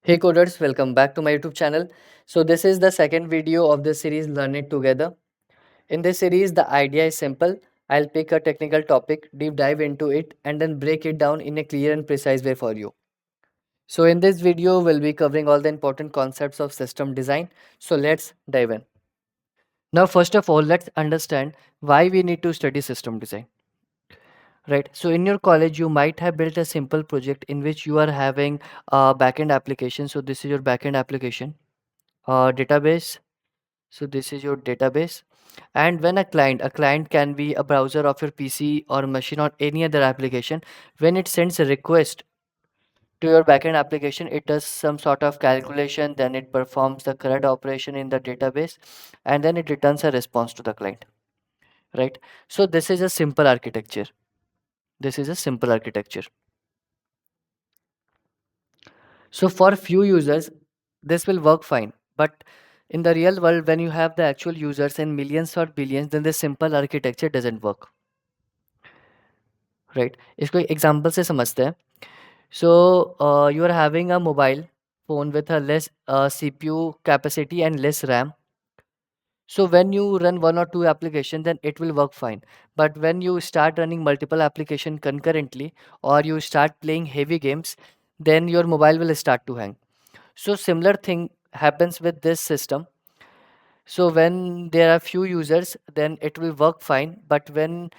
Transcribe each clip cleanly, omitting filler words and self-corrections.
Hey coders, welcome back to my YouTube channel. So this is the second video of the series Learn It Together. In this series, the idea is simple. I'll pick a technical topic, deep dive into it, and then break it down in a clear and precise way for you. So in this video, we'll be covering all the important concepts of system design. So let's dive in. Now, first of all, let's understand why we need to study system design. Right. So in your college, you might have built a simple project in which you are having a backend application. So this is your backend application database. So this is your database. And when a client can be a browser of your PC or machine or any other application. When it sends a request to your backend application, it does some sort of calculation, then it performs the correct operation in the database, and then it returns a response to the client. Right. So this is a simple architecture. This is a simple architecture. So for few users, this will work fine. But in the real world, when you have the actual users in millions or billions, then this simple architecture doesn't work. Right इसको example से समझते हैं so you are having a mobile phone with a less CPU capacity and less RAM. So when you run one or two application, then it will work fine. But when you start running multiple application concurrently or you start playing heavy games, then your mobile will start to hang. So similar thing happens with this system. So when there are few users, then it will work fine. But when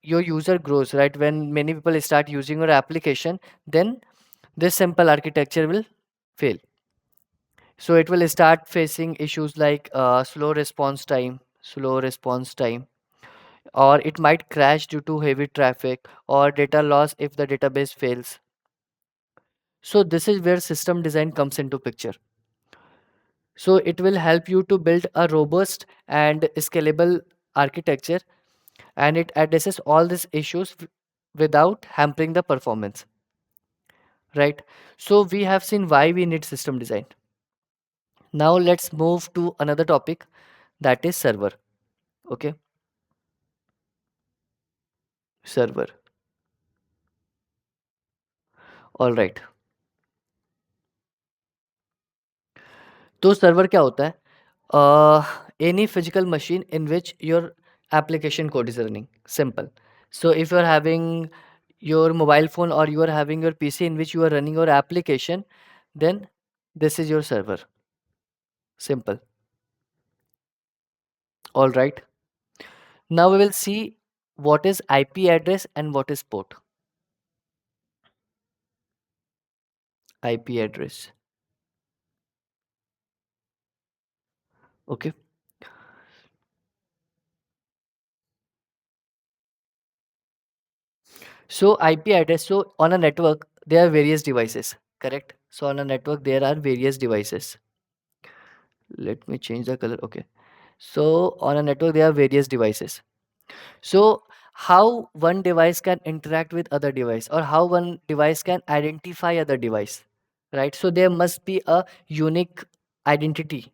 your user grows, right, when many people start using your application, then this simple architecture will fail. So it will start facing issues like slow response time, or it might crash due to heavy traffic or data loss if the database fails. So this is where system design comes into picture. So it will help you to build a robust and scalable architecture, and it addresses all these issues without hampering the performance. Right. So we have seen why we need system design. Now let's move to another topic, that is server. Okay. Server. All right. तो server क्या होता है? Any physical machine in which your application code is running. Simple. So if you are having your mobile phone or you are having your PC in which you are running your application, then this is your server. Simple. All right. Now we will see what is IP address and what is port. IP address. Okay. So IP address. So on a network, there are various devices. Correct. So on a network, there are various devices. Let me change the color. Okay. So on a network, there are various devices. So how one device can interact with other device, or how one device can identify other device, right? So there must be a unique identity,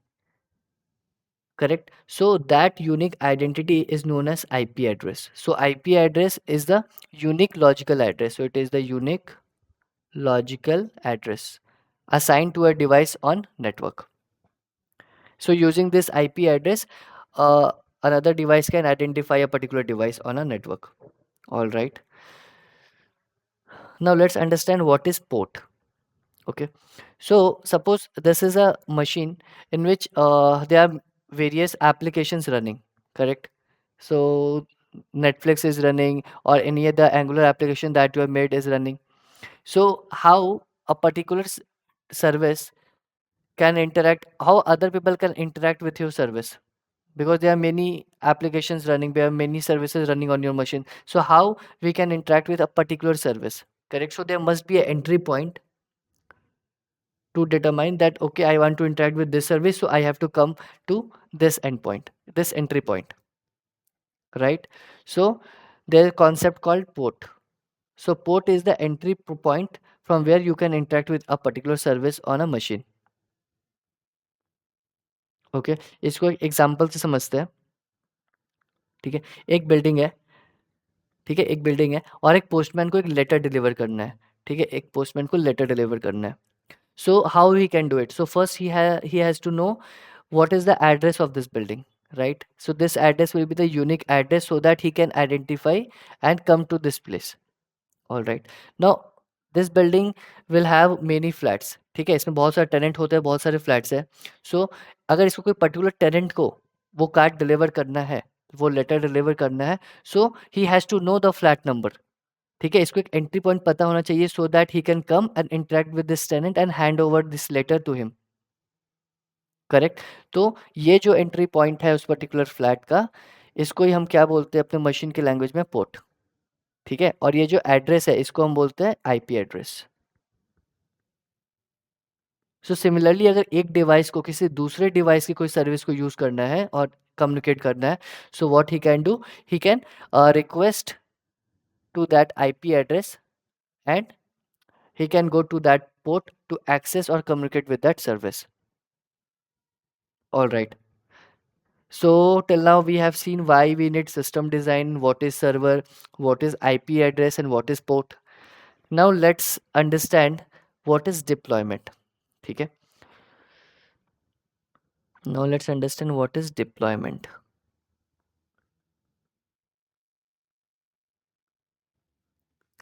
correct? So that unique identity is known as IP address. So IP address is the unique logical address. So it is the unique logical address assigned to a device on network. So using this IP address, uh, another device can identify a particular device on a network. All right. Now let's understand what is port. Okay. So suppose this is a machine in which there are various applications running. Correct. So Netflix is running, or any other Angular application that you have made is running. So how a particular service can interact, how other people can interact with your service, because there are many applications running, there are many services running on your machine. So how we can interact with a particular service, correct? So there must be an entry point to determine that, okay, I want to interact with this service, so I have to come to this endpoint, this entry point, right? So there's a concept called port. So port is the entry point from where you can interact with a particular service on a machine. Okay, इसको एक example से समझते हैं। ठीक है, एक building है। ठीक है, एक बिल्डिंग है और एक पोस्टमैन को एक लेटर डिलीवर करना है। ठीक है, एक पोस्टमैन को लेटर डिलीवर करना है। So how he can do it? So first he has to know what is the address of this building, right? So this address will be the unique address so that he can identify and come to this place. All right. Now this building will have many flats. ठीक है, इसमें बहुत सारे tenant होते हैं, बहुत सारे flats है. सो अगर इसको कोई पर्टिकुलर टेनेंट को वो कार्ड डिलीवर करना है, वो लेटर डिलीवर करना है, so he has to know the flat number. ठीक है, इसको एक एंट्री पॉइंट पता होना चाहिए so that he can come and interact with this tenant and hand over this letter to him. Correct. तो ये जो एंट्री पॉइंट है उस पर्टिकुलर फ्लैट का, इसको ही हम क्या बोलते हैं अपने मशीन की लैंग्वेज में? पोर्ट. ठीक है, और ये जो एड्रेस है इसको हम बोलते हैं आईपी एड्रेस. सो सिमिलरली अगर एक डिवाइस को किसी दूसरे डिवाइस की कोई सर्विस को यूज करना है और कम्युनिकेट करना है, so what he can do, he can request to that IP address and he can go to that port to access or communicate with that service. All right. So till now we have seen why we need system design, what is server, what is IP address and what is port. Now let's understand what is deployment. Okay. Now let's understand what is deployment.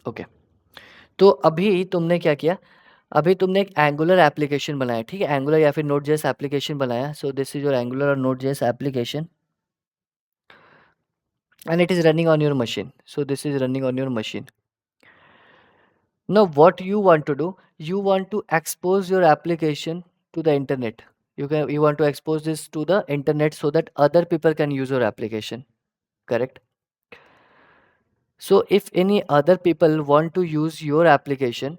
Okay. तो अभी तुमने क्या किया? अभी तुमने एक angular application बनाया. ठीक है, एंगुलर या फिर नोड जेएस एप्लीकेशन बनाया. So this is your Angular or Node JS application and it is running on your machine. So this is running on your machine. Now what you want to do, you want to expose your application to the internet. You want to expose this to the internet so that other people can use your application. Correct. So if any other people want to use your application,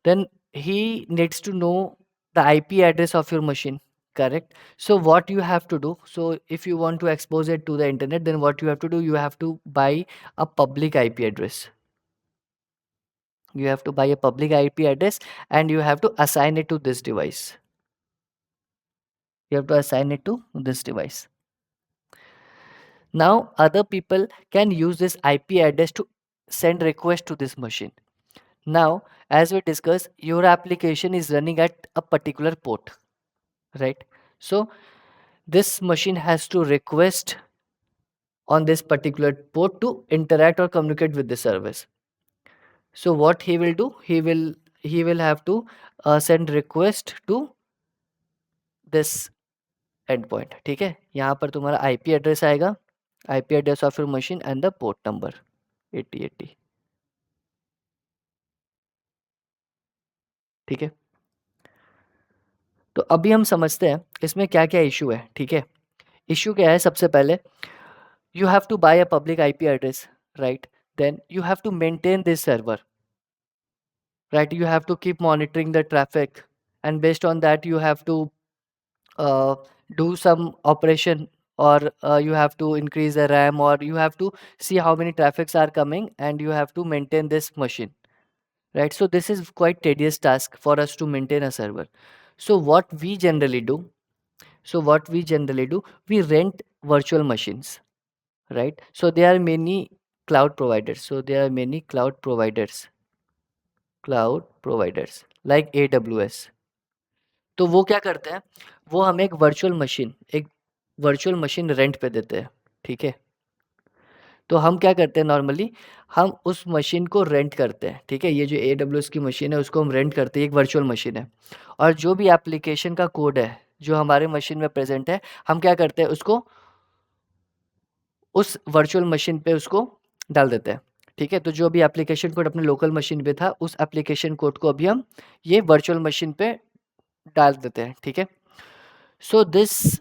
then he needs to know the IP address of your machine. Correct. So what you have to do, so if you want to expose it to the internet, then what you have to do, you have to buy a public IP address. You have to buy a public IP address and you have to assign it to this device. You have to assign it to this device. Now other people can use this IP address to send request to this machine. Now as we discussed, your application is running at a particular port, right? So this machine has to request on this particular port to interact or communicate with the service. So what he will do, he will have to send request to this and point. ठीक है, यहाँ पर तुम्हारा IP address आएगा, IP address of your machine and the port number 8080. ठीक है, तो अभी हम समझते हैं इसमें क्या क्या इशू है. ठीक है, इशू क्या है? सबसे पहले you have to buy a public IP address, right? Then you have to maintain this server, right? You have to keep monitoring the traffic and based on that you have to uh, do some operation, or you have to increase the RAM, or you have to see how many traffics are coming and you have to maintain this machine, right? So this is quite tedious task for us to maintain a server. So what we generally do, we rent virtual machines, right? So there are many cloud providers, like AWS. तो वो क्या करते हैं, वो हमें एक virtual machine rent पे देते हैं. ठीक है, तो हम क्या करते हैं नॉर्मली, हम उस मशीन को रेंट करते हैं. ठीक है, ये जो AWS की मशीन है उसको हम रेंट करते हैं, एक वर्चुअल मशीन है. और जो भी एप्लीकेशन का कोड है जो हमारे मशीन में प्रेजेंट है, हम क्या करते हैं उसको उस वर्चुअल मशीन पे उसको डाल देते हैं. ठीक है, तो जो भी एप्लीकेशन कोड अपने लोकल मशीन पे था उस एप्लीकेशन कोड को अभी हम ये वर्चुअल मशीन पे डाल देते हैं. ठीक है, सो दिस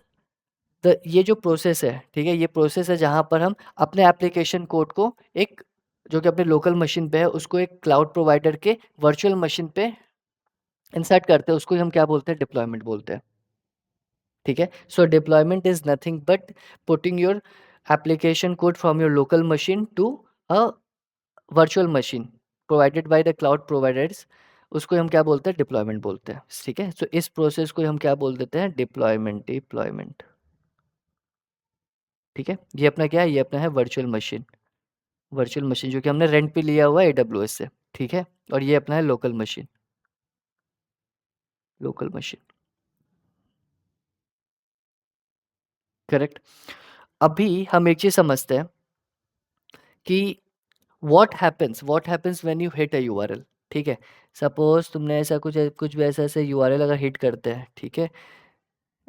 ये जो प्रोसेस है, ठीक है, ये प्रोसेस है जहाँ पर हम अपने एप्लीकेशन कोड को एक जो कि अपने लोकल मशीन पे है उसको एक क्लाउड प्रोवाइडर के वर्चुअल मशीन पे इंसर्ट करते हैं. उसको ही हम क्या बोलते हैं? डिप्लॉयमेंट बोलते हैं. ठीक है, so deployment is nothing but putting your application code from your local machine to a virtual machine provided by the cloud providers. उसको हम क्या बोलते हैं? डिप्लॉयमेंट बोलते हैं. ठीक है, सो इस प्रोसेस को हम क्या बोल देते हैं? डिप्लॉयमेंट. ठीक है, ये अपना क्या है? ये अपना है वर्चुअल मशीन जो कि हमने रेंट पे लिया हुआ है AWS से. ठीक है, और ये अपना है local machine. Local machine, correct. अभी हम एक चीज समझते हैं कि what happens when you hit a URL. ठीक है, सपोज तुमने ऐसा कुछ भी ऐसा ऐसे यूआरएल अगर हिट करते हैं, ठीक है,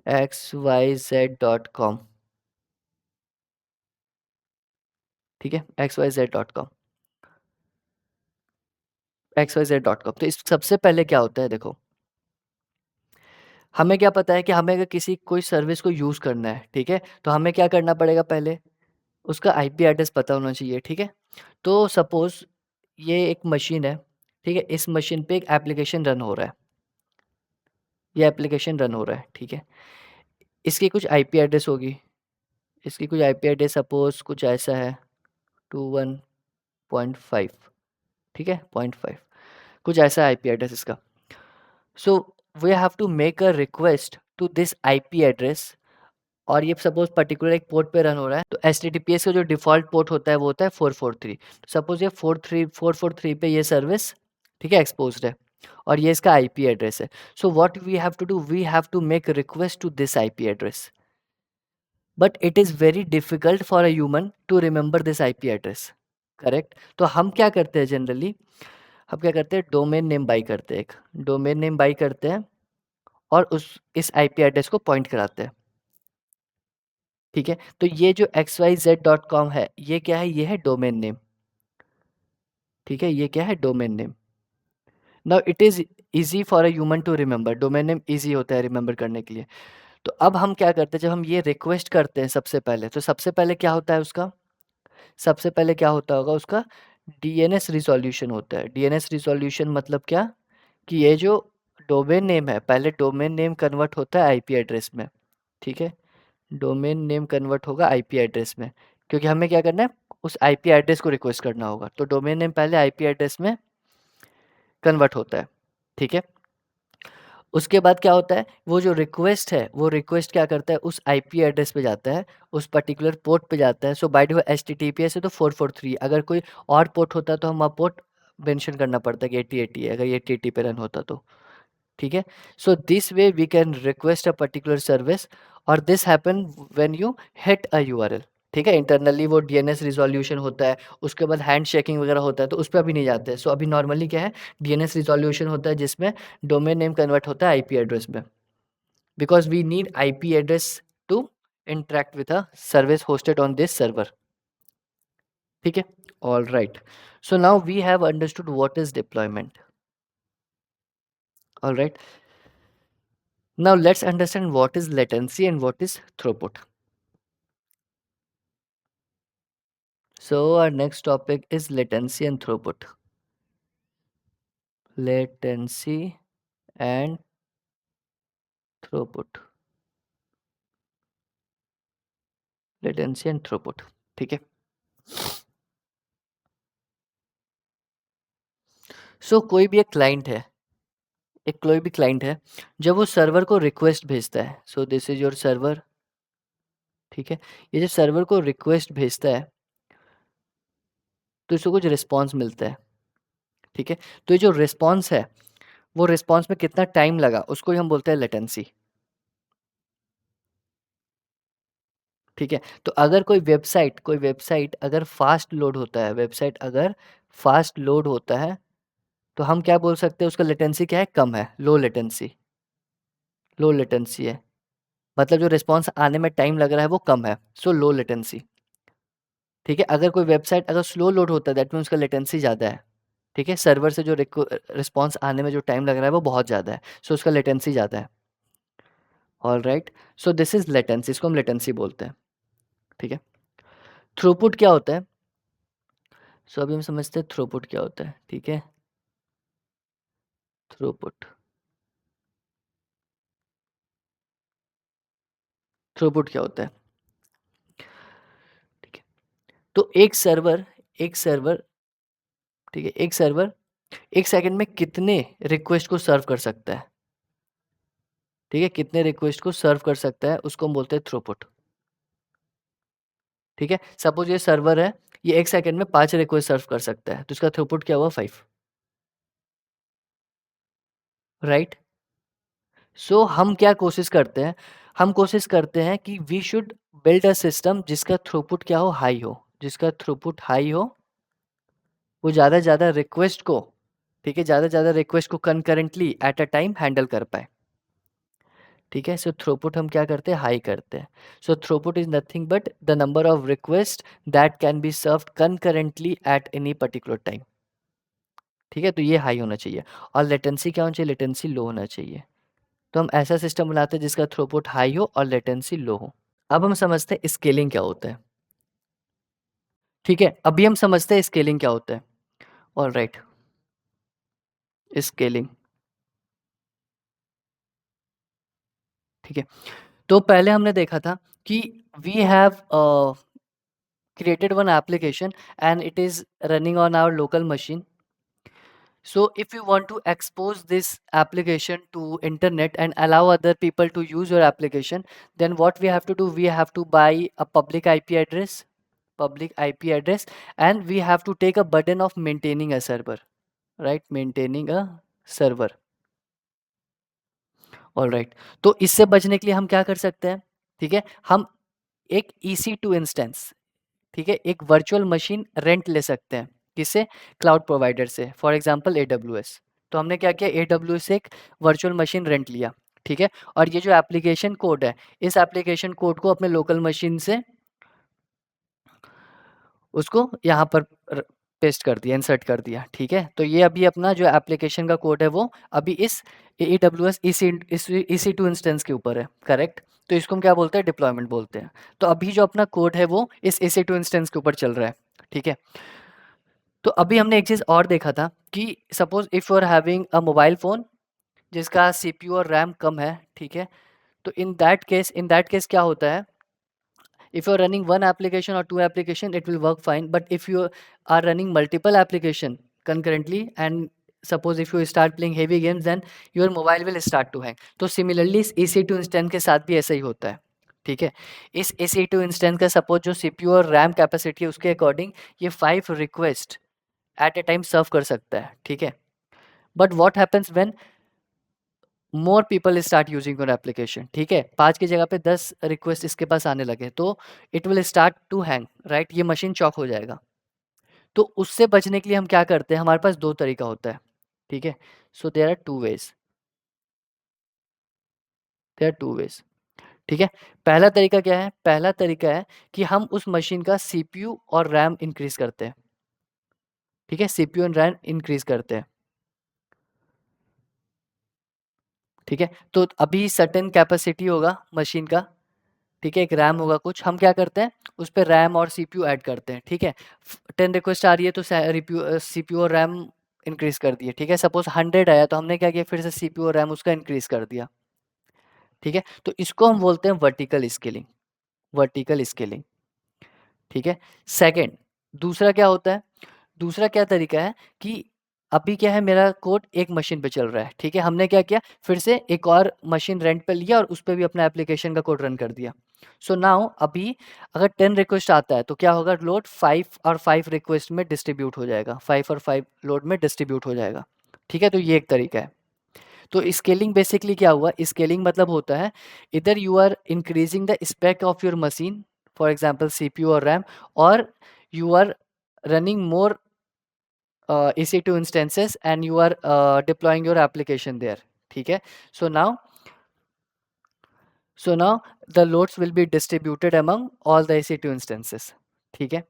xyz.com, ठीक है, xyz.com, xyz.com। तो इस सबसे पहले क्या होता है, देखो, हमें क्या पता है कि हमें अगर किसी कोई सर्विस को यूज़ करना है, ठीक है, तो हमें क्या करना पड़ेगा, पहले उसका आईपी एड्रेस पता होना चाहिए, ठीक है। तो सपोज ये एक मशीन है, ठीक है, इस मशीन पे एक एप्लीकेशन रन हो रहा है, ये एप्लीकेशन रन हो रहा है, ठीक है। इसकी कुछ आईपी एड्रेस होगी, इसकी कुछ आईपी एड्रेस सपोज कुछ ऐसा है, 21.5, ठीक है, 0.5, कुछ ऐसा आईपी एड्रेस इसका। So we have to make a request to this IP address, और ये सपोज पर्टिकुलर एक पोर्ट पे रन हो रहा है, तो एचटीटीपीएस का जो डिफ़ॉल्ट पोर्ट होता है वो होता है 443। सपोज ये 443 पे ये सर्विस, ठीक है, एक्सपोज्ड है, और ये इसका आईपी एड्रेस है। So what we have to do, we have to make request to this IP address, but it is very difficult for a human to remember this IP address, correct. तो हम क्या करते हैं generally, हम क्या करते हैं, डोमेन नेम बाई करते हैं, एक डोमेन नेम बाई करते हैं, और उस इस आईपी एड्रेस को पॉइंट कराते हैं, ठीक है। तो ये जो xyz.com है, ये क्या है, ये है डोमेन नेम, ठीक है, ये क्या है, domain name. Now it is easy for a human to remember, domain name easy होता है रिमेंबर करने के लिए। तो अब हम क्या करते हैं, जब हम ये रिक्वेस्ट करते हैं सबसे पहले, तो सबसे पहले क्या होता है उसका, सबसे पहले क्या होता होगा उसका, डीएनएस रिजोल्यूशन होता है। डीएनएस रिजोल्यूशन मतलब क्या, कि ये जो डोमेन नेम है, पहले डोमेन नेम कन्वर्ट होता है आईपी एड्रेस में, ठीक है, डोमेन नेम कन्वर्ट होगा आईपी एड्रेस में, क्योंकि हमें क्या करना है, उस आईपी एड्रेस को रिक्वेस्ट करना होगा, तो डोमेन नेम पहले आईपी एड्रेस में कन्वर्ट होता है, ठीक है। उसके बाद क्या होता है, वो जो रिक्वेस्ट है, वो रिक्वेस्ट क्या करता है, उस आईपी एड्रेस पे जाता है, उस पर्टिकुलर पोर्ट पे जाता है। सो बाय डिफॉल्ट एचटीटीपीएस है तो 443, अगर कोई और पोर्ट होता तो हम पोर्ट मेंशन करना पड़ता है कि 8080 है, अगर ये 8080 पे रन होता तो, ठीक है। So this way we can request a particular service, और this happen when you hit a URL, ठीक है। इंटरनली वो डीएनएस रिजोल्यूशन होता है, उसके बाद हैंड शेकिंग वगैरह होता है, तो उस पर अभी नहीं जाते हैं। सो अभी नॉर्मली क्या है, डीएनएस रिजोल्यूशन होता है जिसमें डोमेन नेम कन्वर्ट होता है आईपी एड्रेस में, because we need IP address to interact with a service hosted on this server, ठीक है। All right, so now we have understood what is deployment. All right, now let's understand what is latency and what is throughput. So our next topic is latency and throughput. Latency and throughput. Latency and throughput, ठीक है। सो कोई भी एक client है, एक कोई भी client है, जब वो सर्वर को रिक्वेस्ट भेजता है, so this is your server, ठीक है, ये जब सर्वर को रिक्वेस्ट भेजता है तो इसको कुछ रिस्पॉन्स मिलता है, ठीक है। तो ये जो रिस्पॉन्स है, वो रिस्पॉन्स में कितना टाइम लगा, उसको ही हम बोलते हैं लेटेंसी, ठीक है। तो अगर कोई वेबसाइट अगर फास्ट लोड होता है, वेबसाइट अगर फास्ट लोड होता है, तो हम क्या बोल सकते हैं, उसका लेटेंसी क्या है, कम है, लो लेटेंसी है, मतलब जो रिस्पॉन्स आने में टाइम लग रहा है वो कम है, सो लो लेटेंसी, ठीक है। अगर कोई वेबसाइट अगर स्लो लोड होता है, दैट मीन उसका लेटेंसी ज़्यादा है, ठीक है, सर्वर से जो रिस्पॉन्स आने में जो टाइम लग रहा है वो बहुत ज़्यादा है, सो उसका लेटेंसी ज़्यादा है। All right, so this is latency, इसको हम लेटेंसी बोलते हैं, ठीक है। थ्रूपुट क्या होता है, सो अभी हम समझते हैं थ्रूपुट क्या होता है, ठीक है। थ्रूपुट, थ्रूपुट क्या होता है, ठीक है। तो एक सर्वर, ठीक है, एक सर्वर एक सेकंड में कितने रिक्वेस्ट को सर्व कर सकता है, ठीक है, कितने रिक्वेस्ट को सर्व कर सकता है, उसको हम बोलते हैं थ्रूपुट, ठीक है। सपोज ये सर्वर है, ये एक सेकंड में 5 रिक्वेस्ट सर्व कर सकता है, तो इसका थ्रूपुट क्या हुआ, 5, राइट। सो हम क्या कोशिश करते हैं, हम कोशिश करते हैं कि we should build a system जिसका थ्रूपुट क्या हो, हाई हो, जिसका थ्रूपुट हाई हो, वो ज़्यादा से ज़्यादा रिक्वेस्ट को, ठीक है, ज़्यादा से ज़्यादा रिक्वेस्ट को concurrently eight a time handle कर पाए। ठीक है, सो थ्रूपुट हम क्या करते हैं, हाई करते हैं। So throughput is nothing but the number of request that can be served concurrently at any particular time. ठीक है, तो ये हाई होना चाहिए। और लेटेंसी क्या होना चाहिए, लेटेंसी लो होना चाहिए। तो हम ऐसा सिस्टम बनाते हैं जिसका थ्रूपुट हाई हो और लेटेंसी लो हो। अब हम समझते हैं स्केलिंग क्या होता है। ठीक है, अभी हम समझते हैं स्केलिंग क्या होता है। All right, scaling. ठीक है, तो पहले हमने देखा था कि we have created one application and it is running on our local machine. So if you want to expose this application to internet and allow other people to use your application, then what we have to do, we have to buy a public IP address, and we have to take a burden of maintaining a server, right? Maintaining a server. All right. तो इससे बचने के लिए हम क्या कर सकते हैं? ठीक है, हम एक EC2 इंस्टेंस, ठीक है, एक वर्चुअल मशीन रेंट ले सकते हैं। किससे? क्लाउड प्रोवाइडर से, फॉर एग्जांपल AWS। तो हमने क्या किया, AWS से एक वर्चुअल मशीन रेंट लिया। ठीक है, और ये जो एप्लीकेशन कोड है, इस एप्लीकेशन कोड को अपने लोकल मशीन से उसको यहाँ पर पेस्ट कर दिया, इंसर्ट कर दिया। ठीक है, तो ये अभी अपना जो एप्लीकेशन का कोड है वो अभी इस AWS EC2 इंस्टेंस के ऊपर है, करेक्ट? तो इसको हम क्या बोलते हैं, डिप्लॉयमेंट बोलते हैं। तो अभी जो अपना कोड है वो इस EC2 इंस्टेंस के ऊपर चल रहा है। ठीक है, तो अभी हमने एक चीज़ और देखा था कि suppose if you are having a mobile phone जिसका CPU और रैम कम है, ठीक है, तो इन दैट केस क्या होता है, if you're running one application or two application, it will work fine. But if you are running multiple application concurrently, and suppose if you start playing heavy games, then your mobile will start to hang. तो similarly इस EC2 instance के साथ भी ऐसा ही होता है। ठीक है, इस EC2 इंस्टेंस का सपोज जो CPU और रैम कैपेसिटी है उसके अकॉर्डिंग ये 5 रिक्वेस्ट एट ए टाइम सर्व कर सकता है। ठीक है, but what happens when more people start using your application. ठीक है, 5 की जगह पे 10 रिक्वेस्ट इसके पास आने लगे तो it will start to hang, right? ये मशीन चॉक हो जाएगा। तो उससे बचने के लिए हम क्या करते हैं, हमारे पास 2 तरीका होता है। ठीक है, so there are 2 ways, there are 2 ways. ठीक है, पहला तरीका क्या है, पहला तरीका है कि हम उस मशीन का CPU और रैम इंक्रीज करते हैं। ठीक है, CPU और रैम इंक्रीज करते हैं। ठीक है, तो अभी सर्टेन कैपेसिटी होगा मशीन का। ठीक है, एक रैम होगा कुछ, हम क्या करते हैं उस पे रैम और CPU ऐड करते हैं। ठीक है, 10 रिक्वेस्ट आ रही है तो CPU और रैम इंक्रीज कर दिए। ठीक है, सपोज 100 आया तो हमने क्या किया, फिर से CPU और रैम उसका इंक्रीज कर दिया। ठीक है, तो इसको हम बोलते हैं वर्टिकल स्केलिंग, वर्टिकल स्केलिंग। ठीक है, सेकंड, दूसरा क्या होता है, दूसरा क्या तरीका है कि अभी क्या है, मेरा कोड एक मशीन पे चल रहा है। ठीक है, हमने क्या किया, फिर से एक और मशीन रेंट पे लिया और उस पे भी अपना एप्लीकेशन का कोड रन कर दिया। सो नाउ अभी अगर 10 रिक्वेस्ट आता है तो क्या होगा, लोड 5 और 5 रिक्वेस्ट में डिस्ट्रीब्यूट हो जाएगा, 5 और 5 लोड में डिस्ट्रीब्यूट हो जाएगा। ठीक है, तो ये एक तरीका है। तो स्केलिंग बेसिकली क्या हुआ, स्केलिंग मतलब होता है इधर you are increasing the spec of your machine, for example CPU और रैम, और you are running more EC2 instances and you are deploying your application there. ठीक है, so now the loads will be distributed among all the EC2 instances. ठीक है,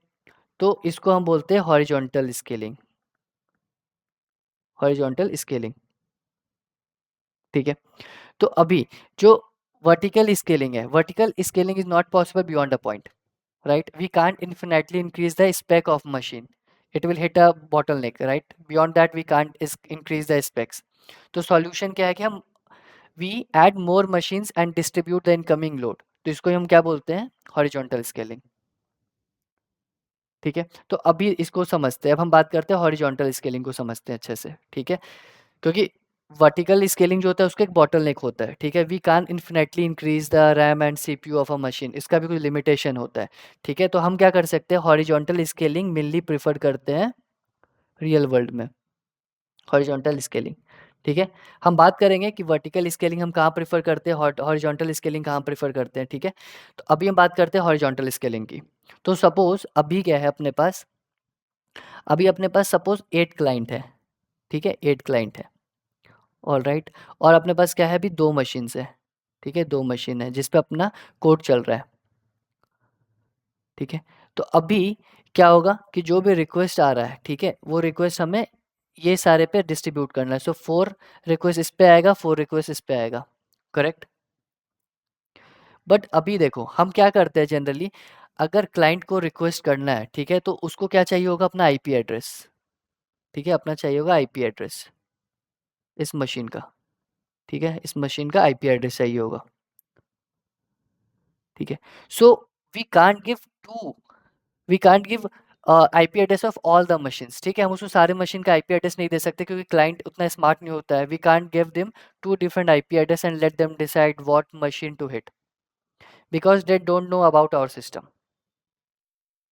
तो इसको हम बोलते हैं हॉरिजॉन्टल स्केलिंग, हॉरिजॉन्टल स्केलिंग। ठीक है, तो अभी जो वर्टिकल स्केलिंग है, vertical scaling is not possible beyond a point, right? We can't infinitely increase the spec of machine, it will hit a bottleneck, right? Beyond that we can't increase the specs. तो solution क्या है कि हम we add more machines and distribute the incoming load, तो इसको हम क्या बोलते हैं, horizontal scaling। ठीक है, तो अभी इसको समझते हैं, अब हम बात करते हैं हॉरिजॉन्टल स्केलिंग को समझते हैं अच्छे से। ठीक है, क्योंकि वर्टिकल स्केलिंग जो होता है उसका एक बॉटलनेक होता है। ठीक है, we can infinitely increase the RAM and CPU of a machine, इसका भी कुछ लिमिटेशन होता है। ठीक है, तो हम क्या कर सकते हैं, हॉरिजॉन्टल स्केलिंग मेनली प्रेफर करते हैं रियल वर्ल्ड में, हॉरिजॉन्टल स्केलिंग। ठीक है। हम बात करेंगे कि वर्टिकल स्केलिंग हम कहाँ प्रेफर करते हैं, हॉरिजॉन्टल स्केलिंग कहाँ प्रेफर करते हैं। ठीक है, तो अभी हम बात करते हैं हॉरिजॉन्टल स्केलिंग की। तो सपोज अभी क्या है अपने पास, अभी अपने पास सपोज 8 क्लाइंट है। ठीक है, 8 क्लाइंट है। ऑल राइट, और अपने पास क्या है, अभी 2 मशीन्स है। ठीक है, 2 मशीन है जिस पे अपना कोड चल रहा है। ठीक है, तो अभी क्या होगा कि जो भी रिक्वेस्ट आ रहा है, ठीक है, वो रिक्वेस्ट हमें ये सारे पे डिस्ट्रीब्यूट करना है। सो 4 रिक्वेस्ट इस पे आएगा, 4 रिक्वेस्ट इस पे आएगा, करेक्ट। बट अभी देखो हम क्या करते हैं जनरली, अगर क्लाइंट को रिक्वेस्ट करना है, ठीक है, तो उसको क्या चाहिए होगा, अपना आईपी एड्रेस। ठीक है, अपना चाहिए होगा आईपी एड्रेस इस मशीन का। ठीक है, इस मशीन का आईपी एड्रेस चाहिए होगा। ठीक है, so we can't give to we can't give IP address of all the machines. ठीक है, हम उसको सारे मशीन का आईपी एड्रेस नहीं दे सकते क्योंकि क्लाइंट उतना स्मार्ट नहीं होता है। We can't give them 2 different IP address and let them decide what machine to hit, because they don't know about our system,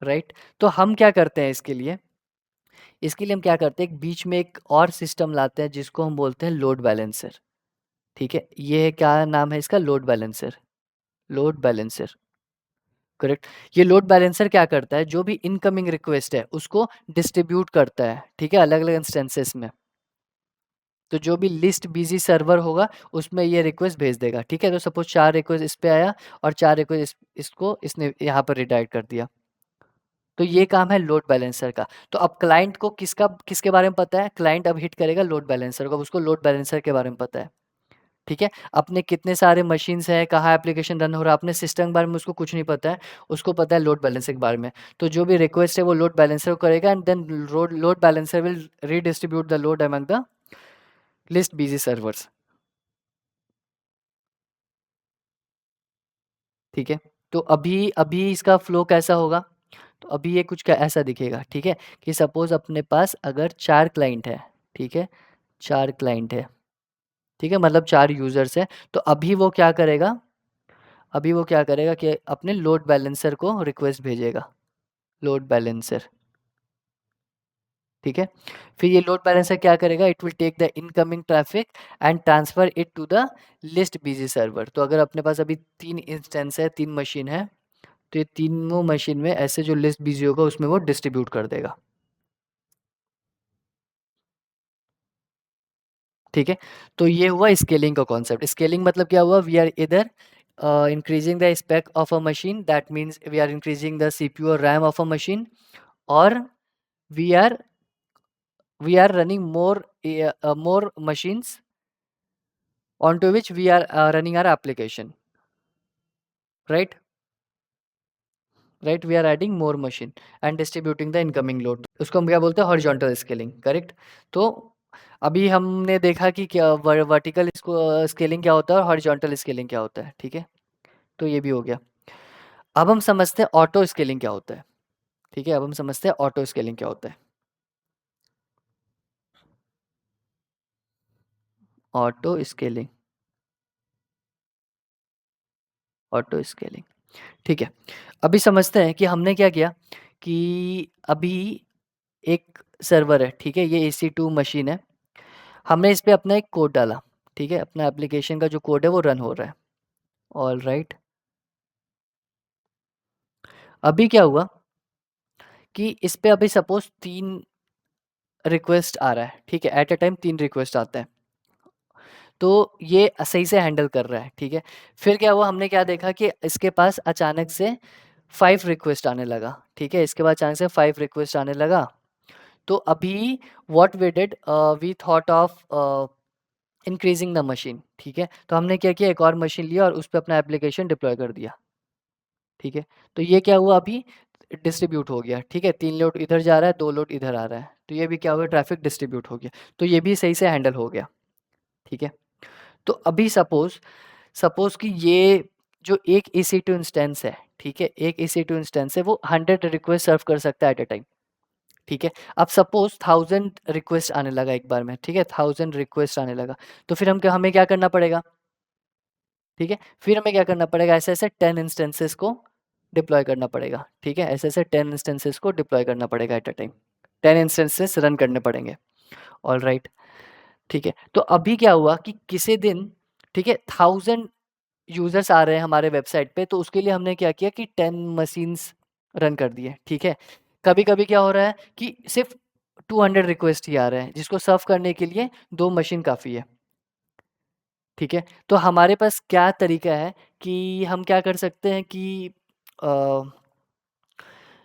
right. तो हम क्या करते हैं इसके लिए, हम क्या करते हैं, एक बीच में एक और सिस्टम लाते हैं जिसको हम बोलते हैं लोड बैलेंसर। ठीक है, ये क्या नाम है इसका, load balancer. Load balancer, correct. ये लोड बैलेंसर क्या करता है, जो भी इनकमिंग रिक्वेस्ट है उसको डिस्ट्रीब्यूट करता है। ठीक है, अलग अलग इंस्टेंसेस में। तो जो भी लिस्ट बिजी सर्वर होगा उसमें ये रिक्वेस्ट भेज देगा। ठीक है, तो सपोज 4 रिक्वेस्ट इस पे आया और 4 रिक्वेस्ट इसको इसने यहाँ पर रिडायरेक्ट कर दिया। तो ये काम है लोड बैलेंसर का। तो अब क्लाइंट को किसके बारे में पता है, क्लाइंट अब हिट करेगा लोड बैलेंसर को, अब उसको लोड बैलेंसर के बारे में पता है। ठीक है, अपने कितने सारे मशीन्स हैं, कहाँ एप्लीकेशन रन हो रहा है, अपने सिस्टम के बारे में उसको कुछ नहीं पता है, उसको पता है लोड बैलेंसर के बारे में। तो जो भी रिक्वेस्ट है वो लोड बैलेंसर को करेगा and then load balancer will redistribute the load among the least busy servers. ठीक है, तो अभी अभी इसका फ्लो कैसा होगा, तो अभी ये कुछ ऐसा दिखेगा। ठीक है, कि सपोज अपने पास अगर 4 क्लाइंट है, ठीक है, 4 क्लाइंट है, ठीक है, मतलब 4 यूजर्स है। तो अभी वो क्या करेगा, अभी वो क्या करेगा कि अपने लोड बैलेंसर को रिक्वेस्ट भेजेगा, लोड बैलेंसर। ठीक है, फिर ये लोड बैलेंसर क्या करेगा, it will take the incoming traffic and transfer it to the least busy server. तो अगर अपने पास अभी 3 इंस्टेंस है, 3 मशीन है, तो ये तीनों मशीन में ऐसे जो लिस्ट बिजी होगा उसमें वो डिस्ट्रीब्यूट कर देगा। ठीक है, तो ये हुआ स्केलिंग का कॉन्सेप्ट। स्केलिंग मतलब क्या हुआ, वी आर इधर increasing the spec of a machine, that means we are increasing the CPU or RAM of a machine, or we are running more machines onto which we are running our application, right. We are adding more machine and distributing the incoming load, उसको हम क्या बोलते हैं, horizontal scaling, correct. तो अभी हमने देखा कि क्या वर्टिकल स्केलिंग क्या होता है और हॉरिजॉन्टल स्केलिंग क्या होता है। ठीक है, तो ये भी हो गया। अब हम समझते हैं ऑटो स्केलिंग क्या होता है। ठीक है, अब हम समझते हैं ऑटो स्केलिंग क्या होता है। ऑटो स्केलिंग, ऑटो स्केलिंग, ठीक है। अभी समझते हैं कि हमने क्या किया, कि अभी एक सर्वर है, ठीक है, ये EC2 मशीन है, हमने इस पे अपना एक कोड डाला। ठीक है, अपना एप्लीकेशन का जो कोड है वो रन हो रहा है। ऑल राइट, अभी क्या हुआ कि इस पे अभी सपोज 3 रिक्वेस्ट आ रहा है। ठीक है, एट अ टाइम 3 रिक्वेस्ट आते हैं, तो ये सही से हैंडल कर रहा है। ठीक है, फिर क्या हुआ, हमने क्या देखा कि इसके पास अचानक से 5 रिक्वेस्ट आने लगा। ठीक है, इसके बाद अचानक से 5 रिक्वेस्ट आने लगा। तो अभी what we did, we thought of increasing the machine. ठीक है, तो हमने क्या किया, एक और मशीन लिया और उस पे अपना एप्लीकेशन डिप्लॉय कर दिया। ठीक है, तो ये क्या हुआ, अभी डिस्ट्रीब्यूट हो गया। ठीक है, 3 लोड इधर जा रहा है, 2 लोड इधर आ रहा है, तो ये भी क्या हो गया, ट्रैफिक डिस्ट्रीब्यूट हो गया। तो ये भी सही से हैंडल हो गया। ठीक है, तो अभी सपोज सपोज कि ये जो एक EC2 इंस्टेंस है, ठीक है, एक EC2 इंस्टेंस है, वो 100 रिक्वेस्ट सर्व कर सकता है एट अ टाइम। ठीक है, अब सपोज 1000 रिक्वेस्ट आने लगा एक बार में। ठीक है, 1000 रिक्वेस्ट आने लगा, तो फिर हमें क्या करना पड़ेगा। ठीक है, फिर हमें क्या करना पड़ेगा, ऐसे ऐसे 10 इंस्टेंसेस को डिप्लॉय करना पड़ेगा। ठीक है, ऐसे ऐसे 10 इंस्टेंसेस को डिप्लॉय करना पड़ेगा eight a time, 10 instances run करने पड़ेंगे। ऑल राइट, ठीक है? तो अभी क्या हुआ कि किसी दिन, ठीक है, 1000 यूज़र्स आ रहे हैं हमारे वेबसाइट पे, तो उसके लिए हमने क्या किया कि 10 मशीन्स रन कर दिए, ठीक है? कभी-कभी क्या हो रहा है कि सिर्फ़ 200 रिक्वेस्ट ही आ रहे हैं, जिसको सर्व करने के लिए 2 मशीन काफ़ी है, ठीक है? तो हमारे पास क्या तरीका है कि हम क्या कर सकते हैं कि अ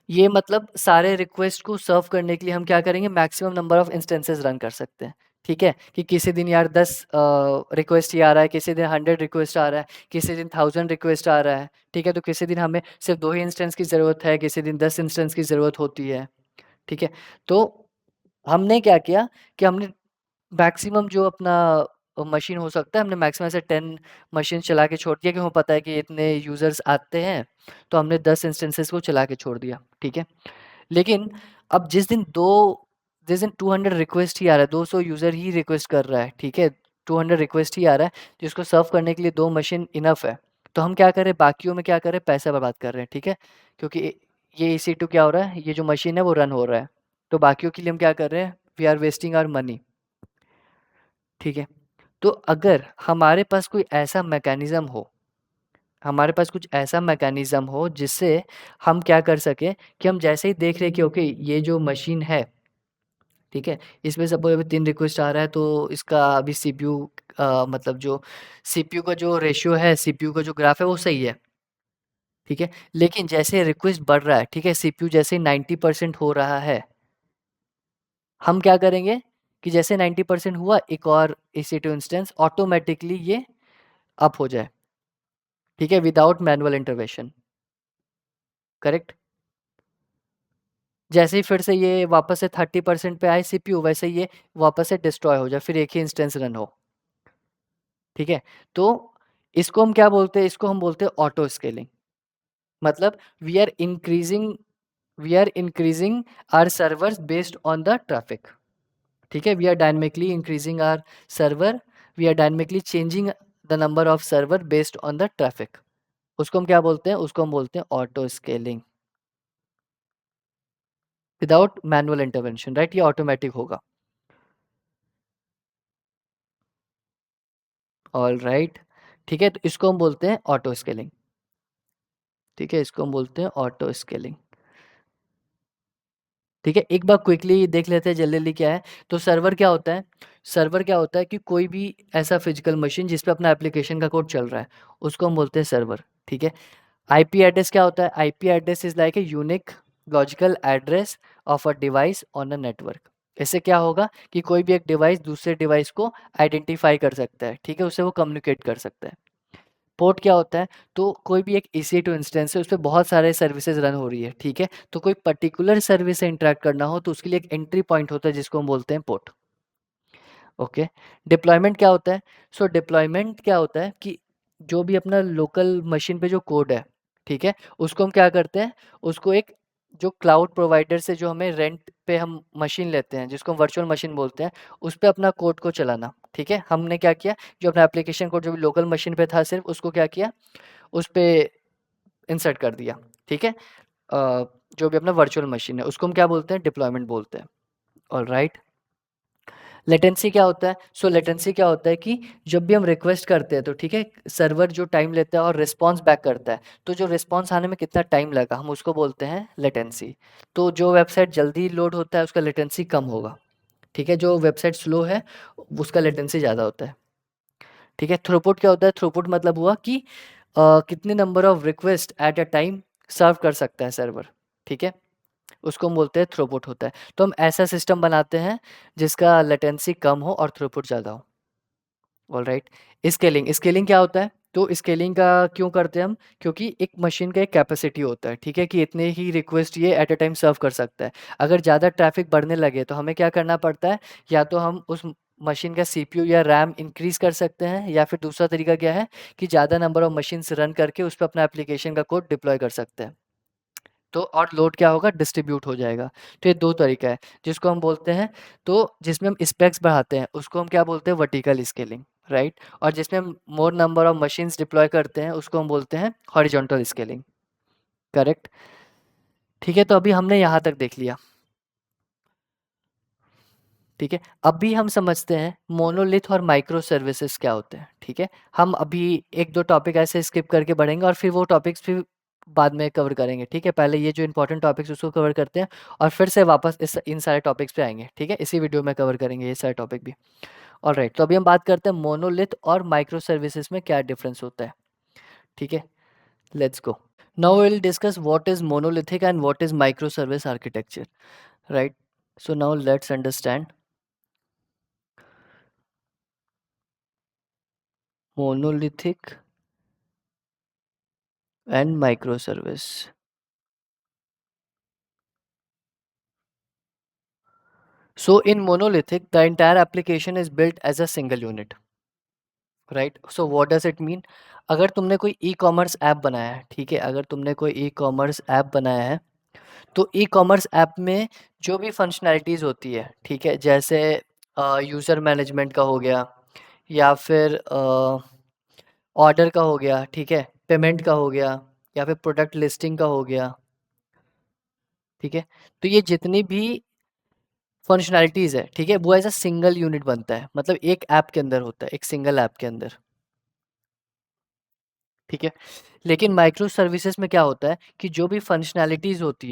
ये मतलब सारे रिक्वेस्ट को सर्व करने के लिए हम क्या करेंगे, maximum number of instances run कर सकते हैं, ठीक है? कि किसी दिन यार 10 रिक्वेस्ट ही आ रहा है, किसी दिन 100 रिक्वेस्ट आ रहा है, किसी दिन 1000 रिक्वेस्ट आ रहा है, ठीक है? तो किसी दिन हमें सिर्फ 2 ही इंस्टेंस की ज़रूरत है, किसी दिन 10 इंस्टेंस की ज़रूरत होती है, ठीक है? तो हमने क्या किया कि हमने मैक्सिमम जो अपना मशीन हो सकता है, हमने मैक्सिमम ऐसे 10 मशीन चला के छोड़ दिया कि हमें पता है कि इतने यूज़र्स आते हैं, तो हमने 10 इंस्टेंसेस को चला के छोड़ दिया, ठीक है? लेकिन अब जिस दिन 200 रिक्वेस्ट ही आ रहा है, 200 यूज़र ही रिक्वेस्ट कर रहा है, ठीक है? 200 रिक्वेस्ट ही आ रहा है, जिसको सर्व करने के लिए 2 मशीन इनफ है। तो हम क्या करें, बाकियों में क्या करें, पैसा बर्बाद कर रहे हैं, ठीक है? क्योंकि ये EC2 क्या हो रहा है, ये जो मशीन है वो रन हो रहा है। तो बाकियों के लिए हम क्या कर रहे हैं, we are wasting our money, ठीक है? तो अगर हमारे पास कोई ऐसा मैकेनिज़्म हो, हमारे पास कुछ ऐसा मैकेनिज़्म हो जिससे हम क्या कर सकें कि हम जैसे ही देख रहे हैं कि ओके ये जो मशीन है, ठीक है? इसमें सपोज़ अभी 3 रिक्वेस्ट आ रहा है, तो इसका अभी सीपीयू मतलब जो सीपीयू का जो रेशियो है, सीपीयू का जो ग्राफ है वो सही है, ठीक है? लेकिन जैसे रिक्वेस्ट बढ़ रहा है, ठीक है? सीपीयू जैसे 90% हो रहा है, हम क्या करेंगे कि जैसे 90% हुआ, एक और EC2 इंस्टेंस ऑटोमैटिकली ये अप हो जाए, ठीक है? Without manual intervention, correct? जैसे ही फिर से ये वापस से 30% पे आए सीपीयू, वैसे ही ये वापस से डिस्ट्रॉय हो जाए, फिर एक ही इंस्टेंस रन हो, ठीक है? तो इसको हम क्या बोलते हैं, इसको हम बोलते हैं ऑटो स्केलिंग। मतलब we are increasing we are increasing our servers based on the traffic, ठीक है? We are dynamically increasing our server, we are dynamically changing the number of server based on the traffic. उसको हम क्या बोलते हैं, उसको हम बोलते हैं auto scaling, without manual intervention, right? ये ऑटोमेटिक होगा। ऑलराइट, ठीक है? तो इसको हम बोलते हैं ऑटो स्केलिंग, ठीक है? इसको हम बोलते हैं ऑटो स्केलिंग, ठीक है? एक बार क्विकली देख लेते हैं जल्दी-जल्दी क्या है। तो सर्वर क्या होता है? सर्वर क्या होता है कि कोई भी ऐसा फिजिकल मशीन जिस पे अपना एप्लीकेशन का कोड चल रहा है, उसको हम बोलते हैं सर्वर, ठीक है? आईपी एड्रेस क्या होता है? IP address is like a unique logical address of a device on a network. इससे क्या होगा कि कोई भी एक डिवाइस दूसरे डिवाइस को आइडेंटिफ़ाई कर सकता है, ठीक है? उससे वो कम्युनिकेट कर सकता है। पोर्ट क्या होता है? तो कोई भी एक EC2 इंस्टेंस है, उसपे बहुत सारे सर्विसेज़ रन हो रही है, ठीक है? तो कोई पर्टिकुलर सर्विस से इंटरैक्ट करना हो, तो उसके लिए एक एंट्री पॉइंट होता है जिसको हम बोलते हैं पोर्ट, ओके? डिप्लॉयमेंट क्या होता है? सो डिप्लॉयमेंट क्या होता है कि जो भी अपना लोकल मशीन पे जो कोड है, ठीक है? उसको हम क्या करते हैं, उसको एक जो क्लाउड प्रोवाइडर से जो हमें रेंट पे हम मशीन लेते हैं, जिसको हम वर्चुअल मशीन बोलते हैं, उस पे अपना कोड को चलाना, ठीक है? हमने क्या किया, जो अपना एप्लीकेशन कोड जो भी लोकल मशीन पे था सिर्फ़, उसको क्या किया, उस पे इंसर्ट कर दिया, ठीक है? जो भी अपना वर्चुअल मशीन है, उसको हम क्या बोलते हैं, डिप्लॉयमेंट बोलते हैं। ऑलराइट। लेटेंसी क्या होता है? सो लेटेंसी क्या होता है कि जब भी हम रिक्वेस्ट करते हैं, तो ठीक है, सर्वर जो टाइम लेता है और रिस्पॉन्स बैक करता है, तो जो रिस्पॉन्स आने में कितना टाइम लगा, हम उसको बोलते हैं लेटेंसी। तो जो वेबसाइट जल्दी लोड होता है, उसका लेटेंसी कम होगा, ठीक है? जो वेबसाइट स्लो है, उसका लेटेंसी ज़्यादा होता है, ठीक है? थ्रूपुट क्या होता है? थ्रूपुट मतलब हुआ कि कितने number of request at a time serve कर सकता है सर्वर, ठीक है? उसको हम बोलते हैं थ्रूपुट होता है। तो हम ऐसा सिस्टम बनाते हैं जिसका लेटेंसी कम हो और थ्रूपुट ज़्यादा हो। ऑलराइट। स्केलिंग क्या होता है? तो स्केलिंग का क्यों करते हैं हम? क्योंकि एक मशीन का एक कैपेसिटी होता है, ठीक है? कि इतने ही रिक्वेस्ट ये एट अ टाइम सर्व कर सकता है। अगर ज़्यादा ट्रैफिक बढ़ने लगे तो हमें क्या करना पड़ता है? या तो हम उस मशीन का सीपीयू या रैम इंक्रीज़ कर सकते हैं, या फिर दूसरा तरीका क्या है कि ज़्यादा नंबर ऑफ मशीन्स रन करके उस पे अपना एप्लीकेशन का कोड डिप्लॉय कर सकते हैं। तो और लोड क्या होगा, डिस्ट्रीब्यूट हो जाएगा। तो ये 2 तरीका है जिसको हम बोलते हैं, तो जिसमें हम स्पेक्स बढ़ाते हैं उसको हम क्या बोलते हैं, वर्टिकल स्केलिंग, राइट? और जिसमें हम मोर नंबर ऑफ मशीन्स डिप्लॉय करते हैं उसको हम बोलते हैं हॉरिजॉन्टल स्केलिंग, करेक्ट? ठीक है, तो अभी हमने यहाँ तक देख लिया, ठीक है। अभी हम समझते हैं मोनोलिथ और माइक्रो सर्विसेज क्या होते हैं। ठीक है, हम अभी एक दो टॉपिक ऐसे स्किप करके बढ़ेंगे और फिर वो टॉपिक्स फिर बाद में कवर करेंगे। ठीक है, पहले ये जो इंपॉर्टेंट टॉपिक्स उसको कवर करते हैं और फिर से वापस इन सारे टॉपिक्स पे आएंगे। ठीक है, इसी वीडियो में कवर करेंगे ये सारे टॉपिक भी। ऑलराइट, तो अभी हम बात करते हैं मोनोलिथ और माइक्रो सर्विसेज में क्या डिफरेंस होता है। ठीक है, let's go. Now we will discuss what is monolithic and what is micro service architecture, right? So now let's understand monolithic and microservice. So in monolithic, the entire application is built as a single unit, right? So what does it mean? अगर तुमने कोई e commerce app बनाया है, ठीक है, अगर तुमने कोई ई कॉमर्स ऐप बनाया है, तो ई कॉमर्स ऐप में जो भी फंक्शनैलिटीज़ होती है, ठीक है, जैसे यूज़र मैनेजमेंट का हो गया, या फिर ऑर्डर का हो गया, ठीक है, पेमेंट का हो गया, या फिर प्रोडक्ट लिस्टिंग का हो गया, ठीक है, तो ये जितनी भी फंक्शनैलिटीज़ है, ठीक है, वो एज़ अ सिंगल यूनिट बनता है, मतलब एक ऐप के अंदर होता है, एक सिंगल ऐप के अंदर, ठीक है। लेकिन माइक्रो सर्विसेज में क्या होता है कि जो भी फंक्शनैलिटीज़ होती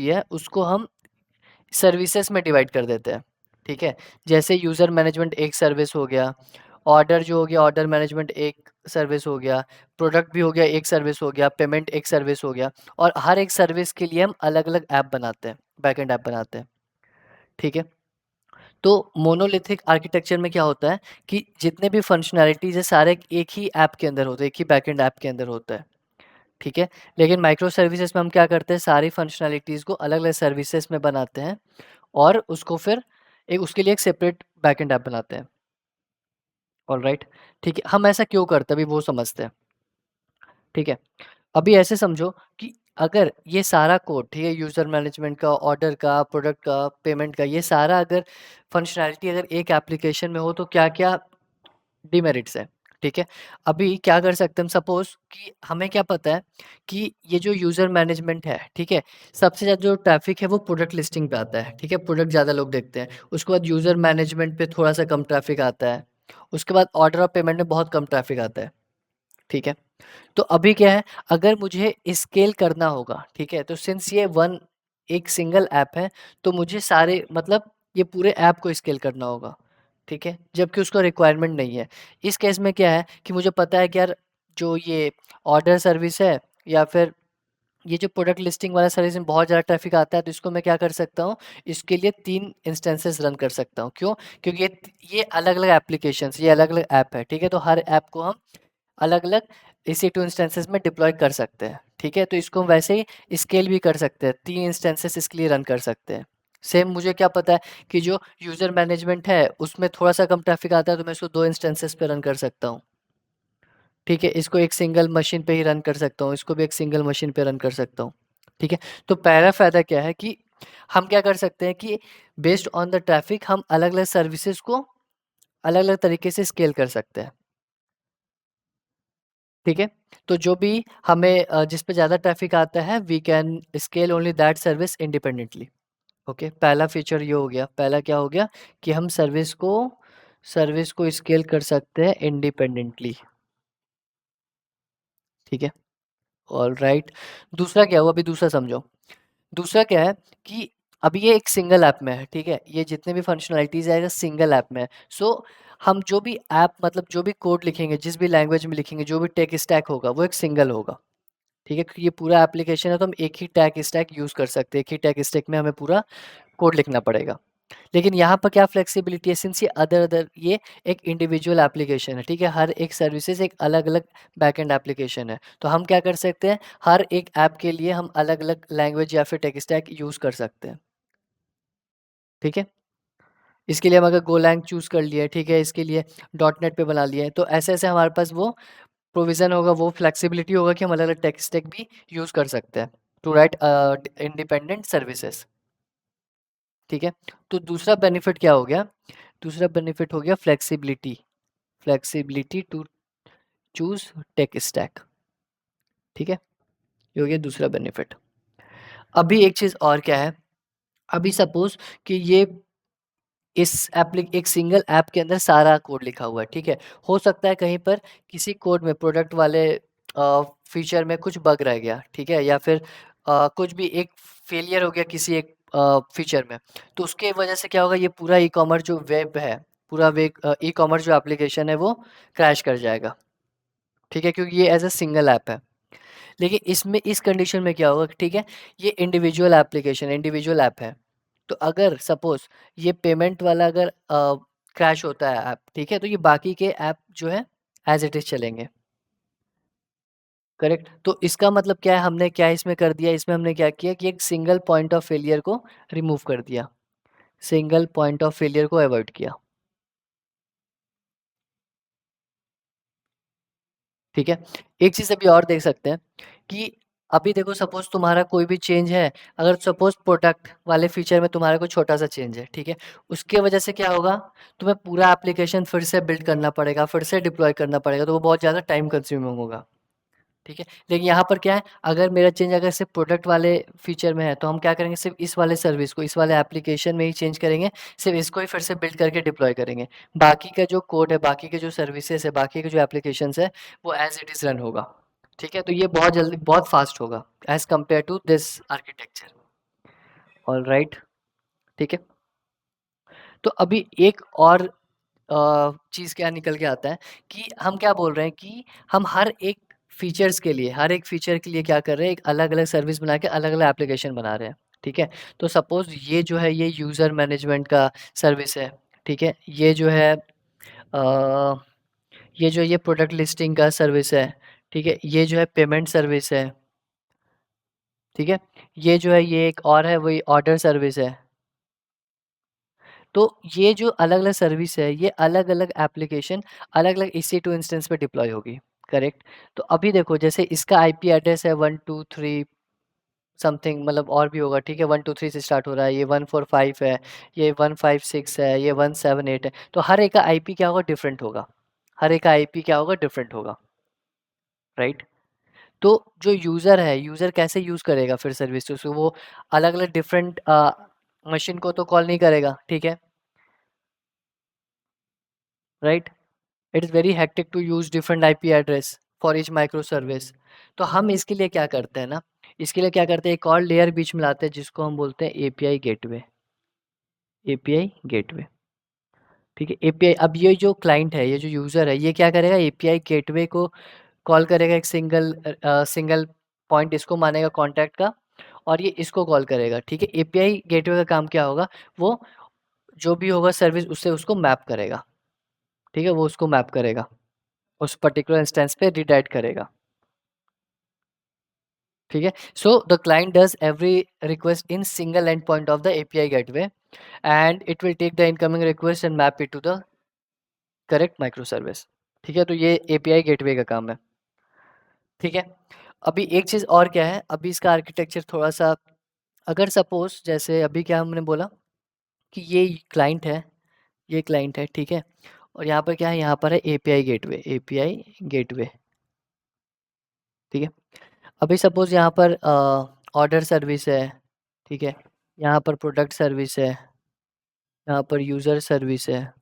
है उसको हम सर्विसेज में डिवाइड कर देते हैं, ठीक है। जैसे यूज़र मैनेजमेंट एक सर्विस हो गया, ऑर्डर जो हो गया ऑर्डर मैनेजमेंट एक सर्विस हो गया, प्रोडक्ट भी हो गया एक सर्विस हो गया, पेमेंट एक सर्विस हो गया, और हर एक सर्विस के लिए हम अलग-अलग ऐप बनाते हैं, बैकएंड ऐप बनाते हैं, ठीक है। तो मोनोलिथिक आर्किटेक्चर में क्या होता है कि जितने भी फंक्शनैलिटीज़ है सारे एक ही ऐप के अंदर होते हैं, एक ही बैकएंड ऐप के अंदर होता है, ठीक है। लेकिन माइक्रो सर्विसेज में हम क्या करते हैं, सारी फंक्शनैलिटीज़ को अलग-अलग सर्विसेज में बनाते हैं और उसको फिर एक उसके लिए एक सेपरेट बैकएंड ऐप बनाते हैं। ऑलराइट, ठीक है। हम ऐसा क्यों करते हैं अभी वो समझते हैं, ठीक है। अभी ऐसे समझो कि अगर ये सारा कोड, ठीक है, यूज़र मैनेजमेंट का, ऑर्डर का, प्रोडक्ट का, पेमेंट का, ये सारा अगर फंक्शनैलिटी अगर एक एप्लीकेशन में हो तो क्या-क्या डिमेरिट्स हैं, ठीक है। अभी क्या कर सकते हैं हम, सपोज़ कि हमें क्या पता है कि ये जो यूज़र मैनेजमेंट है, ठीक है, सबसे ज़्यादा जो ट्रैफ़िक है वो प्रोडक्ट लिस्टिंग पे आता है, ठीक है, प्रोडक्ट ज़्यादा लोग देखते हैं। उसके बाद यूज़र मैनेजमेंट पे थोड़ा-सा कम ट्रैफ़िक आता है। उसके बाद ऑर्डर और पेमेंट में बहुत कम ट्रैफ़िक आता है, ठीक है। तो अभी क्या है, अगर मुझे स्केल करना होगा, ठीक है, तो सिंस ये वन एक सिंगल ऐप है, तो मुझे सारे मतलब ये पूरे ऐप को स्केल करना होगा, ठीक है, जबकि उसको रिक्वायरमेंट नहीं है। इस केस में क्या है कि मुझे पता है कि यार जो ये ऑर्डर सर्विस है या फिर ये जो प्रोडक्ट लिस्टिंग वाला सर्विस में बहुत ज़्यादा ट्रैफिक आता है, तो इसको मैं क्या कर सकता हूँ, इसके लिए 3 इंस्टेंसेस रन कर सकता हूँ। क्यों? क्योंकि ये अलग-अलग एप्लीकेशंस, ये अलग-अलग ऐप है, ठीक है, तो हर ऐप को हम अलग-अलग EC2 इंस्टेंसेस में डिप्लॉय कर सकते हैं, ठीक है? तो इसको हम वैसे ही स्केल भी कर सकते हैं, 3 इंस्टेंसेस इसके लिए रन कर सकते हैं। सेम मुझे क्या पता है कि जो यूज़र मैनेजमेंट है, उसमें थोड़ा-सा कम ट्रैफ़िक आता है, तो मैं इसको 2 इंस्टेंसेस पे रन कर सकता हूँ, ठीक है? इसको एक सिंगल मशीन पे ही रन कर सकता हूँ, इसको भी एक सिंगल मशीन पे रन कर सकता हूँ, ठीक है? तो पहला फ़ायदा क्या है कि हम क्या कर सकते हैं कि बेस्ड ऑन द ट्रैफ़िक हम अलग-अलग सर्विसेज़ को अलग-अलग तरीके से स्केल कर सकते हैं। ठीक है? तो जो भी हमें जिस पे ज़्यादा ट्रैफ़िक आता है we can scale only that service independently. Okay, पहला फीचर ये हो गया। पहला क्या हो गया कि हम सर्विस को स्केल कर सकते हैं इंडिपेंडेंटली। ठीक है? ऑलराइट। दूसरा क्या हुआ, अभी दूसरा समझो। दूसरा क्या है कि अभी ये एक सिंगल ऐप में है, ठीक है? ये जितने भी फंक्शनैलिटीज़ है, ये सिंगल ऐप में है। सो हम जो भी ऐप मतलब जो भी कोड लिखेंगे, जिस भी लैंग्वेज में लिखेंगे, जो भी टेक स्टैक होगा, वो एक सिंगल होगा। ठीक है? क्योंकि ये पूरा एप्लीकेशन है तो हम एक ही टैग स्टैक यूज़ कर सकते हैं, एक ही टैग स्टैक में हमें पूरा कोड लिखना पड़ेगा। लेकिन यहाँ पर क्या फ्लेक्सिबिलिटी है, सिंस ये अदर ये एक इंडिविजुअल एप्लीकेशन है, ठीक है? हर एक सर्विसेज़ एक अलग-अलग बैकएंड एप्लीकेशन है। तो हम क्या कर सकते हैं, हर एक ऐप के लिए हम अलग-अलग लैंग्वेज या फिर टेक स्टैक यूज़ कर सकते हैं। ठीक है? इसके लिए हम अगर गोलैंग चूज़ कर लिया है, ठीक है? इसके लिए डॉट नेट पे बना लिया है, तो ऐसे-ऐसे हमारे पास वो प्रोविज़न होगा, वो फ्लेक्सिबिलिटी होगा कि हम अलग-अलग टेक स्टैक भी यूज़ कर सकते हैं टू राइट इंडिपेंडेंट सर्विसेज़, ठीक है? तो दूसरा बेनिफिट क्या हो गया? दूसरा बेनिफिट हो गया flexibility, flexibility to choose tech stack, ठीक है? ये हो गया दूसरा बेनिफिट। अभी एक चीज़ और क्या है, अभी सपोज़ कि ये एक सिंगल ऐप के अंदर सारा कोड लिखा हुआ है, ठीक है। हो सकता है कहीं पर किसी कोड में प्रोडक्ट वाले फीचर में कुछ बग रह गया, ठीक है, या फिर कुछ भी एक फेलियर हो गया किसी एक फीचर में, तो उसके वजह से क्या होगा, ये पूरा ई कॉमर्स जो वेब है, पूरा वेब ई कॉमर्स जो एप्लीकेशन है वो क्रैश कर जाएगा, ठीक है, क्योंकि ये एज अ सिंगल ऐप है। लेकिन इसमें इस कंडीशन में क्या होगा, ठीक है, ये इंडिविजुअल एप्लीकेशन इंडिविजुअल ऐप है। तो अगर सपोज ये पेमेंट वाला अगर क्रैश होता है ऐप, ठीक है, तो ये बाकी के ऐप जो है एज इट इज चलेंगे। करेक्ट। तो इसका मतलब क्या है, हमने क्या इसमें कर दिया, इसमें हमने क्या किया कि एक सिंगल पॉइंट ऑफ फेलियर को रिमूव कर दिया, सिंगल पॉइंट ऑफ फेलियर को अवॉइड किया, ठीक है। एक चीज़ अभी और देख सकते हैं कि अभी देखो, सपोज तुम्हारा कोई भी चेंज है, अगर सपोज प्रोडक्ट वाले फीचर में तुम्हारा कोई छोटा सा चेंज है, ठीक है, उसके वजह से क्या होगा, तुम्हें पूरा एप्लीकेशन फिर से बिल्ड करना पड़ेगा, फिर से डिप्लॉय करना पड़ेगा, तो वो बहुत ज़्यादा टाइम कंज्यूमिंग होगा, ठीक है। लेकिन यहाँ पर क्या है, अगर मेरा चेंज अगर सिर्फ प्रोडक्ट वाले फीचर में है, तो हम क्या करेंगे, सिर्फ इस वाले सर्विस को इस वाले एप्लीकेशन में ही चेंज करेंगे, सिर्फ इसको ही फिर से बिल्ड करके डिप्लॉय करेंगे। बाकी का जो कोड है, बाकी के जो सर्विसेज है, बाकी के जो एप्लीकेशंस है, वो एज इट इज़ रन होगा, ठीक है। तो ये बहुत जल्दी बहुत फास्ट होगा as compare to this architecture. All right, ठीक है। तो अभी एक और चीज़ क्या निकल के आता है कि हम क्या बोल रहे हैं कि हम हर एक फीचर्स के लिए, हर एक फीचर के लिए क्या कर रहे हैं, एक अलग-अलग सर्विस बना के अलग-अलग एप्लीकेशन बना रहे हैं, ठीक है। तो सपोज़ ये जो है, ये यूज़र मैनेजमेंट का सर्विस है, ठीक है। ये जो ये प्रोडक्ट लिस्टिंग का सर्विस है, ठीक है। ये जो है पेमेंट सर्विस है, ठीक है। ये जो है, ये एक और है, वही ऑर्डर सर्विस है। तो ये जो अलग-अलग सर्विस है, ये अलग-अलग एप्लीकेशन अलग-अलग EC2 इंस्टेंस पे डिप्लॉय होगी, करेक्ट? तो अभी देखो, जैसे इसका आईपी एड्रेस है 123 समथिंग, मतलब और भी होगा, ठीक है, 123 से स्टार्ट हो रहा है, ये 145 है, ये 156 है, ये 178 है, तो हर एक का आईपी क्या होगा, डिफरेंट होगा। हर एक का आईपी क्या होगा, डिफरेंट होगा, राइट? तो जो यूज़र है, यूज़र कैसे यूज़ करेगा फिर सर्विस, तो वो अलग-अलग डिफरेंट मशीन को तो कॉल नहीं करेगा, ठीक है, right? It is very hectic to use different IP address for each micro service. तो हम इसके लिए क्या करते हैं ना, इसके लिए क्या करते हैं, एक और लेयर बीच में लाते हैं जिसको हम बोलते हैं एपीआई गेटवे। एपीआई गेटवे, ठीक है। एपीआई, अब ये जो क्लाइंट है, ये जो यूज़र है, ये क्या करेगा, एपीआई गेटवे को कॉल करेगा, एक सिंगल पॉइंट इसको मानेगा कॉन्टैक्ट का, और ये इसको कॉल करेगा, ठीक है। एपीआई गेटवे का काम क्या होगा, वो जो भी होगा सर्विस, उससे उसको मैप करेगा, ठीक है, वो उसको मैप करेगा, उस पर्टिकुलर इंस्टेंस पे रिडायरेक्ट करेगा, ठीक है। So the client does every request in single end point of the API gateway, and it will take the incoming request and map it to the correct micro service, ठीक है। तो ये API gateway का काम है, ठीक है। अभी एक चीज़ और क्या है, अभी इसका आर्किटेक्चर थोड़ा सा, अगर सपोज जैसे अभी क्या हमने बोला कि ये क्लाइंट है, ठीक है, और यहाँ पर क्या है, यहाँ पर है एपीआई गेटवे, ठीक है। अभी सपोज यहाँ पर ऑर्डर सर्विस है, ठीक है, यहाँ पर प्रोडक्ट सर्विस है, यहाँ पर यूज़र सर्विस है,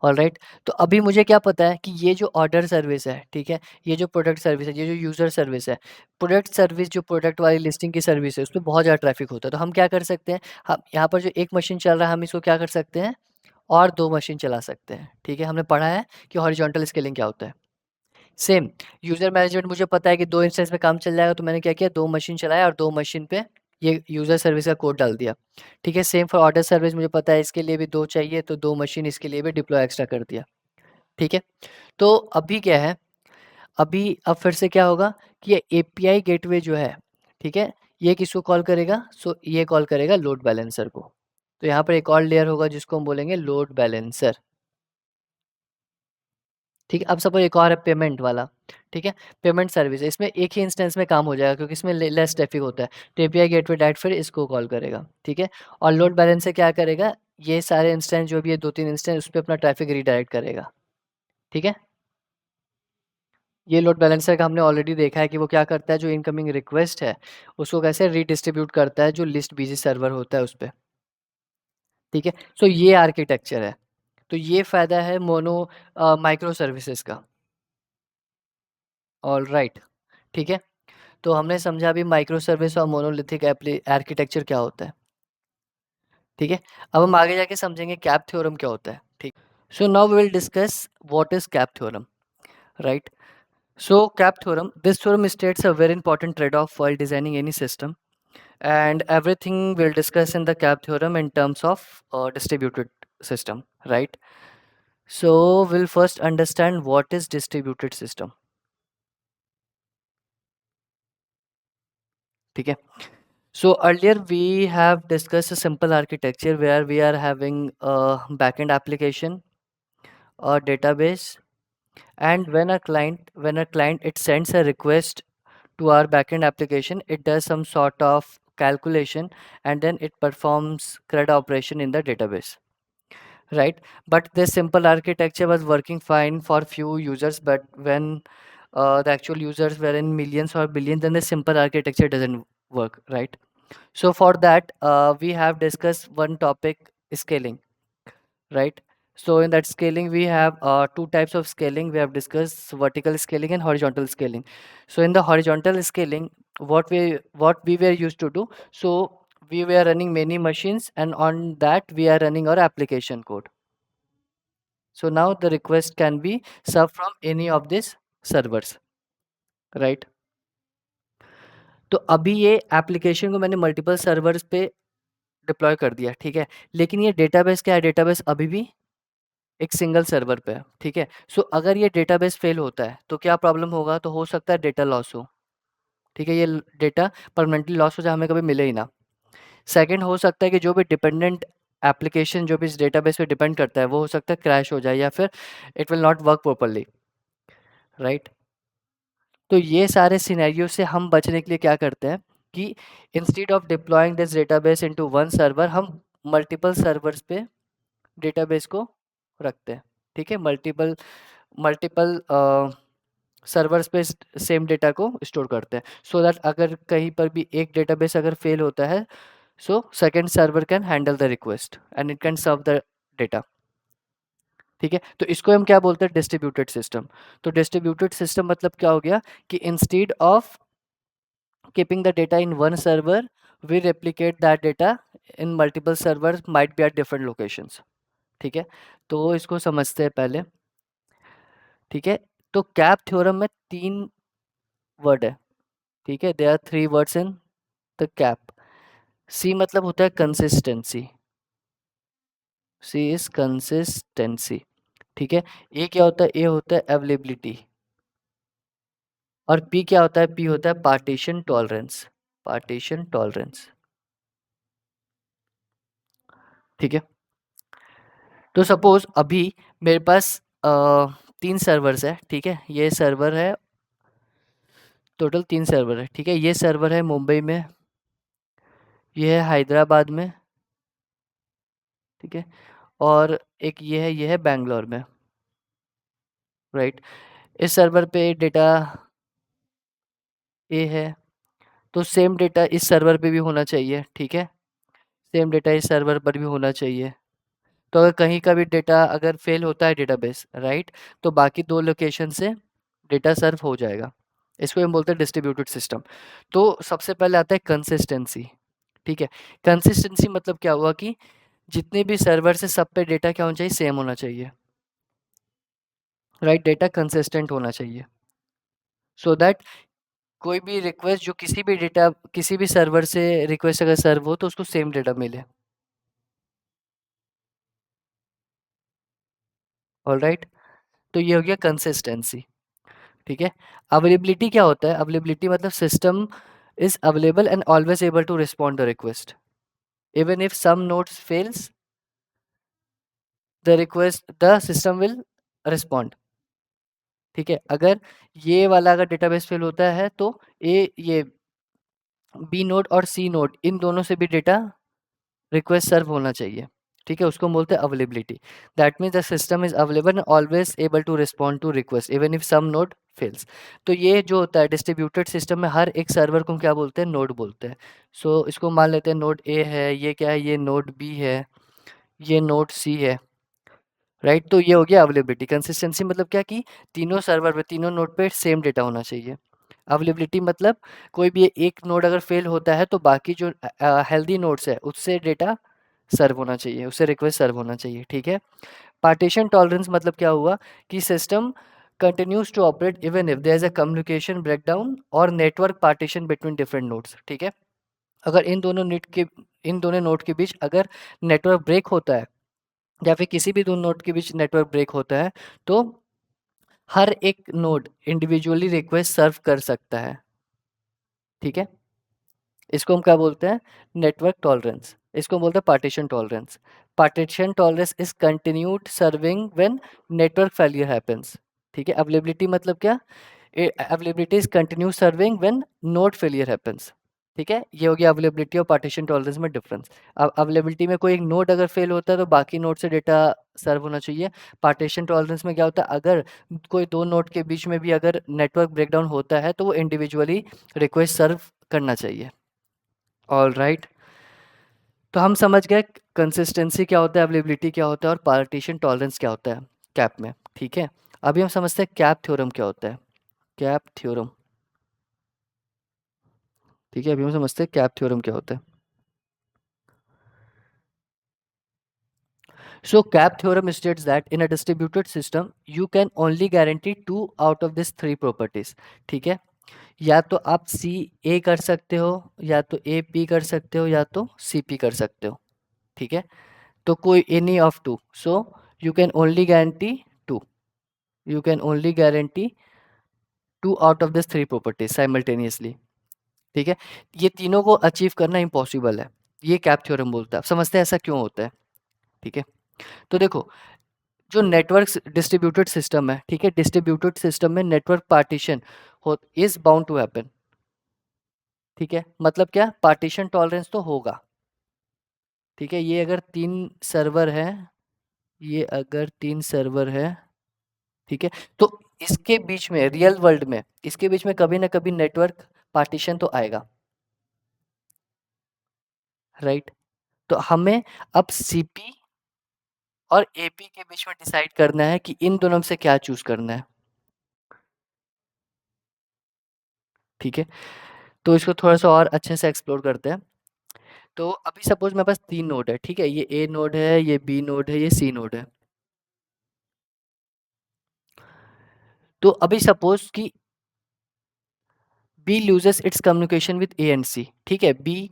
ऑलराइट। तो अभी मुझे क्या पता है कि ये जो ऑर्डर सर्विस है, ठीक है, ये जो प्रोडक्ट सर्विस है, ये जो यूज़र सर्विस है, प्रोडक्ट सर्विस जो प्रोडक्ट वाली लिस्टिंग की सर्विस है, उसमें बहुत ज़्यादा ट्रैफिक होता है। तो हम क्या कर सकते हैं, हम यहाँ पर जो एक मशीन चल रहा है, हम इसको क्या कर सकते हैं, और 2 मशीन चला सकते हैं, ठीक है। हमने पढ़ा है कि हॉरिजॉन्टल स्केलिंग क्या होता है। सेम यूज़र मैनेजमेंट, मुझे पता है कि 2 इंस्टेंस में काम चल जाएगा, तो मैंने क्या किया, 2 मशीन चलाया और 2 मशीन पे ये यूज़र सर्विस का कोड डाल दिया, ठीक है। सेम फॉर ऑर्डर सर्विस, मुझे पता है इसके लिए भी 2 चाहिए, तो 2 मशीन इसके लिए भी डिप्लॉय एक्स्ट्रा कर दिया, ठीक है। तो अभी क्या है, अभी अब फिर से क्या होगा कि ये एपीआई गेटवे जो है, ठीक है, ये किसको कॉल करेगा, सो ये कॉल करेगा लोड बैलेंसर को। तो यहाँ पर एक और लेयर होगा जिसको हम बोलेंगे लोड बैलेंसर, ठीक है। अब सपोज एक और है पेमेंट वाला, ठीक है, पेमेंट सर्विस है, इसमें एक ही इंस्टेंस में काम हो जाएगा क्योंकि इसमें लेस ट्रैफिक होता है। तो एपीआई गेटवे डायरेक्ट फिर इसको कॉल करेगा, ठीक है। और लोड बैलेंसर क्या करेगा, ये सारे इंस्टेंस जो भी है 2-3 इंस्टेंस, उस पे अपना ट्रैफिक रीडायरेक्ट करेगा, ठीक है। ये लोड बैलेंसर का हमने ऑलरेडी देखा है कि वो क्या करता है, जो इनकमिंग रिक्वेस्ट है उसको कैसे रीडिस्ट्रीब्यूट करता है जो लिस्ट बिजी सर्वर होता है उस पे, ठीक है। सो ये आर्किटेक्चर है। तो ये फ़ायदा है मोनो माइक्रो सर्विसेज़ का। ऑलराइट, ठीक है। तो हमने समझा अभी माइक्रो सर्विस और मोनोलिथिक एप्ली आर्किटेक्चर क्या होता है, ठीक है। अब हम आगे जाके समझेंगे कैप थ्योरम क्या होता है, ठीक। So now we will discuss what is CAP theorem, right. So CAP theorem, this theorem states a very important trade-off while designing any system, and everything we'll discuss in the CAP theorem in terms of distributed system, right? So we'll first understand what is distributed system, ठीक है. So earlier we have discussed a simple architecture where we are having a backend application, a database, and when a client it sends a request to our backend application, it does some sort of calculation and then it performs CRUD operation in the database, right? But this simple architecture was working fine for few users, but when the actual users were in millions or billions, then the simple architecture doesn't work, right? So for that, we have discussed one topic, scaling, right? So in that scaling, we have two types of scaling. We have discussed vertical scaling and horizontal scaling. So in the horizontal scaling, what we were used to do, so we were running many machines, and on that we are running our application code. So now the request can be served from any of these servers, right? तो अभी ये application को मैंने multiple servers पे deploy कर दिया, ठीक है। लेकिन ये डेटाबेस क्या है, डेटाबेस अभी भी एक सिंगल सर्वर पे है, ठीक है। सो अगर ये डेटाबेस फेल होता है तो क्या प्रॉब्लम होगा, तो हो सकता है डेटा लॉस हो, ठीक है। ये डेटा परमानेंटली लॉस हो जाए, हमें कभी मिले ही ना। सेकंड, हो सकता है कि जो भी डिपेंडेंट एप्लीकेशन जो भी इस डेटाबेस पे डिपेंड करता है वो हो सकता है क्रैश हो जाए या फिर it will not work properly, right. तो ये सारे सिनेरियो से हम बचने के लिए क्या करते हैं कि instead of deploying this database into one server, हम मल्टीपल सर्वर्स पे डेटाबेस को रखते हैं, ठीक है। मल्टीपल मल्टीपल सर्वर्स पे सेम डेटा को स्टोर करते हैं, सो दैट अगर कहीं पर भी एक डेटाबेस अगर फेल होता है, so second server can handle the request and it can serve the data, ठीक है। तो इसको हम क्या बोलते हैं, डिस्ट्रीब्यूटेड सिस्टम। तो डिस्ट्रीब्यूटेड सिस्टम मतलब क्या हो गया कि instead of keeping the data in one server, we replicate that data in multiple server, might be at different locations, ठीक है। तो इसको समझते हैं पहले, ठीक है। तो कैप थ्योरम में तीन वर्ड है, ठीक है। There are three words in the CAP. C मतलब होता है कंसिस्टेंसी, सी इज कंसिस्टेंसी, ठीक है। ए क्या होता है, ए होता है अवेलेबिलिटी, और पी क्या होता है, पी होता है पार्टीशन टॉलरेंस, पार्टीशन टॉलरेंस, ठीक है। तो सपोज अभी मेरे पास तीन सर्वर्स है, ठीक है। ये सर्वर है, टोटल तीन सर्वर है, ठीक है। ये सर्वर है मुंबई में, ये है हैदराबाद में, ठीक है। और एक ये है बैंगलोर में, राइट। इस सर्वर पे डेटा ए है, तो सेम डेटा इस सर्वर पे भी होना चाहिए, ठीक है। सेम डेटा इस सर्वर पर भी होना चाहिए। तो अगर कहीं का भी डेटा अगर फेल होता है डेटाबेस, राइट, तो बाकी दो लोकेशन से डेटा सर्व हो जाएगा। इसको हम बोलते हैं डिस्ट्रीब्यूटेड सिस्टम। तो सबसे पहले आता है कंसिस्टेंसी, ठीक है। कंसिस्टेंसी मतलब क्या हुआ कि जितने भी सर्वर से सब पे डेटा क्या होना चाहिए, सेम होना चाहिए, राइट। डेटा कंसिस्टेंट होना चाहिए, सो दैट कोई भी रिक्वेस्ट जो किसी भी सर्वर से रिक्वेस्ट अगर सर्व हो तो उसको सेम डेटा मिले, ऑलराइट। तो ये हो गया कंसिस्टेंसी, ठीक है। अवेलेबिलिटी क्या होता है, अवेलेबिलिटी मतलब system is available and always able to respond the request even if some nodes fails the system will respond, ठीक है। अगर ये वाला अगर डेटाबेस फेल होता है तो ये बी नोड और सी नोड इन दोनों से भी डेटा रिक्वेस्ट सर्व होना चाहिए, ठीक है। उसको हम बोलते हैं availability. That means the system is available and always able to respond to request even if some node fails. तो ये जो होता है डिस्ट्रीब्यूटेड सिस्टम में हर एक सर्वर को हम क्या बोलते हैं, नोड बोलते हैं। सो इसको मान लेते हैं नोड ए है, ये क्या है, ये नोड बी है, ये नोड सी है, राइट। तो ये हो गया अवेलेबिलिटी। कंसिस्टेंसी मतलब क्या कि तीनों सर्वर पे, तीनों नोड पे सेम डेटा होना चाहिए। अवेलेबिलिटी मतलब कोई भी एक नोड अगर फेल होता है तो बाकी जो हेल्दी नोड्स है उससे डेटा सर्व होना चाहिए, उससे रिक्वेस्ट सर्व होना चाहिए, ठीक है। पार्टीशन टॉलरेंस मतलब क्या हुआ कि system continues to operate even if there is a communication breakdown or network partition between different nodes, ठीक है। अगर इन दोनों नोड के बीच अगर नेटवर्क ब्रेक होता है या फिर किसी भी दो नोड के बीच नेटवर्क ब्रेक होता है तो हर एक नोड इंडिविजुअली रिक्वेस्ट सर्व कर सकता है, ठीक है। इसको हम क्या बोलते हैं? Network tolerance. इसको हम बोलते हैं partition tolerance. Partition tolerance is continued serving when network failure happens, ठीक है। अवेलेबिलिटी मतलब क्या? Availability is continue serving when node failure happens, ठीक है। ये हो गया अवेलेबिलिटी और पार्टीशन टॉलरेंस में डिफरेंस। अब अवेलेबिलिटी में कोई एक नोड अगर फेल होता है तो बाकी नोड से डेटा सर्व होना चाहिए। पार्टीशन टॉलरेंस में क्या होता है, अगर कोई दो नोड के बीच में भी अगर नेटवर्क ब्रेकडाउन होता है तो वो इंडिविजुअली रिक्वेस्ट सर्व करना चाहिए। ऑल राइट, तो हम समझ गए कंसिस्टेंसी क्या होता है, अवेलेबिलिटी क्या होता है और पार्टीशन टॉलरेंस क्या होता है कैप में, ठीक है। अभी हम समझते हैं कैप थ्योरम क्या होता है। कैप थ्योरम, ठीक है। अभी हम समझते हैं कैप थ्योरम क्या होता है। So CAP theorem states that in a distributed system you can only guarantee two out of this three properties, ठीक है। या तो आप सी ए कर सकते हो, या तो ए पी कर सकते हो, या तो सी पी कर सकते हो, ठीक है। तो कोई any of two, so you can only guarantee two, you can only guarantee two out of this three properties simultaneously, ठीक है। ये तीनों को अचीव करना इम्पॉसिबल है, ये कैप थ्योरम बोलता है। आप समझते हैं ऐसा क्यों होता है, ठीक है। तो देखो, जो नेटवर्क डिस्ट्रीब्यूटेड सिस्टम है, ठीक है, डिस्ट्रीब्यूटेड सिस्टम में नेटवर्क पार्टीशन हो इज बाउंड टू हैपन, ठीक है। मतलब क्या, पार्टीशन टॉलरेंस तो होगा, ठीक है। ये अगर तीन सर्वर है, ये अगर तीन सर्वर है, ठीक है, तो इसके बीच में रियल वर्ल्ड में इसके बीच में कभी ना कभी नेटवर्क पार्टीशन तो आएगा, राइट। तो हमें अब सीपी और एपी के बीच में डिसाइड करना है कि इन दोनों में से क्या चूज करना है, ठीक है। तो इसको थोड़ा सा और अच्छे से एक्सप्लोर करते हैं। तो अभी सपोज मेरे पास तीन नोड है, ठीक है। ये ए नोड है, ये बी नोड है, ये सी नोड है। तो अभी सपोज कि B loses its communication with A and C, ठीक है। बी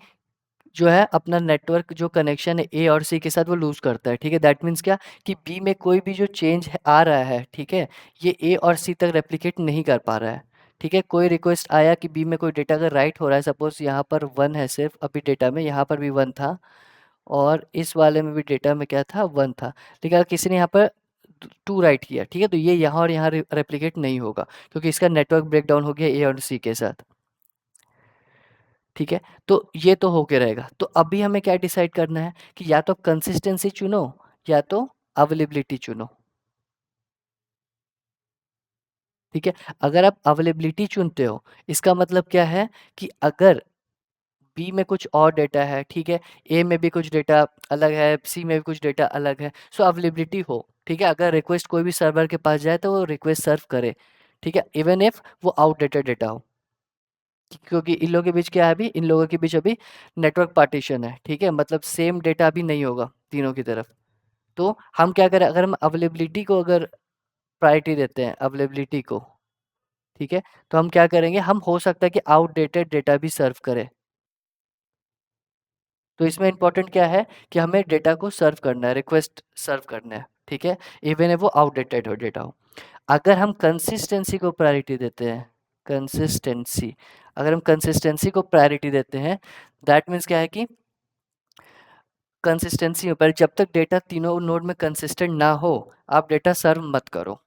जो है अपना नेटवर्क जो कनेक्शन है ए और सी के साथ वो लूज करता है, ठीक है। दैट मीन्स क्या कि बी में कोई भी जो चेंज आ रहा है, ठीक है, ये ए और सी तक रेप्लिकेट नहीं कर पा रहा है, ठीक है। कोई रिक्वेस्ट आया कि बी में कोई डेटा अगर राइट हो रहा है, सपोज यहाँ पर वन है सिर्फ अभी डेटा में, यहाँ पर भी वन था और इस वाले में भी डेटा में क्या था, वन था। लेकिन अगर किसी ने यहाँ पर टू राइट किया, ठीक है, तो ये यहाँ और यहाँ रेप्लिकेट नहीं होगा क्योंकि इसका नेटवर्क ब्रेकडाउन हो गया ए और सी के साथ, ठीक है। तो ये तो होके रहेगा। तो अभी हमें क्या डिसाइड करना है कि या तो कंसिस्टेंसी चुनो या तो अवेलेबिलिटी चुनो, ठीक है। अगर आप अवेलेबिलिटी चुनते हो, इसका मतलब क्या है कि अगर बी में कुछ और डेटा है, ठीक है, ए में भी कुछ डेटा अलग है, सी में भी कुछ डेटा अलग है, सो अवेलेबिलिटी हो, ठीक है। अगर रिक्वेस्ट कोई भी सर्वर के पास जाए तो वो रिक्वेस्ट सर्व करे, ठीक है, इवन इफ वो आउटडेटेड डेटा हो, क्योंकि इन लोगों के बीच क्या है, अभी इन लोगों के बीच अभी नेटवर्क पार्टीशन है, ठीक है। मतलब सेम डेटा अभी नहीं होगा तीनों की तरफ। तो हम क्या करें, अगर हम अवेलेबिलिटी को अगर प्रायोरिटी देते हैं, अवेलेबिलिटी को, ठीक है, तो हम क्या करेंगे, हम हो सकता है कि आउटडेटेड डेटा भी सर्व करें। तो इसमें इंपॉर्टेंट क्या है कि हमें डेटा को सर्व करना है, रिक्वेस्ट सर्व करना है, ठीक है, इवन वो आउटडेटेड हो डेटा हो। अगर हम कंसिस्टेंसी को प्रायोरिटी देते हैं, कंसिस्टेंसी, अगर हम कंसिस्टेंसी को प्रायोरिटी देते हैं, दैट मीन्स क्या है कि कंसिस्टेंसी पर जब तक डेटा तीनों नोड में कंसिस्टेंट ना हो, आप डेटा सर्व मत करो,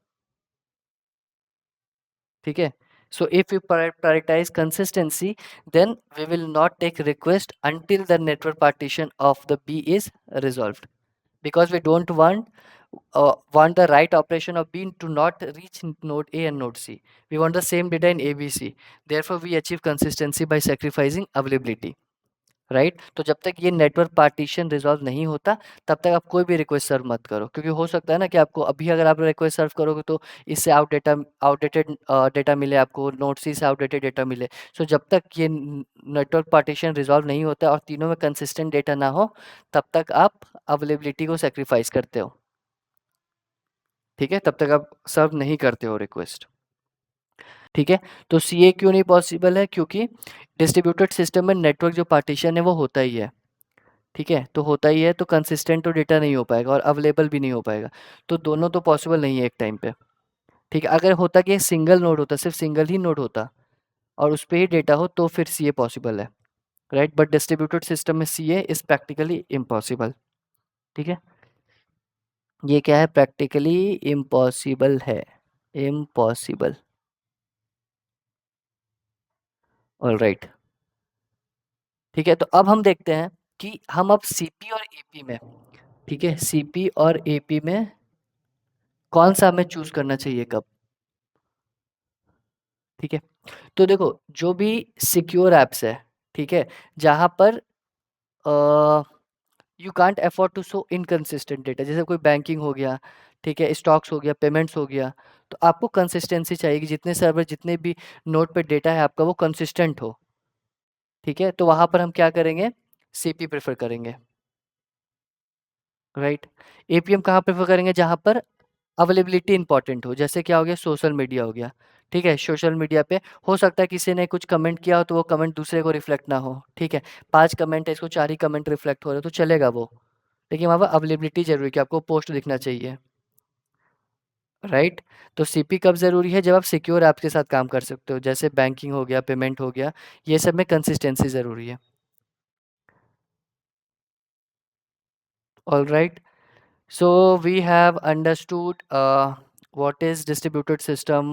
ठीक है। So if you prioritize consistency, then we will not take request until the network partition of the B is resolved, because we don't want the right operation of B to not reach node A and node C. We want the same data in ABC. Therefore we achieve consistency by sacrificing availability. Right? तो जब तक ये network partition resolve नहीं होता, तब तक आप कोई भी रिक्वेस्ट सर्व मत करो, क्योंकि हो सकता है ना कि आपको अभी अगर आप रिक्वेस्ट सर्व करोगे तो इससे आउटडेटेड डेटा मिले आपको, नोड सी से आउटडेटेड डेटा मिले। सो जब तक ये नेटवर्क पार्टीशन रिज़ॉल्व नहीं होता और तीनों में कंसिस्टेंट डेटा ना हो, तब तक आप अवेलेबिलिटी को सैक्रिफाइस करते हो। ठीक है? तब तक आप सर्व नहीं करते हो रिक्वेस्ट। ठीक है? तो सीए क्यों नहीं पॉसिबल है? क्योंकि डिस्ट्रीब्यूटेड सिस्टम में नेटवर्क जो पार्टीशन है वो होता ही है। ठीक है? तो होता ही है, तो कंसिस्टेंट तो डेटा नहीं हो पाएगा और अवेलेबल भी नहीं हो पाएगा। तो दोनों तो पॉसिबल नहीं है एक टाइम पे। ठीक है? अगर होता कि सिंगल नोड होता, सिर्फ सिंगल ही नोड होता और उस पे ही डेटा हो, तो फिर सीए पॉसिबल है, राइट? बट डिस्ट्रीब्यूटेड सिस्टम में सीए इज़ प्रैक्टिकली इम्पॉसिबल। ठीक है? ये क्या है? प्रैक्टिकली इम्पॉसिबल है। इम्पॉसिबल। ऑलराइट। ठीक है? तो अब हम देखते हैं कि हम अब सीपी और एपी में, ठीक है? सीपी और एपी में कौन-सा हमें चूज़ करना चाहिए कब? ठीक है? तो देखो, जो भी सिक्योर ऐप्स है, ठीक है? जहाँ पर you can't afford to show inconsistent data, जैसे कोई बैंकिंग हो गया, ठीक है? स्टॉक्स हो गया, पेमेंट्स हो गया, तो आपको कंसिस्टेंसी चाहिए कि जितने सर्वर, जितने भी नोड पे डेटा है आपका, वो कंसिस्टेंट हो। ठीक है? तो वहाँ पर हम क्या करेंगे? सीपी प्रेफ़र करेंगे, राइट? एपीएम कहाँ प्रेफ़र करेंगे? जहाँ पर अवेलेबिलिटी इंपॉर्टेंट हो, जैसे क्या हो गया? सोशल मीडिया हो गया। ठीक है? सोशल मीडिया पे हो सकता है किसी ने कुछ कमेंट किया हो तो वो कमेंट दूसरे को रिफ्लेक्ट ना हो। ठीक है? 5 कमेंट है, इसको 4 ही कमेंट रिफ्लेक्ट हो रहे हैं, तो चलेगा वो। लेकिन वहाँ पर अवेलेबिलिटी ज़रूरी है कि आपको पोस्ट दिखना चाहिए, राइट? तो सीपी कब ज़रूरी है? जब आप सिक्योर ऐप्स के साथ काम कर सकते हो, जैसे बैंकिंग हो गया, पेमेंट हो गया, ये सब में कंसिस्टेंसी ज़रूरी है। Alright? So we have understood what is distributed system,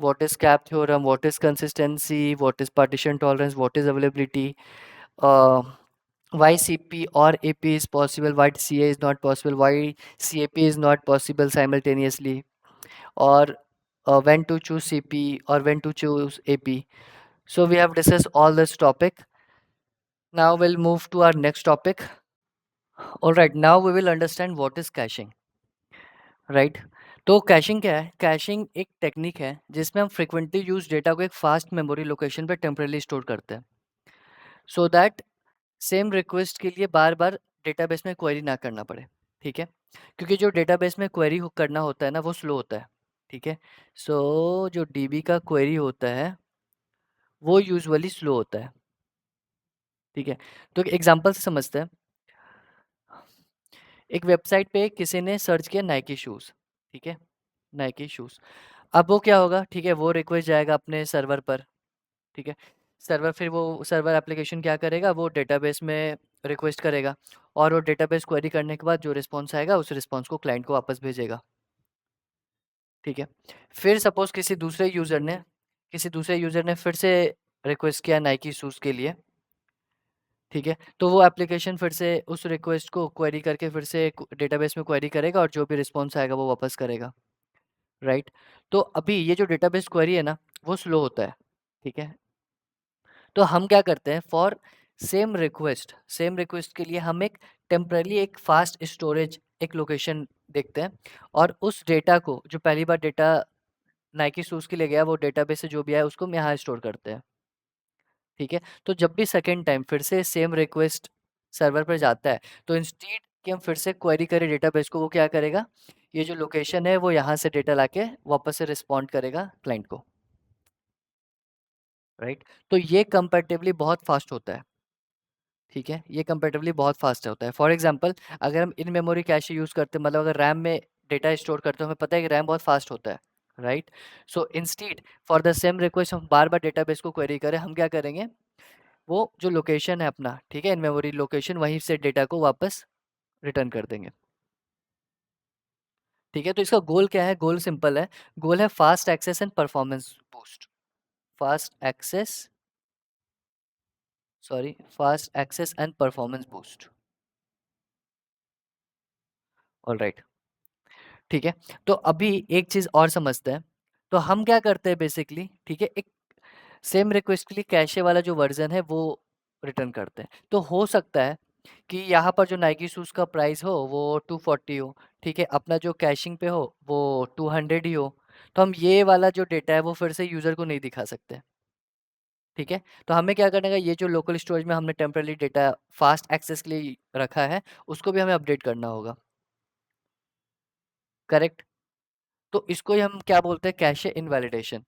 what is CAP theorem, what is consistency, what is partition tolerance, what is availability, uh, why CP or AP is possible, why CA is not possible, why CAP is not possible simultaneously, or when to choose CP or when to choose AP. So we have discussed all this topic. Now we'll move to our next topic. All right, now we will understand what is caching. Right? तो caching क्या है? Caching एक technique है जिसमें हम frequently use data को एक fast memory location पे टेम्परेली स्टोर करते हैं, सो दैट सेम रिक्वेस्ट के लिए बार बार डेटाबेस में क्वेरी ना करना पड़े। ठीक है? क्योंकि जो डेटाबेस में क्वेरी करना होता है ना, वो स्लो होता है। ठीक है? सो जो डीबी का क्वेरी होता है वो यूजुअली स्लो होता है। ठीक है? तो एक एग्जांपल से समझते हैं। एक वेबसाइट पे किसी ने सर्च किया नाइकी शूज़। ठीक है? Nike shoes. अब वो क्या होगा? ठीक है? वो रिक्वेस्ट जाएगा अपने सर्वर पर। ठीक है? सर्वर, फिर वो सर्वर एप्लीकेशन क्या करेगा? वो डेटाबेस में रिक्वेस्ट करेगा और वो डेटाबेस क्वेरी करने के बाद जो रिस्पॉन्स आएगा, उस रिस्पॉन्स को क्लाइंट को वापस भेजेगा। ठीक है? फिर सपोज़ किसी दूसरे यूज़र ने फिर से रिक्वेस्ट किया नाइकी शूज़ के लिए। ठीक है? तो वो एप्लीकेशन फिर से उस रिक्वेस्ट को क्वेरी करके फिर से डेटाबेस में क्वेरी करेगा और जो भी रिस्पॉन्स आएगा वो वापस करेगा। राइट? तो अभी ये जो डेटाबेस क्वेरी है ना, वो स्लो होता है। ठीक है? तो हम क्या करते हैं, फॉर सेम रिक्वेस्ट के लिए हम एक टेम्पररी एक फास्ट स्टोरेज एक लोकेशन देखते हैं और उस डेटा को, जो पहली बार डेटा नाइकी शूज़ के लिए गया, वो डेटाबेस से जो भी आया उसको हम यहाँ स्टोर करते हैं। ठीक है? तो जब भी सेकंड टाइम फिर से सेम रिक्वेस्ट सर्वर पर जाता है, तो इंस्टेड कि हम फिर से क्वेरी करें डेटाबेस को, वो क्या करेगा, ये जो लोकेशन है वो यहाँ से डेटा लाके वापस से रिस्पॉन्ड करेगा क्लाइंट को। राइट? तो ये कंपैरेटिवली बहुत फास्ट होता है। ठीक है? ये कंपैरेटिवली बहुत फास्ट होता है। फॉर एग्जांपल, अगर हम इन मेमोरी कैश यूज़ करते हैं, मतलब अगर रैम में डेटा स्टोर करते हैं, हमें पता है कि रैम बहुत फास्ट होता है, right? So instead for the same request हम बार-बार डेटाबेस को क्वेरी करें, हम क्या करेंगे, वो जो लोकेशन है अपना, ठीक है, इन मेमोरी लोकेशन, वहीं से डेटा को वापस रिटर्न कर देंगे। ठीक है? तो इसका गोल क्या है? गोल सिंपल है। गोल है fast access and performance boost. Fast access fast access and performance boost. Alright. ठीक है? तो अभी एक चीज़ और समझते हैं। तो हम क्या करते हैं बेसिकली, ठीक है? एक सेम रिक्वेस्ट के लिए कैशे वाला जो वर्ज़न है वो रिटर्न करते हैं। तो हो सकता है कि यहाँ पर जो नाइकी शूज़ का प्राइस हो वो 240 हो, ठीक है? अपना जो कैशिंग पे हो वो 200 ही हो। तो हम ये वाला जो डेटा है वो फिर से यूज़र को नहीं दिखा सकते, ठीक है? तो हमें क्या करना है, ये जो लोकल स्टोरेज में हमने टेम्परेरी डेटा फास्ट एक्सेस के लिए रखा है, उसको भी हमें अपडेट करना होगा, करेक्ट? तो इसको ही हम क्या बोलते हैं, कैशे इनवैलिडेशन,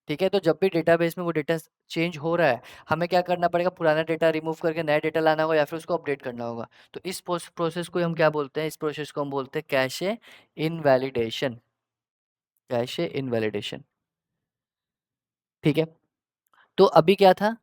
ठीक है? तो जब भी डेटाबेस में वो डेटा चेंज हो रहा है, हमें क्या करना पड़ेगा, पुराना डेटा रिमूव करके नया डेटा लाना होगा या फिर उसको अपडेट करना होगा। तो इस प्रोसेस को हम क्या बोलते हैं, इस प्रोसेस को हम बोलते हैं कैशे इनवैलिडेशन, कैशे इनवैलिडेशन, ठीक है? तो अभी क्या था,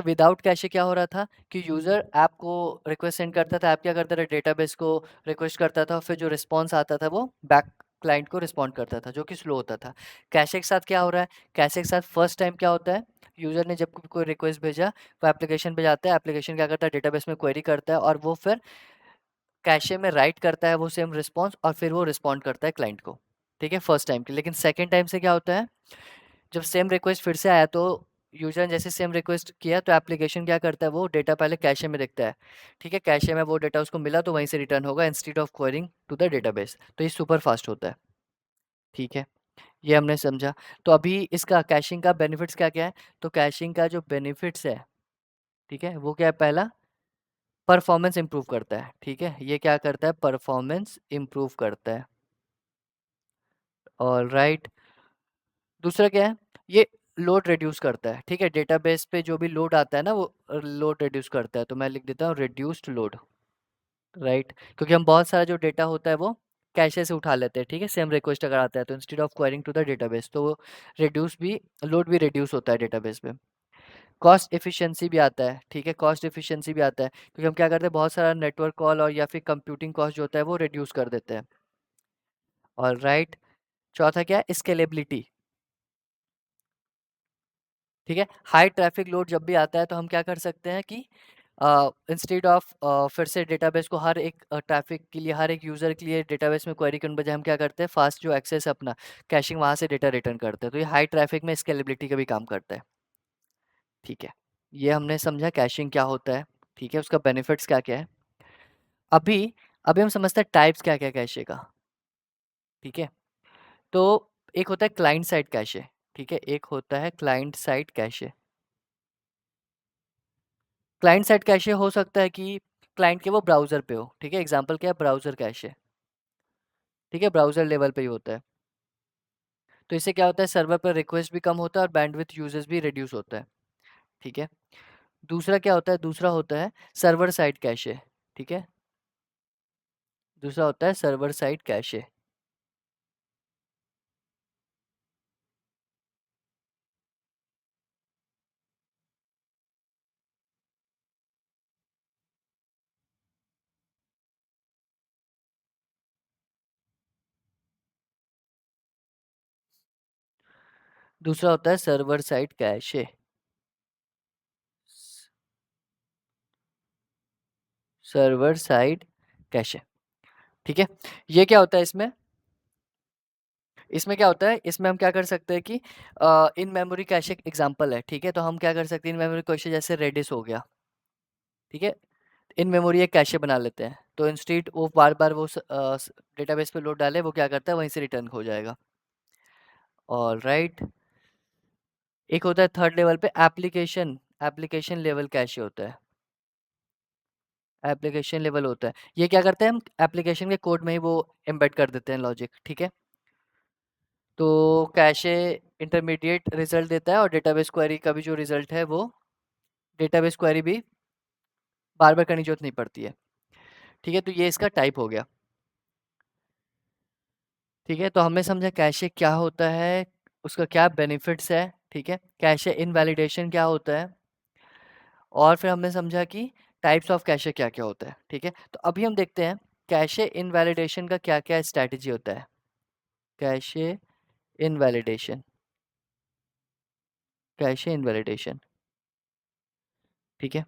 विदाउट कैशे क्या हो रहा था कि यूज़र ऐप को रिक्वेस्ट सेंड करता था, ऐप क्या करता था, डेटाबेस को रिक्वेस्ट करता था, फिर जो रिस्पॉन्स आता था वो बैक क्लाइंट को रिस्पॉन्ड करता था, जो कि स्लो होता था। कैशे के साथ क्या हो रहा है, कैशे के साथ फर्स्ट टाइम क्या होता है, यूज़र ने जब कोई रिक्वेस्ट भेजा, वो एप्लीकेशन पे जाता है, एप्लीकेशन क्या करता है, डेटाबेस में क्वेरी करता है और वो फिर कैशे में राइट करता है वो सेम रिस्पॉन्स और फिर वो रिस्पॉन्ड करता है क्लाइंट को, ठीक है, फर्स्ट टाइम के। लेकिन सेकेंड टाइम से क्या होता है, जब सेम रिक्वेस्ट फिर से आया तो यूजर ने जैसे सेम रिक्वेस्ट किया तो एप्लीकेशन क्या करता है, वो डेटा पहले कैशे में देखता है, ठीक है? कैशे में वो डेटा उसको मिला तो वहीं से रिटर्न होगा instead of querying to the database. तो ये सुपर फास्ट होता है, ठीक है? ये हमने समझा। तो अभी इसका कैशिंग का बेनिफिट्स क्या क्या है, तो कैशिंग का जो बेनिफिट्स है, ठीक है, वो क्या है, पहला परफॉर्मेंस इंप्रूव करता है, ठीक है? ये क्या करता है, परफॉर्मेंस इंप्रूव करता है, और राइट। दूसरा क्या है, ये लोड रिड्यूस करता है, ठीक है? डेटाबेस पे जो भी लोड आता है ना वो लोड रिड्यूस करता है, तो मैं लिख देता हूँ रिड्यूस्ड लोड, राइट? क्योंकि हम बहुत सारा जो डेटा होता है वो कैशे से उठा लेते हैं, ठीक है? सेम रिक्वेस्ट अगर आता है तो instead of querying to the database, तो वो रिड्यूस भी, लोड भी रिड्यूस होता है डेटाबेस पे। कॉस्ट एफिशिएंसी भी आता है, ठीक है? कॉस्ट एफिशिएंसी भी आता है क्योंकि हम क्या करते हैं, बहुत सारा नेटवर्क कॉल और या फिर कंप्यूटिंग कॉस्ट जो होता है वो रिड्यूस कर देते हैं, और राइट। चौथा क्या है, स्केलेबिलिटी, ठीक है? हाई ट्रैफिक लोड जब भी आता है तो हम क्या कर सकते हैं कि इंस्टेड ऑफ फिर से डेटाबेस को हर एक ट्रैफिक के लिए, हर एक यूज़र के लिए डेटाबेस में क्वेरी करने बजाय हम क्या करते हैं, फास्ट जो एक्सेस है अपना कैशिंग, वहाँ से डेटा रिटर्न करते हैं। तो ये हाई ट्रैफिक में स्केलेबिलिटी का भी काम करता है, ठीक है? ये हमने समझा कैशिंग क्या होता है, ठीक है? उसका बेनिफिट्स क्या क्या है। अभी अभी हम समझते हैं टाइप्स क्या क्या है कैशे का, ठीक है? तो एक होता है क्लाइंट साइड कैशे, ठीक है? एक होता है client side cache. Client side cache हो सकता है कि क्लाइंट के वो ब्राउज़र पे हो, ठीक है? एग्जांपल क्या है, ब्राउज़र कैशे, ठीक है? ब्राउज़र लेवल पे ही होता है। तो इससे क्या होता है, सर्वर पर रिक्वेस्ट भी कम होता है और बैंडविड्थ यूजेस भी रिड्यूस होता है, ठीक है? दूसरा क्या होता है, दूसरा होता है सर्वर साइड कैशे, ठीक है? दूसरा होता है सर्वर साइड कैशे। दूसरा होता है server side cache, server side cache, ठीक है? ये क्या होता है इसमें, इसमें क्या होता है, इसमें हम क्या कर सकते हैं कि इन मेमोरी कैशे एग्जांपल है, ठीक है? तो हम क्या कर सकते हैं, इन मेमोरी कैशे जैसे रेडिस हो गया, ठीक है? इन मेमोरी एक कैशे बना लेते हैं, तो इंस्टेड वो बार-बार वो डेटाबेस पे लोड डाले, वो क्या करता है, वहीं से रिटर्न हो जाएगा, ऑलराइट। एक होता है थर्ड लेवल पे एप्लीकेशन, एप्लीकेशन लेवल कैशे होता है, एप्लीकेशन लेवल होता है। ये क्या करते हैं, हम एप्लीकेशन के कोड में ही वो एम्बेड कर देते हैं लॉजिक, ठीक है? तो कैशे इंटरमीडिएट रिजल्ट देता है और डेटाबेस क्वेरी का भी जो रिजल्ट है वो डेटाबेस क्वेरी भी बार बार करने की जरूरत नहीं पड़ती है, ठीक है? तो ये इसका टाइप हो गया, ठीक है? तो हमने समझा कैशे क्या होता है, उसका क्या बेनिफिट्स है, ठीक है? कैशे इनवैलिडेशन क्या होता है, और फिर हमने समझा कि टाइप्स ऑफ कैशे क्या क्या होता है, ठीक है? तो अभी हम देखते हैं कैशे इनवैलिडेशन का क्या क्या स्ट्रैटेजी होता है, कैशे इनवैलिडेशन, कैशे इनवैलिडेशन, ठीक है?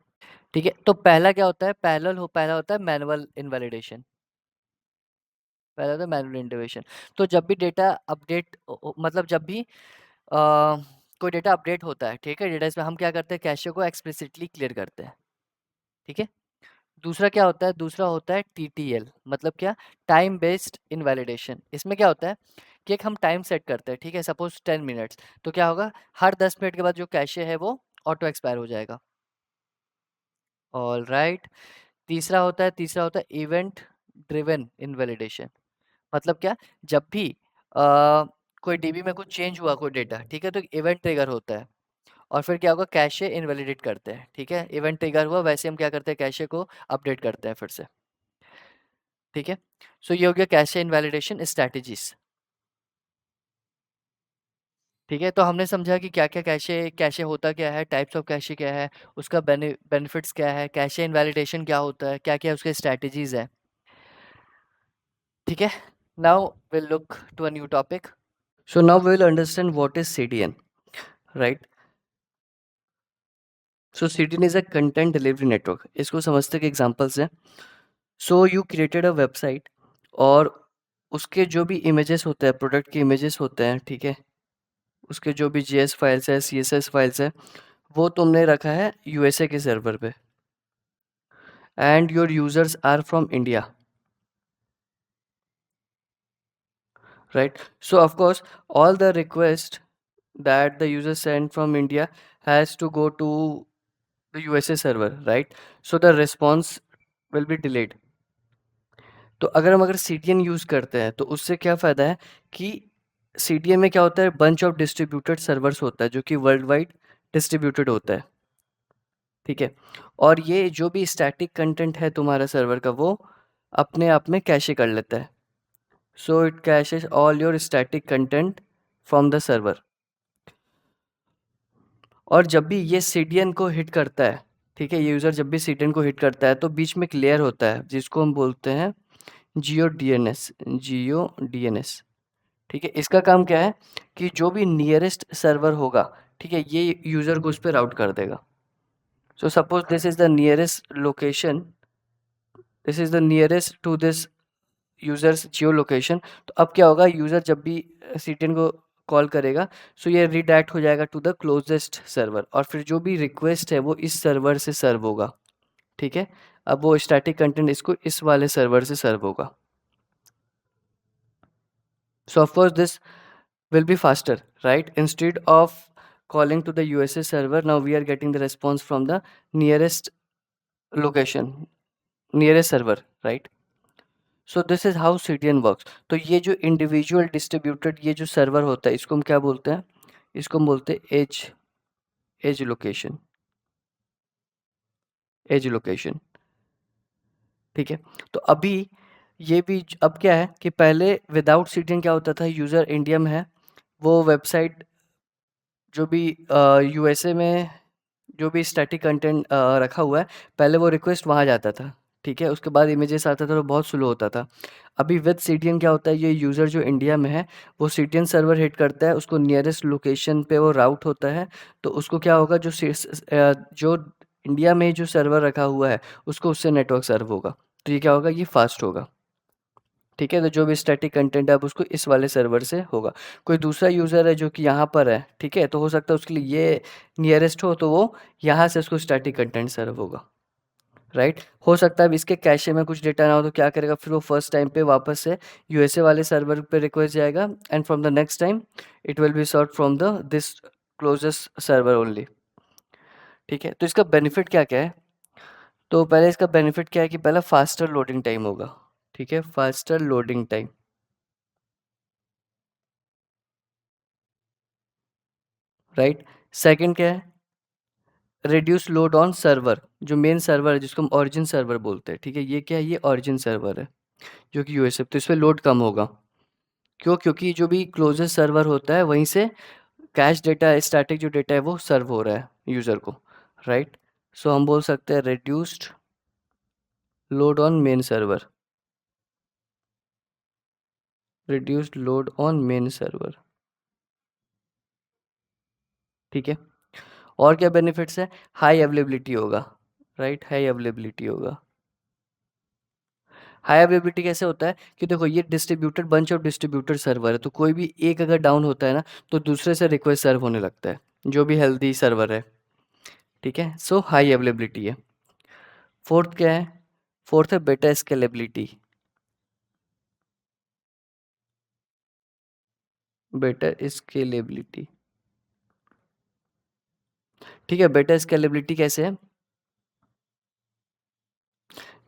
ठीक है, तो पहला क्या होता है, पहला होता है मैनुअल इनवैलिडेशन, पहला होता है मैनुअल इनवैलिडेशन। तो जब भी डेटा अपडेट मतलब जब भी कोई डेटा अपडेट होता है, ठीक है, डेटाबेस में हम क्या करते हैं, कैशे को एक्सप्लिसिटली क्लियर करते हैं, ठीक है। दूसरा क्या होता है, दूसरा होता है टीटीएल, मतलब क्या, टाइम बेस्ड इनवैलिडेशन। इसमें क्या होता है कि एक हम टाइम सेट करते हैं, ठीक है, सपोज 10 मिनट्स, तो क्या होगा, हर 10 मिनट के बाद जो कैशे है वो ऑटो एक्सपायर हो जाएगा। All right. तीसरा होता है इवेंट ड्रिवन इनवैलिडेशन। मतलब क्या, जब भी कोई डीबी में कुछ चेंज हुआ कोई डेटा, ठीक है, तो इवेंट ट्रिगर होता है, और फिर क्या होगा, कैशे इनवैलिडेट करते हैं, ठीक है, इवेंट ट्रिगर हुआ, वैसे हम क्या करते हैं, कैशे को अपडेट करते हैं फिर से, ठीक है। सो ये हो गया कैशे इनवैलिडेशन स्ट्रैटेजीज, ठीक है। तो हमने समझा कि क्या क्या कैशे कैशे होता क्या है, टाइप्स ऑफ कैशे क्या है, उसका बेनिफिट्स क्या है, कैशे इनवैलिडेशन क्या होता है, क्या क्या उसके स्ट्रैटेजीज है, ठीक है। Now will look to a new topic. So now we will understand what is CDN, right. So CDN is a content delivery network. इसको समझते के एग्जांपल्स हैं। So you created a website, और उसके जो भी इमेजेस होते हैं, प्रोडक्ट के इमेजेस होते हैं, ठीक है, उसके जो भी जेएस फाइल्स है, सीएसएस फाइल्स है, वो तुमने रखा है यूएसए के सर्वर पे, and your users are from India, right? So of course all the request that the user sent from India has to go to the USA server, right? So the response will be delayed. तो अगर CDN use करते हैं तो उससे क्या फायदा है कि CDN में क्या होता है, बंच ऑफ डिस्ट्रीब्यूटेड सर्वर्स होता है जो कि वर्ल्ड वाइड डिस्ट्रीब्यूटेड होता है, ठीक है। और ये जो भी स्टैटिक कंटेंट है तुम्हारा सर्वर का, वो अपने आप में कैशे कर लेता है। So it caches all your static content from the server. और जब भी ये सीडीएन को हिट करता है, ठीक है, ये यूज़र जब भी सीडीएन को हिट करता है तो बीच में एक लेयर होता है जिसको हम बोलते हैं जियो डीएनएस, ठीक है। इसका काम क्या है कि जो भी नियरेस्ट सर्वर होगा, ठीक है, ये यूज़र को उस पर राउट कर देगा। So suppose this is the nearest location, this is the nearest to this users geo location. तो अब क्या होगा, यूज़र जब भी सीटीएन को कॉल करेगा, सो ये रीडायरेक्ट हो जाएगा टू द क्लोजेस्ट सर्वर, और फिर जो भी रिक्वेस्ट है वो इस सर्वर से सर्व होगा, ठीक है। अब वो स्टैटिक कंटेंट इसको इस वाले सर्वर से सर्व होगा। सो of course this will be faster, right? Instead of calling to the USA server, now we are getting the response from the nearest location, nearest server, right? So this is how CDN works. तो ये जो individual distributed ये जो server होता है, इसको हम क्या बोलते हैं, इसको हम बोलते हैं edge edge location, edge location, ठीक है। तो अभी ये भी अब क्या है कि पहले विदाउट सीडीएन क्या होता था, यूज़र इंडिया में है, वो वेबसाइट जो भी यूएसए में जो भी स्टैटिक कंटेंट रखा हुआ है, पहले वो रिक्वेस्ट वहाँ जाता था, ठीक है, उसके बाद इमेजेस आता था तो बहुत स्लो होता था। अभी विद सीडीएन क्या होता है, ये यूज़र जो इंडिया में है वो सीडीएन सर्वर हिट करता है, उसको नियरेस्ट लोकेशन पे वो राउट होता है, तो उसको क्या होगा, जो इंडिया में जो सर्वर रखा हुआ है उसको उससे नेटवर्क सर्व होगा, तो ये क्या होगा, ये फास्ट होगा, ठीक है। तो जो भी स्टैटिक कंटेंट है अब उसको इस वाले सर्वर से होगा। कोई दूसरा यूज़र है जो कि यहाँ पर है, ठीक है, तो हो सकता है उसके लिए ये नियरेस्ट हो, तो वो यहाँ से उसको स्टैटिक कंटेंट सर्व होगा, राइट। हो सकता है अब इसके कैशे में कुछ डेटा ना हो, तो क्या करेगा, फिर वो फर्स्ट टाइम पे वापस से यूएसए वाले सर्वर पे रिक्वेस्ट जाएगा, and from the next time it will be serve from the this closest server only, ठीक है। तो इसका बेनिफिट क्या क्या है, तो पहले इसका बेनिफिट क्या है कि पहला फास्टर लोडिंग टाइम होगा, ठीक है, faster loading time, right. Second क्या है, रिड्यूस लोड ऑन सर्वर, जो मेन सर्वर है जिसको हम ओरिजिन सर्वर बोलते हैं, ठीक है, ये क्या है, ये ओरिजिन सर्वर है जो कि यूएसए, तो इस पर लोड कम होगा। क्यों, क्योंकि जो भी क्लोजेस्ट सर्वर होता है वहीं से कैश डेटा, स्टैटिक जो डेटा है वो सर्व हो रहा है यूज़र को, राइट। सो हम बोल सकते हैं reduced load on main server, reduced load on main server, ठीक है। और क्या बेनिफिट्स है, हाई अवेलेबिलिटी होगा, राइट, हाई अवेलेबिलिटी होगा। हाई अवेलेबिलिटी कैसे होता है कि देखो ये distributed bunch of distributed server है, तो कोई भी एक अगर डाउन होता है ना, तो दूसरे से रिक्वेस्ट सर्व होने लगता है, जो भी हेल्दी सर्वर है, ठीक है। सो हाई अवेलेबिलिटी है। फोर्थ क्या है? फोर्थ है बेटर स्केलेबिलिटी। बेटर स्केलेबिलिटी, ठीक है। बेटर स्केलेबिलिटी कैसे है?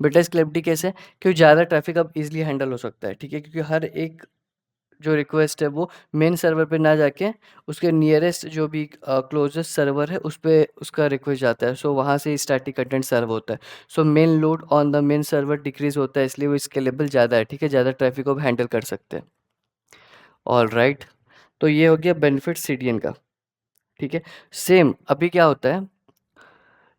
बेटर स्केलेबिलिटी कैसे है? क्योंकि ज़्यादा ट्रैफिक अब इजीली हैंडल हो सकता है, ठीक है। क्योंकि हर एक जो रिक्वेस्ट है वो मेन सर्वर पे ना जाके उसके नियरेस्ट जो भी क्लोजेस्ट सर्वर है उस पे उसका रिक्वेस्ट जाता है। सो वहाँ से स्टैटिक कंटेंट सर्व होता है। So main load on the main server decrease होता है, इसलिए वो स्केलेबल ज़्यादा है, ठीक है। ज़्यादा ट्रैफिक को भी हैंडल कर सकते हैं। ऑल राइट, तो ये हो गया बेनिफिट सीडीएन का, ठीक है। सेम अभी क्या होता है,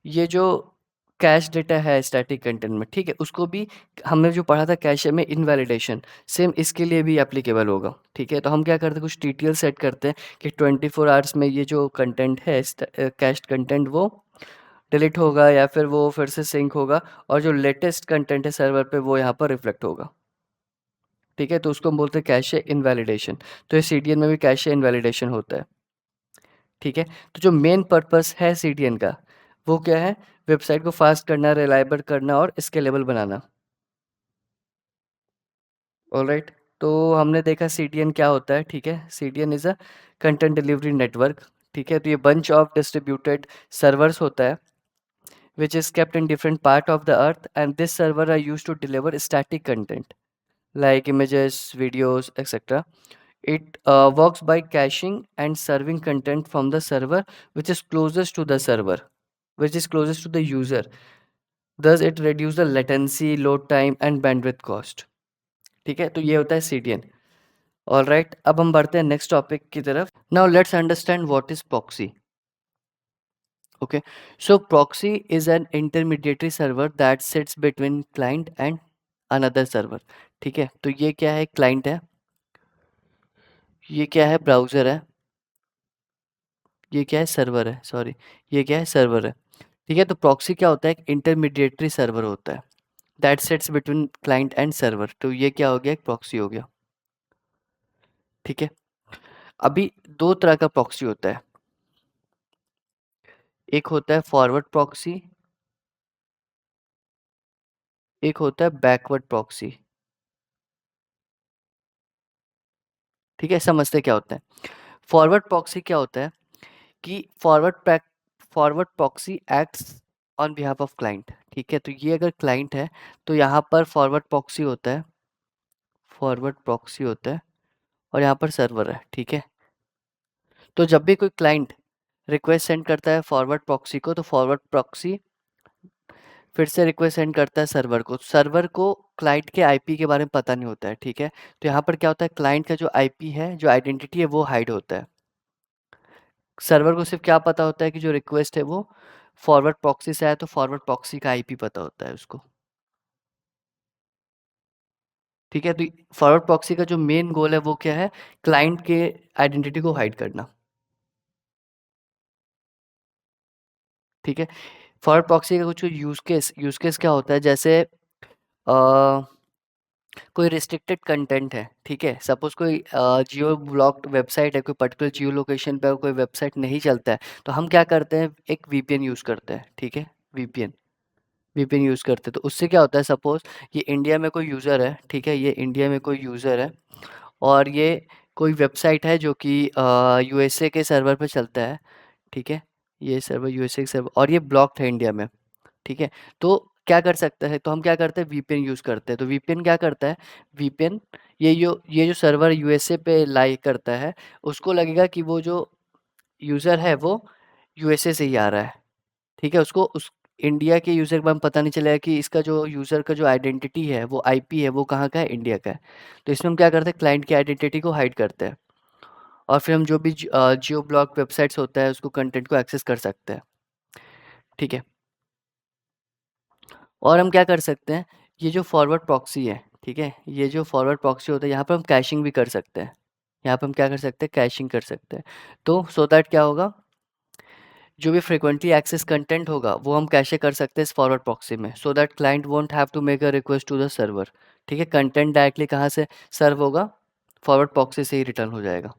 ये जो कैश डेटा है स्टैटिक कंटेंट में, ठीक है, उसको भी हमने जो पढ़ा था कैशे में इनवैलिडेशन, सेम इसके लिए भी एप्लीकेबल होगा, ठीक है। तो हम क्या करते हैं, कुछ टीटीएल सेट करते हैं कि 24 आवर्स में ये जो कंटेंट है कैश्ड कंटेंट वो डिलीट होगा या फिर वो फिर से सिंक होगा, और जो लेटेस्ट कंटेंट है सर्वर पे वो यहाँ पर रिफ्लेक्ट होगा, ठीक है। तो उसको हम बोलते हैं कैशे इनवैलिडेशन। तो ये सीडीएन में भी कैशे इनवैलिडेशन होता है, ठीक है। तो जो मेन पर्पस है सीडीएन का वो क्या है? वेबसाइट को फास्ट करना, रिलायबल करना और स्केलेबल बनाना। ऑलराइट, तो हमने देखा सीडीएन क्या होता है, ठीक है। CDN is a content delivery network, ठीक है। तो ये बंच ऑफ डिस्ट्रीब्यूटेड सर्वर्स होता है which is kept in different part of the earth, and this server are used to deliver static content like images, videos, etc. It works by caching and serving content from the server which is closest to the server, which is closest to the user. Thus it reduce the latency, load time and bandwidth cost, ठीक है। तो ये होता है CDN। All right, अब हम बढ़ते हैं नेक्स्ट टॉपिक की तरफ। Now let's understand what is proxy. Okay, so proxy is an intermediary server that sits between client and another server, ठीक है। तो ये क्या है? क्लाइंट है, ये क्या है? ब्राउज़र है, ये क्या है? सर्वर है, सॉरी, ये क्या है? सर्वर है, ठीक है। तो प्रॉक्सी क्या होता है? एक इंटरमीडिएटरी सर्वर होता है that sits between client and server. तो ये क्या हो गया? एक प्रॉक्सी हो गया, ठीक है। अभी दो तरह का प्रॉक्सी होता है, एक होता है फॉरवर्ड प्रॉक्सी, एक होता है बैकवर्ड प्रॉक्सी, ठीक है। समझते क्या होता है? फॉरवर्ड प्रॉक्सी क्या होता है कि forward proxy acts on behalf of client, ठीक है। तो ये अगर क्लाइंट है तो यहाँ पर फॉरवर्ड प्रॉक्सी होता है, फॉरवर्ड प्रॉक्सी होता है, और यहाँ पर सर्वर है, ठीक है। तो जब भी कोई क्लाइंट रिक्वेस्ट सेंड करता है फॉरवर्ड प्रॉक्सी को, तो फॉरवर्ड प्रॉक्सी फिर से रिक्वेस्ट सेंड करता है सर्वर को। सर्वर को क्लाइंट के आईपी के बारे में पता नहीं होता है, ठीक है। तो यहाँ पर क्या होता है, क्लाइंट का जो आईपी है, जो आइडेंटिटी है, वो हाइड होता है। सर्वर को सिर्फ क्या पता होता है कि जो रिक्वेस्ट है वो फॉरवर्ड प्रॉक्सी से आया, तो फॉरवर्ड प्रॉक्सी का आईपी पता होता है उसको, ठीक है। तो फॉरवर्ड प्रॉक्सी का जो मेन गोल है वो क्या है? क्लाइंट के आइडेंटिटी को हाइड करना, ठीक है। फॉरवर्ड प्रॉक्सी का कुछ यूज केस क्या होता है, जैसे कोई रिस्ट्रिक्टेड कंटेंट है, ठीक है। सपोज कोई जियो ब्लॉक्ड वेबसाइट है, कोई पर्टिकुलर जियो लोकेशन पे कोई वेबसाइट नहीं चलता है, तो हम क्या करते हैं? एक वीपीएन यूज़ करते हैं, ठीक है। वीपीएन वीपीएन यूज़ करते हैं, तो उससे क्या होता है, सपोज ये इंडिया में कोई यूज़र है, ठीक है। ये इंडिया में कोई यूज़र है और ये कोई वेबसाइट है जो कि यूएसए के सर्वर पे चलता है, ठीक है। ये सर्वर यूएसए के सर्वर, और ये ब्लॉक्ड है इंडिया में, ठीक है। तो क्या कर सकता है, तो हम क्या करते हैं? वीपीएन यूज़ करते हैं। तो वीपीएन क्या करता है? वीपीएन ये जो सर्वर यूएसए पे लाई करता है, उसको लगेगा कि वो जो यूज़र है वो यूएसए से ही आ रहा है, ठीक है। उसको उस इंडिया के यूज़र के बारे में पता नहीं चलेगा कि इसका जो यूज़र का जो आइडेंटिटी है, वो आईपी है, वो कहाँ का है? इंडिया का है। तो इसमें हम क्या करते हैं? क्लाइंट की आइडेंटिटी को हाइड करते हैं, और फिर हम जो भी जियो ब्लॉक वेबसाइट्स होता है उसको कंटेंट को एक्सेस कर सकते हैं, ठीक है। और हम क्या कर सकते हैं? ये जो फॉरवर्ड प्रॉक्सी है, ठीक है, ये जो फॉरवर्ड प्रॉक्सी होता है, यहाँ पर हम कैशिंग भी कर सकते हैं। यहाँ पर हम क्या कर सकते हैं? कैशिंग कर सकते हैं। तो सो दैट क्या होगा, जो भी फ्रिक्वेंटली एक्सेस कंटेंट होगा वो हम कैशे कर सकते हैं इस फॉरवर्ड प्रॉक्सी में, so that client won't have to make a request to the server, ठीक है। कंटेंट डायरेक्टली कहाँ से सर्व होगा? फॉरवर्ड प्रॉक्सी से ही रिटर्न हो जाएगा,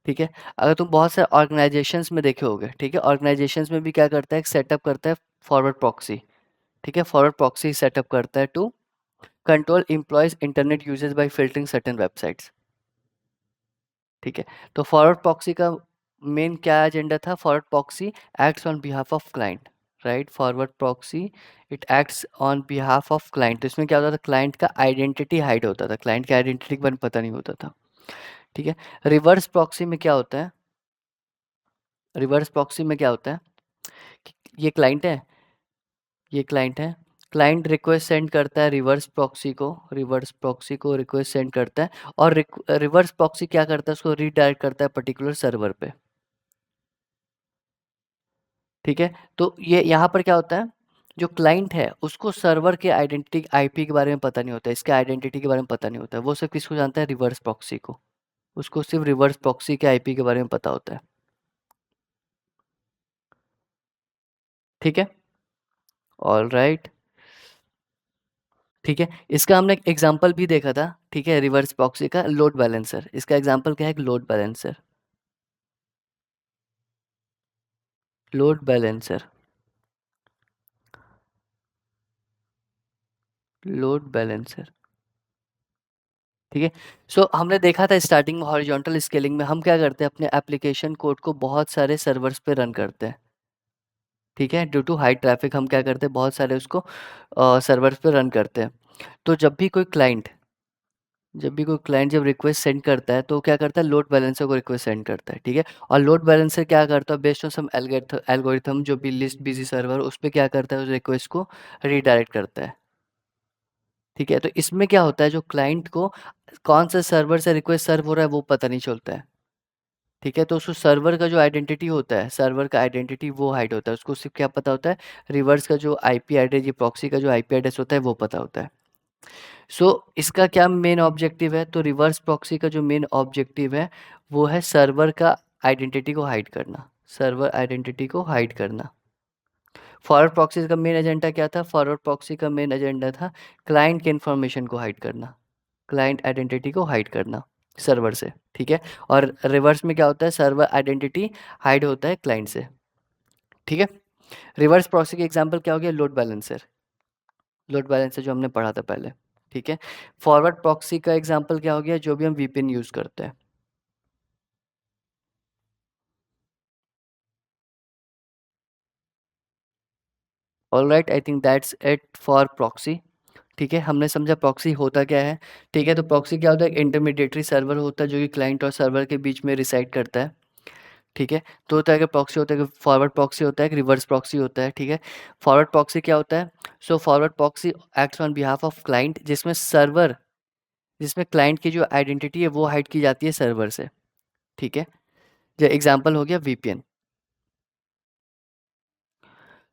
ठीक है। अगर तुम बहुत सारे ऑर्गेनाइजेशंस में देखे होगे, ठीक है, ऑर्गेनाइजेशंस में भी क्या करता है, एक सेटअप करता है फॉरवर्ड प्रॉक्सी। ठीक है, फॉरवर्ड प्रॉक्सी सेटअप करता है to control employees internet uses by filtering certain websites. ठीक है, तो फॉरवर्ड प्रॉक्सी का मेन क्या एजेंडा था, forward proxy acts on behalf of client, right, forward proxy it acts on behalf of client. तो इसमें क्या होता था, क्लाइंट का आइडेंटिटी हाइड होता था, क्लाइंट की आइडेंटिटी के बारे में पता नहीं होता था। ठीक है, रिवर्स प्रॉक्सी में क्या होता है, रिवर्स प्रॉक्सी में क्या होता है कि ये क्लाइंट है, ये क्लाइंट है, क्लाइंट रिक्वेस्ट सेंड करता है रिवर्स प्रॉक्सी को, रिवर्स प्रॉक्सी को रिक्वेस्ट सेंड करता है, और रिवर्स प्रॉक्सी क्या करता है, उसको रीडायरेक्ट करता है पर्टिकुलर सर्वर पे। ठीक है, तो ये यहाँ पर क्या होता है, जो क्लाइंट है उसको सर्वर के आइडेंटिटी आईपी के बारे में पता नहीं होता है, इसके आइडेंटिटी के बारे में पता नहीं होता है, वो सिर्फ किसको जानता है, रिवर्स प्रॉक्सी को, उसको सिर्फ रिवर्स प्रॉक्सी के आईपी के बारे में पता होता है। ठीक है, ऑल राइट। ठीक है, इसका हमने एक एग्जाम्पल भी देखा था, ठीक है, रिवर्स प्रॉक्सी का लोड बैलेंसर, इसका एग्जाम्पल क्या है, load balancer, load balancer, load balancer. ठीक है, सो हमने देखा था स्टार्टिंग में हॉरिजॉन्टल स्केलिंग में हम क्या करते हैं, अपने एप्लीकेशन कोड को बहुत सारे सर्वर्स पे रन करते हैं। ठीक है, ड्यू टू हाई ट्रैफिक हम क्या करते हैं, बहुत सारे उसको सर्वर्स पे रन करते हैं। तो जब रिक्वेस्ट सेंड करता है तो क्या करता है, लोड बैलेंसर को रिक्वेस्ट सेंड करता है। ठीक है, और लोड बैलेंसर क्या करता है, बेस्ड ऑन सम एल्गोरिथम जो भी लिस्ट बिजी सर्वर उस पे क्या करता है, उस रिक्वेस्ट को रीडायरेक्ट करता है। ठीक है, तो इसमें क्या होता है, जो क्लाइंट को कौन सा सर्वर से रिक्वेस्ट सर्व हो रहा है वो पता नहीं चलता है। ठीक है, तो उसको सर्वर का जो आइडेंटिटी होता है, सर्वर का आइडेंटिटी वो हाइड होता है, उसको सिर्फ क्या पता होता है, रिवर्स का जो आईपी एड्रेस, ये प्रॉक्सी का जो आईपी एड्रेस होता है वो पता होता है। सो इसका क्या मेन ऑब्जेक्टिव है, तो रिवर्स प्रॉक्सी का जो मेन ऑब्जेक्टिव है वो है सर्वर का आइडेंटिटी को हाइड करना, सर्वर आइडेंटिटी को हाइड करना। फॉरवर्ड प्रॉक्सी का मेन एजेंडा क्या था, फॉरवर्ड प्रॉक्सी का मेन एजेंडा था क्लाइंट के इन्फॉर्मेशन को हाइड करना, क्लाइंट आइडेंटिटी को हाइड करना सर्वर से। ठीक है, और रिवर्स में क्या होता है, सर्वर आइडेंटिटी हाइड होता है क्लाइंट से। ठीक है, रिवर्स प्रॉक्सी के एग्जांपल क्या हो गया, लोड बैलेंसर, लोड बैलेंसर जो हमने पढ़ा था पहले। ठीक है, फॉरवर्ड प्रॉक्सी का एग्जांपल क्या हो गया, जो भी हम वीपीएन यूज करते हैं। All right, I think that's it for proxy. ठीक है, हमने समझा प्रॉक्सी होता क्या है। ठीक है, तो प्रॉक्सी क्या होता है, एक इंटरमीडिएटरी सर्वर होता है जो कि क्लाइंट और सर्वर के बीच में रिसाइड करता है। ठीक है, तो होता है कि प्रॉक्सी होता है कि फॉरवर्ड प्रॉक्सी होता है कि रिवर्स प्रॉक्सी होता है। ठीक है, फॉरवर्ड प्रॉक्सी क्या होता है, so forward proxy acts on behalf of client, जिसमें क्लाइंट की जो आइडेंटिटी है वो हाइड की जाती है सर्वर से। ठीक है, जो एग्जांपल हो गया वीपीएन।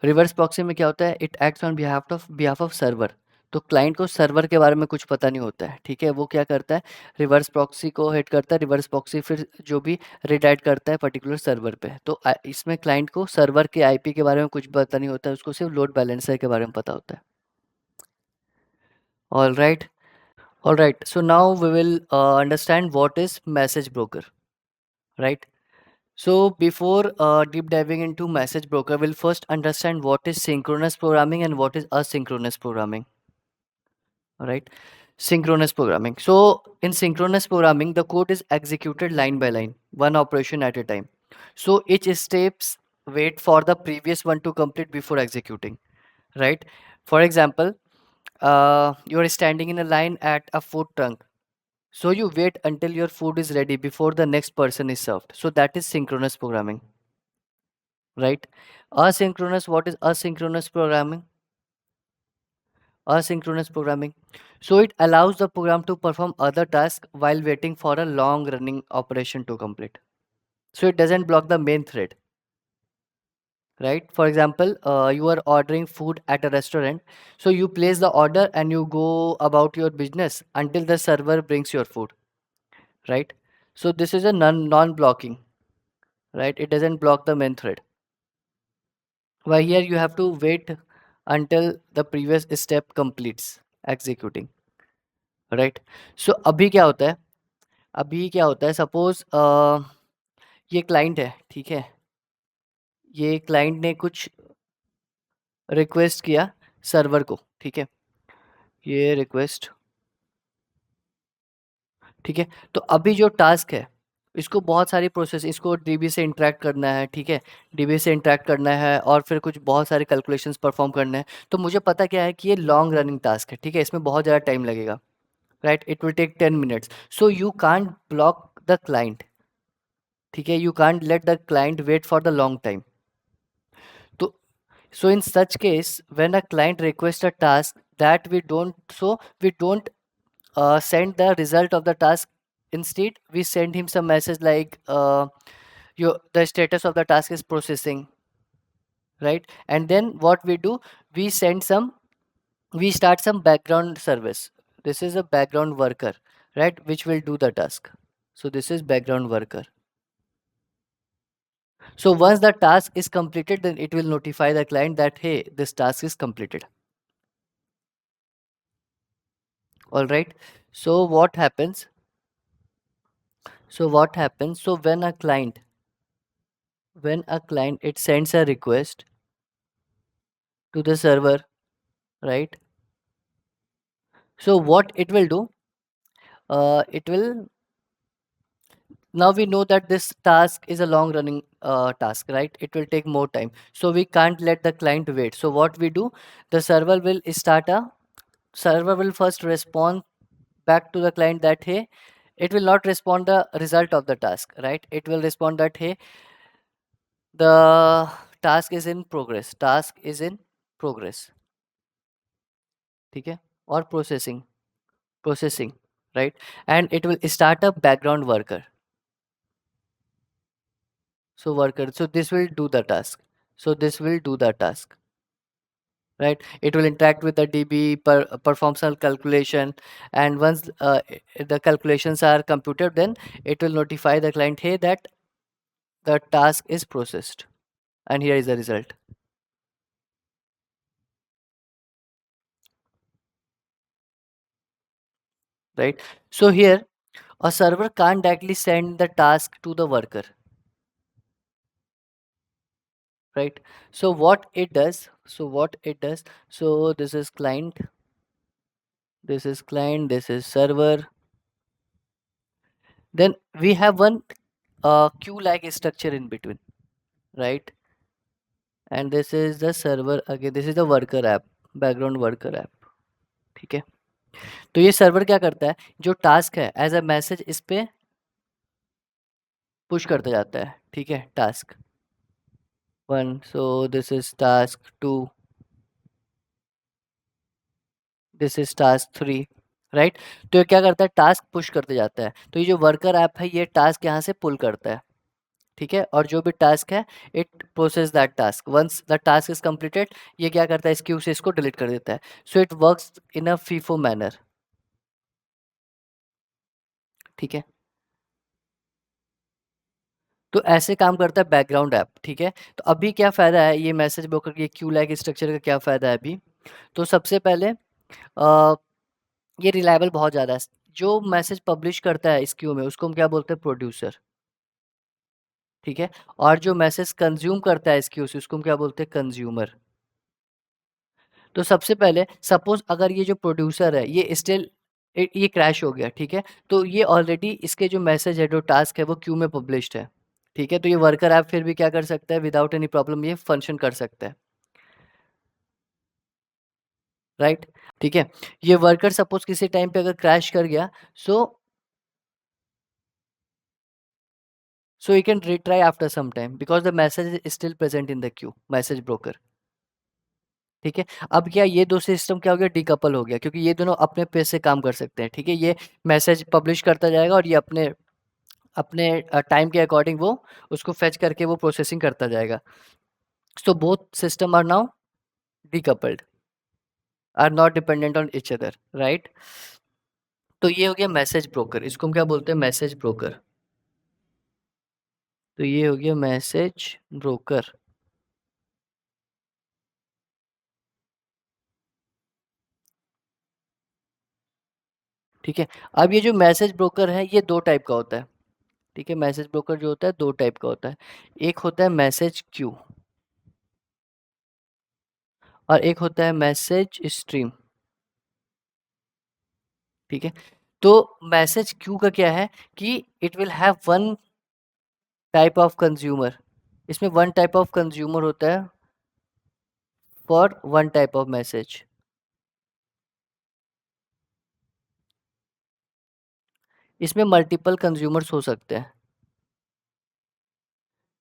रिवर्स प्रॉक्सी में क्या होता है, it acts on behalf of server, तो क्लाइंट को सर्वर के बारे में कुछ पता नहीं होता है। ठीक है, वो क्या करता है, रिवर्स प्रॉक्सी को हिट करता है, रिवर्स प्रॉक्सी फिर जो भी रिडायरेक्ट करता है पर्टिकुलर सर्वर पे। तो इसमें क्लाइंट को सर्वर के आईपी के बारे में कुछ पता नहीं होता है, उसको सिर्फ लोड बैलेंसर के बारे में पता होता है। All right, all right, so now we will understand what is message broker, right. So before deep diving into message broker, we'll first understand what is synchronous programming and what is asynchronous programming. All right, synchronous programming. So in synchronous programming, the code is executed line by line, one operation at a time. So each steps wait for the previous one to complete before executing. Right. For example, you are standing in a line at a food truck. So you wait until your food is ready before the next person is served. So that is synchronous programming. Right, asynchronous, what is asynchronous programming, asynchronous programming, so it allows the program to perform other tasks while waiting for a long running operation to complete, so it doesn't block the main thread. Right, for example, you are ordering food at a restaurant, so you place the order and you go about your business until the server brings your food. Right, so this is a non blocking. Right, it doesn't block the main thread. Why here you have to wait until the previous step completes executing. Right, so अभी क्या होता है, suppose ये client है, ठीक है। ये client ने कुछ रिक्वेस्ट किया सर्वर को, ठीक है। ये रिक्वेस्ट, ठीक है। तो अभी जो टास्क है, इसको बहुत सारी प्रोसेस, इसको डीबी से इंटरेक्ट करना है, ठीक है। डीबी से इंटरेक्ट करना है और फिर कुछ बहुत सारे कैलकुलेशंस परफॉर्म करना है। तो मुझे पता क्या है कि ये लॉन्ग रनिंग टास्क है, ठीक है। इसमें बहुत ज़्यादा टाइम लगेगा, right. It will take 10 minutes, so you can't block the client, ठीक है। You can't let the client wait for the long time. तो so in such case, when a client requests a task that we don't send the result of the task. Instead, we send him some message like the status of the task is processing, right? And then what we do, we send some, we start some background service. This is a background worker, right, which will do the task. So this is background worker. So once the task is completed, then it will notify the client that hey, this task is completed. All right. So what happens? So when a client it sends a request to the server, right? So what it will do, it will, now we know that this task is a long running task, right? It will take more time, so we can't let the client wait. So what we do, the server will first respond back to the client that hey, it will not respond the result of the task, right? It will respond that hey, the task is in progress, ठीक है, और processing, right? And it will start a background worker. So this will do the task. Right? It will interact with the DB, perform some calculation, and once the calculations are computed, then it will notify the client, hey, that the task is processed, and here is the result. Right? So here, a server can't directly send the task to the worker. Right? So this is client, this is server. Then we have one queue like structure in between, right? And this is the server, again this is the worker app, background worker app, ठीक है। तो ये server क्या करता है, जो task है as a message इस पे पुश करता जाता है, ठीक है। Task 1, so this is task 2, this is task 3, right. तो ये क्या करता है, टास्क पुश करते जाता है। तो ये जो वर्कर ऐप है, ये टास्क यहाँ से पुल करता है, ठीक है। और जो भी टास्क है, it process that task, once the task is completed, ये क्या करता है, इस क्यू से इसको डिलीट कर देता है। So it works in a FIFO manner, ठीक है। तो ऐसे काम करता है बैकग्राउंड ऐप, ठीक है। तो अभी क्या फ़ायदा है ये मैसेज ब्रोकर के क्यू लाइक स्ट्रक्चर का, क्या फ़ायदा है अभी? तो सबसे पहले ये रिलायबल बहुत ज़्यादा है। जो मैसेज पब्लिश करता है इस क्यू में, उसको हम क्या बोलते हैं, प्रोड्यूसर, ठीक है। और जो मैसेज कंज्यूम करता है इस क्यू से, उसको हम क्या बोलते हैं, कंज्यूमर। तो सबसे पहले सपोज अगर ये जो प्रोड्यूसर है, ये स्टिल ये क्रैश हो गया, ठीक है। तो ये ऑलरेडी इसके जो मैसेज है, जो टास्क है, वो क्यू में पब्लिश्ड है, ठीक है। तो ये वर्कर ऐप फिर भी क्या कर सकता है, विदाउट एनी प्रॉब्लम ये फंक्शन कर सकता है, राइट। ठीक है। ये वर्कर सपोज किसी टाइम पे अगर क्रैश कर गया, सो you can retry after some time because the message is still present in the queue, message broker, ठीक है। अब क्या ये दो सिस्टम क्या हो गया, डीकपल हो गया, क्योंकि ये दोनों अपने पेस से काम कर सकते हैं, ठीक है। ये मैसेज पब्लिश करता जाएगा और ये अपने अपने टाइम के अकॉर्डिंग वो उसको फेच करके वो प्रोसेसिंग करता जाएगा। So both system are now decoupled, are not dependent on each other, right. तो ये हो गया मैसेज ब्रोकर, इसको हम क्या बोलते हैं, मैसेज ब्रोकर। तो ये हो गया मैसेज ब्रोकर, ठीक है। अब ये जो मैसेज ब्रोकर है, ये दो टाइप का होता है, ठीक है, मैसेज ब्रोकर जो होता है 2 टाइप का होता है। एक होता है मैसेज क्यू और एक होता है मैसेज स्ट्रीम, ठीक है? तो मैसेज क्यू का क्या है कि it will have one type of consumer, इसमें वन टाइप ऑफ कंज्यूमर होता है for one type of message. इसमें मल्टीपल कंज्यूमर्स हो सकते हैं,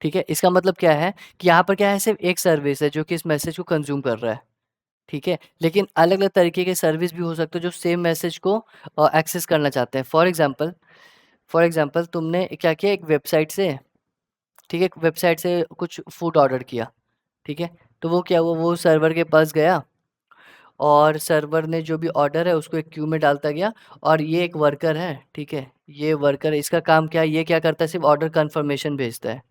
ठीक है? इसका मतलब क्या है कि यहाँ पर क्या है, सिर्फ एक सर्विस है जो कि इस मैसेज को कंज्यूम कर रहा है, ठीक है? लेकिन अलग-अलग तरीके के सर्विस भी हो सकते हैं जो सेम मैसेज को एक्सेस करना चाहते हैं। फॉर एग्ज़ाम्पल तुमने क्या किया, एक वेबसाइट से, ठीक है? एक वेबसाइट से कुछ फूड ऑर्डर किया, ठीक है? तो वो क्या हुआ, वो सर्वर के पास गया और सर्वर ने जो भी ऑर्डर है उसको एक क्यू में डालता गया और ये एक वर्कर है, ठीक है? ये वर्कर, इसका काम क्या है, ये क्या करता है, सिर्फ़ ऑर्डर कन्फर्मेशन भेजता है,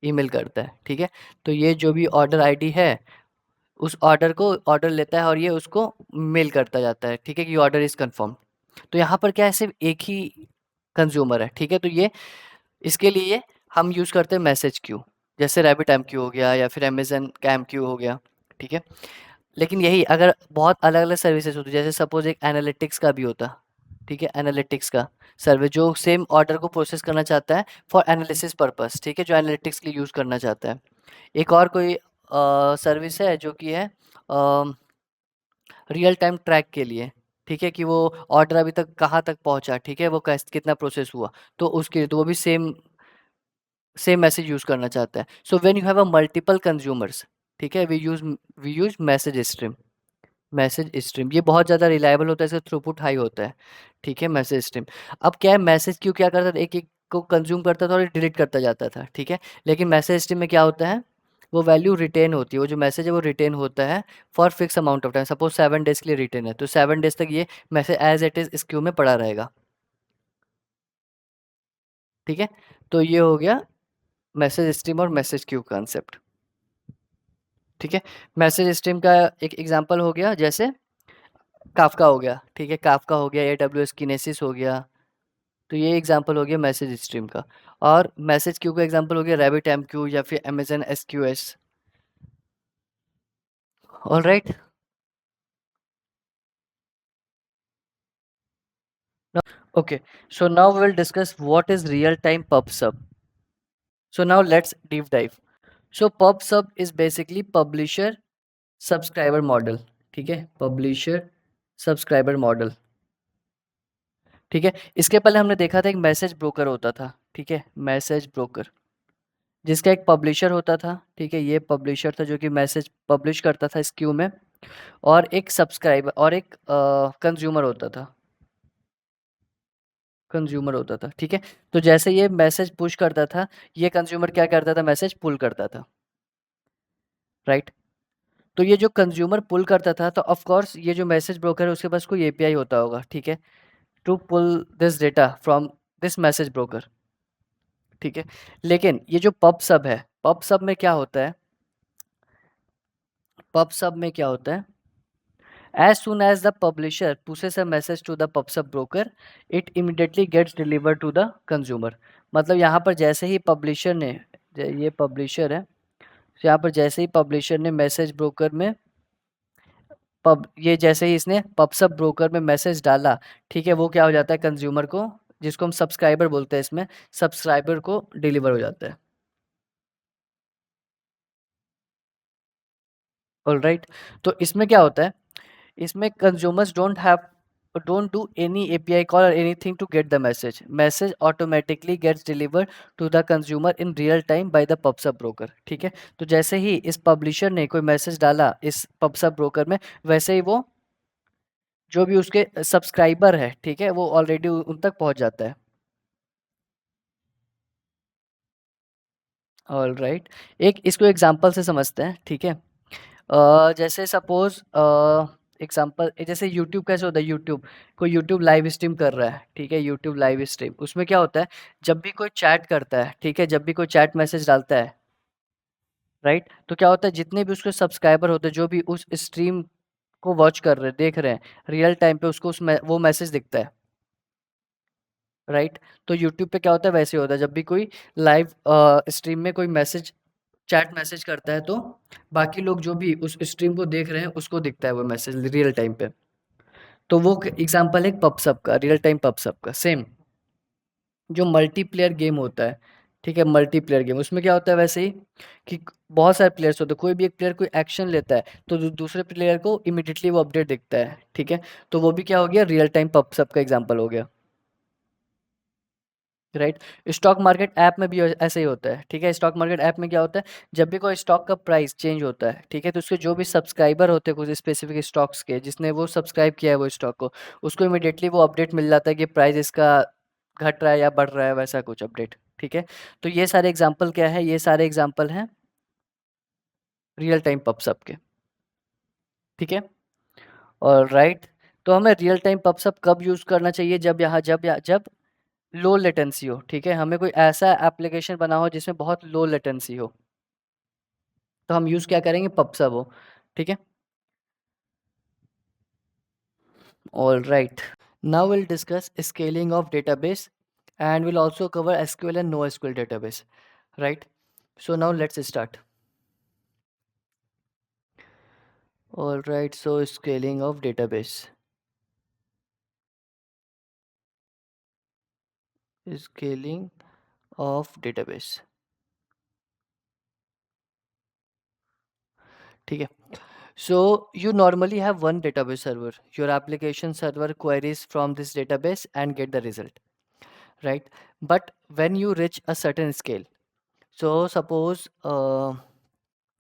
ईमेल करता है, ठीक है? तो ये जो भी ऑर्डर आईडी है, उस ऑर्डर को ऑर्डर लेता है और ये उसको मेल करता जाता है, ठीक है? कि ऑर्डर इज़ कन्फर्म्ड। तो यहाँ पर क्या है, सिर्फ़ एक ही कंज़्यूमर है, ठीक है? तो ये इसके लिए हम यूज़ करते हैं मैसेज क्यू, जैसे रैबिट एमक्यू हो गया या फिर अमेज़न का एमक्यू हो गया, ठीक है? लेकिन यही अगर बहुत अलग-अलग सर्विसेज़ होती, जैसे सपोज़ एक एनालिटिक्स का भी होता, ठीक है? एनालिटिक्स का सर्विस जो सेम ऑर्डर को प्रोसेस करना चाहता है फॉर एनालिसिस पर्पस, ठीक है? जो एनालिटिक्स के लिए यूज़ करना चाहता है। एक और कोई सर्विस है जो कि है रियल टाइम ट्रैक के लिए, ठीक है? कि वो ऑर्डर अभी तक कहाँ तक पहुँचा, ठीक है? वो कैस कितना प्रोसेस हुआ, तो उसके लिए तो वो भी सेम सेम मैसेज यूज़ करना चाहता है। So when you have a multiple consumers, ठीक है? वी यूज़ मैसेज स्ट्रीम ये बहुत ज़्यादा रिलायबल होता है, इसका थ्रूपुट हाई होता है, ठीक है? Message stream. अब क्या है, मैसेज क्यू क्या करता था, एक-एक को कंज़्यूम करता था और डिलीट करता जाता था, ठीक है? लेकिन मैसेज स्ट्रीम में क्या होता है, वो वैल्यू रिटेन होती है, वो जो मैसेज है वो रिटेन होता है for fix amount of time. Suppose 7 days के लिए रिटेन है, तो 7 डेज़ तक ये मैसेज एज़ इट इज़ इस क्यू में पड़ा रहेगा, ठीक है? तो ये हो गया मैसेज स्ट्रीम और मैसेज क्यू कॉन्सेप्ट, ठीक है? मैसेज स्ट्रीम का एक एग्ज़ाम्पल हो गया जैसे काफ़का हो गया, ठीक है? काफ़का हो गया, एडब्ल्यूएस किनेसिस हो गया, तो ये एग्जांपल हो गया मैसेज स्ट्रीम का। और मैसेज क्यू का एग्जांपल हो गया रैबिट एमक्यू या फिर Amazon SQS. Alright, okay, so now we will discuss what is real time pub sub. So now let's deep dive. So pub sub is basically publisher subscriber model, ठीक है? Publisher subscriber model, ठीक है? इसके पहले हमने देखा था एक मैसेज ब्रोकर होता था, ठीक है? मैसेज ब्रोकर जिसका एक पब्लिशर होता था, ठीक है? ये पब्लिशर था जो कि मैसेज पब्लिश करता था इस क्यू में, और एक सब्सक्राइबर और एक कंज्यूमर होता था, ठीक है? तो जैसे ये मैसेज पुश करता था, ये कंज्यूमर क्या करता था, मैसेज पुल करता था, राइट? तो ये जो कंज्यूमर पुल करता था, तो ऑफ कोर्स ये जो मैसेज ब्रोकर है उसके पास कोई एपीआई होता होगा, ठीक है? To pull this data from this message broker, ठीक है? लेकिन ये जो पब सब है, पब सब में क्या होता है, पब सब में क्या होता है, as soon as the publisher pushes a message to the PubSub broker, it immediately gets delivered to the consumer। मतलब यहाँ पर जैसे ही पब्लिशर ने, ये पब्लिशर है, तो यहाँ पर जैसे ही पब्लिशर ने मैसेज ब्रोकर में पब ये जैसे ही इसने पबसब ब्रोकर में मैसेज डाला, ठीक है? वो क्या हो जाता है, कंज्यूमर को, जिसको हम सब्सक्राइबर बोलते हैं इसमें, सब्सक्राइबर को डिलीवर हो जाता है। ऑलराइट, तो इसमें क्या होता है, इसमें consumers don't do any API call or anything to get the message. Message automatically gets delivered to the consumer in real time by the PubSub broker, ठीक है? तो जैसे ही इस पब्लिशर ने कोई मैसेज डाला इस PubSub ब्रोकर में, वैसे ही वो जो भी उसके सब्सक्राइबर है, ठीक है? वो ऑलरेडी उन तक पहुंच जाता है। ऑलराइट, एक इसको एग्जांपल से समझते हैं, ठीक है? जैसे सपोज एग्जांपल, जैसे यूट्यूब कैसे होता है, यूट्यूब कोई यूट्यूब लाइव स्ट्रीम कर रहा है, ठीक है? यूट्यूब लाइव स्ट्रीम, उसमें क्या होता है, जब भी कोई चैट करता है, ठीक है? जब भी कोई चैट मैसेज डालता है, राइट? तो क्या होता है, जितने भी उसके सब्सक्राइबर होते हैं जो भी उस स्ट्रीम को वॉच कर रहे हैं, देख रहे हैं, रियल टाइम पे उसको वो मैसेज दिखता है, राइट? तो यूट्यूब पे क्या होता है, वैसे होता है, जब भी कोई लाइव स्ट्रीम में कोई मैसेज, चैट मैसेज करता है, तो बाकी लोग जो भी उस स्ट्रीम को देख रहे हैं उसको दिखता है वो मैसेज रियल टाइम पे। तो वो एग्जांपल है पबसब का, रियल टाइम पबसब का। सेम जो मल्टीप्लेयर गेम होता है, ठीक है, मल्टीप्लेयर गेम, उसमें क्या होता है वैसे ही कि बहुत सारे प्लेयर्स होते हैं, कोई भी एक प्लेयर कोई एक्शन लेता है तो दूसरे प्लेयर को इमिडिएटली वो अपडेट दिखता है, ठीक है। तो वो भी क्या हो गया, रियल टाइम पबसब का एग्जांपल हो गया, राइट। स्टॉक मार्केट ऐप में भी ऐसे ही होता है, ठीक है। स्टॉक मार्केट ऐप में क्या होता है, जब भी कोई स्टॉक का प्राइस चेंज होता है, ठीक है, तो उसके जो भी सब्सक्राइबर होते हैं कुछ स्पेसिफिक स्टॉक्स के, जिसने वो सब्सक्राइब किया है वो स्टॉक को, उसको इमिडिएटली वो अपडेट मिल जाता है कि प्राइस इसका घट रहा है या बढ़ रहा है, वैसा कुछ अपडेट, ठीक है। तो ये सारे एग्जाम्पल क्या है, ये सारे एग्जाम्पल हैं रियल टाइम पबसब के, ठीक है। और राइट, तो हमें रियल टाइम पबसब कब यूज़ करना चाहिए, जब लो लेटेंसी हो, ठीक है। हमें कोई ऐसा एप्लीकेशन बना हो जिसमें बहुत लो लेटेंसी हो, तो हम यूज़ क्या करेंगे, पबसब हो, ठीक है। All right, now will discuss scaling of database and we'll also cover SQL and NoSQL database, right? So now let's start. All right, so scaling of database. Scaling of database. ठीक है. So you normally have one database server. Your application server queries from this database and get the result, right? But when you reach a certain scale, so suppose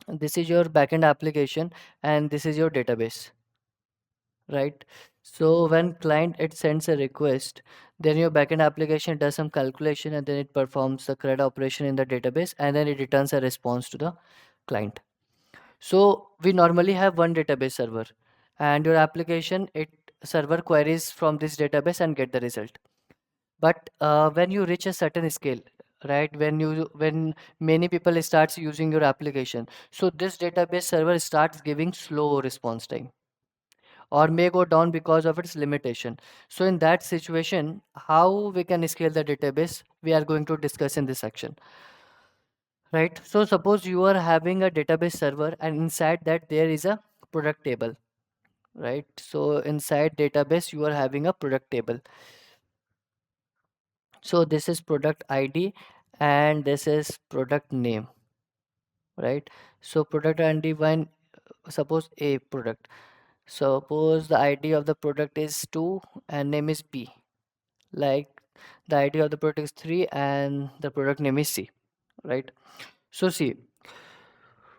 this is your backend application and this is your database, right? So when client it sends a request, then your backend application does some calculation and then it performs the CRUD operation in the database and then it returns a response to the client. So we normally have one database server and your application it server queries from this database and get the result. But when you reach a certain scale, right, when many people starts using your application, so this database server starts giving slow response time or may go down because of its limitation. So in that situation, how we can scale the database, we are going to discuss in this section, right? So suppose you are having a database server and inside that there is a product table, right? So inside database you are having a product table. So this is product ID and this is product name, right? So product ID one, suppose a product, suppose the ID of the product is 2 and name is B, like the ID of the product is 3 and the product name is C, right? So see,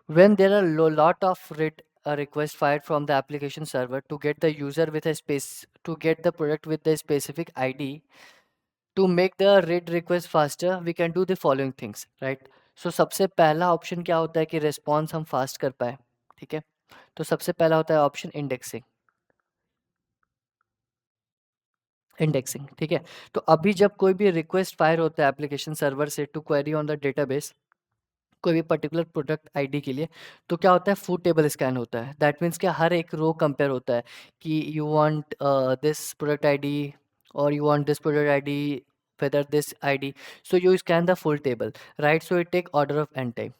when there are lot of read request fired from the application server to get the user with a space to get the product with the specific ID, to make the read request faster we can do the following things, right? So सबसे पहला option क्या होता है कि response हम fast कर पाए, ठीक है। तो सबसे पहला होता है ऑप्शन इंडेक्सिंग, इंडेक्सिंग, ठीक है। तो अभी जब कोई भी रिक्वेस्ट फायर होता है एप्लीकेशन सर्वर से to query on the database कोई भी पर्टिकुलर प्रोडक्ट आईडी के लिए, तो क्या होता है, फूड टेबल स्कैन होता है। दैट मीन्स क्या, हर एक रो कंपेयर होता है कि you want this product ID or you want this product ID, whether this ID. So you scan the full table, right? So it take order of n time,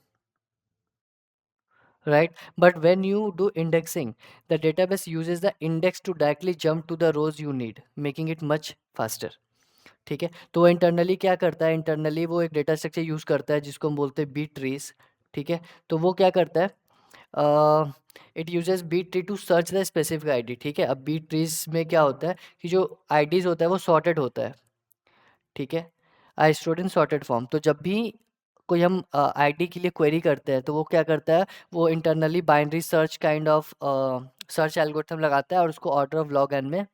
right? But when you do indexing, the database uses the index to directly jump to the rows you need, making it much faster. ठीक है, तो वो internally क्या करता है, internally वो एक data structure use करता है जिसको हम बोलते हैं बी ट्रीज, ठीक है। तो वो क्या करता है, it uses B tree to search the specific ID, ठीक है। अब बी ट्रीज में क्या होता है कि जो आईडीज होता है वो सॉर्टेड होता है, ठीक है, आई स्टोर्ड इन सॉर्टेड फॉर्म। तो जब भी कोई हम आईडी के लिए क्वेरी करते हैं तो वो क्या करता है, वो internally binary search kind of search algorithm लगाता है और उसको ऑर्डर ऑफ लॉग एन में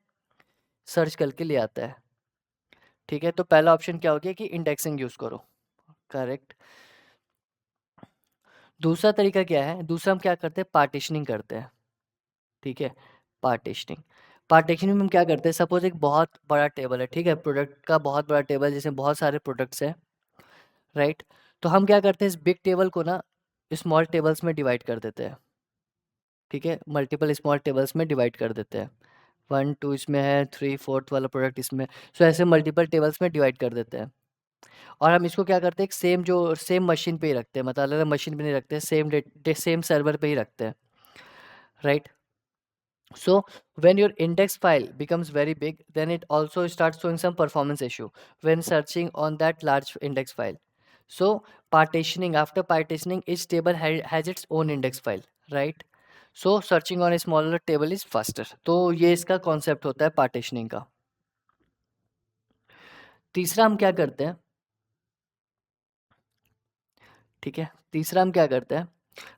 सर्च करके ले आता है, ठीक है। तो पहला ऑप्शन क्या हो गया कि इंडेक्सिंग यूज़ करो, करेक्ट। दूसरा तरीका क्या है, दूसरा हम क्या करते हैं, पार्टीशनिंग करते हैं, ठीक है। पार्टीशनिंग, पार्टीशनिंग में हम क्या करते हैं, सपोज एक बहुत बड़ा टेबल है, ठीक है, प्रोडक्ट का बहुत बड़ा टेबल जिसमें बहुत सारे प्रोडक्ट्स हैं, राइट। तो हम क्या करते हैं, इस बिग टेबल को ना स्मॉल टेबल्स में डिवाइड कर देते हैं, ठीक है, मल्टीपल स्मॉल टेबल्स में डिवाइड कर देते हैं। 1 2 इसमें है, 3 4th वाला प्रोडक्ट इसमें। सो ऐसे मल्टीपल टेबल्स में डिवाइड कर देते हैं और हम इसको क्या करते हैं, एक सेम मशीन पे ही रखते हैं, मतलब अलग-अलग मशीन पे नहीं रखते हैं, सेम सर्वर पे ही रखते हैं, right? So when your index file becomes very big, then it also starts showing some performance issue when searching on that large index file. So partitioning, after partitioning, each table has its own index file, right? So searching on a smaller table is faster. तो ये इसका concept होता है partitioning का. तीसरा हम क्या करते हैं, ठीक है? तीसरा हम क्या करते हैं,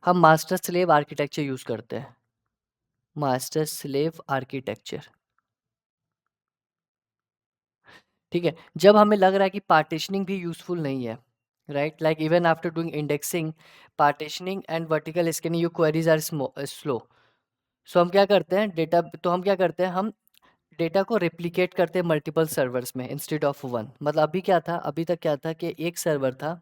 हम मास्टर स्लेव आर्किटेक्चर यूज करते हैं. मास्टर स्लेव आर्किटेक्चर, ठीक है? जब हमें लग रहा है कि पार्टीशनिंग भी यूज़फुल नहीं है, right? Like even after doing indexing, partitioning and vertical scanning your queries are slow. So हम क्या करते हैं, हम क्या करते हैं, हम डेटा को रेप्लिकेट करते हैं मल्टीपल सर्वर्स में इंस्टेड ऑफ वन. मतलब अभी क्या था, अभी तक क्या था कि एक सर्वर था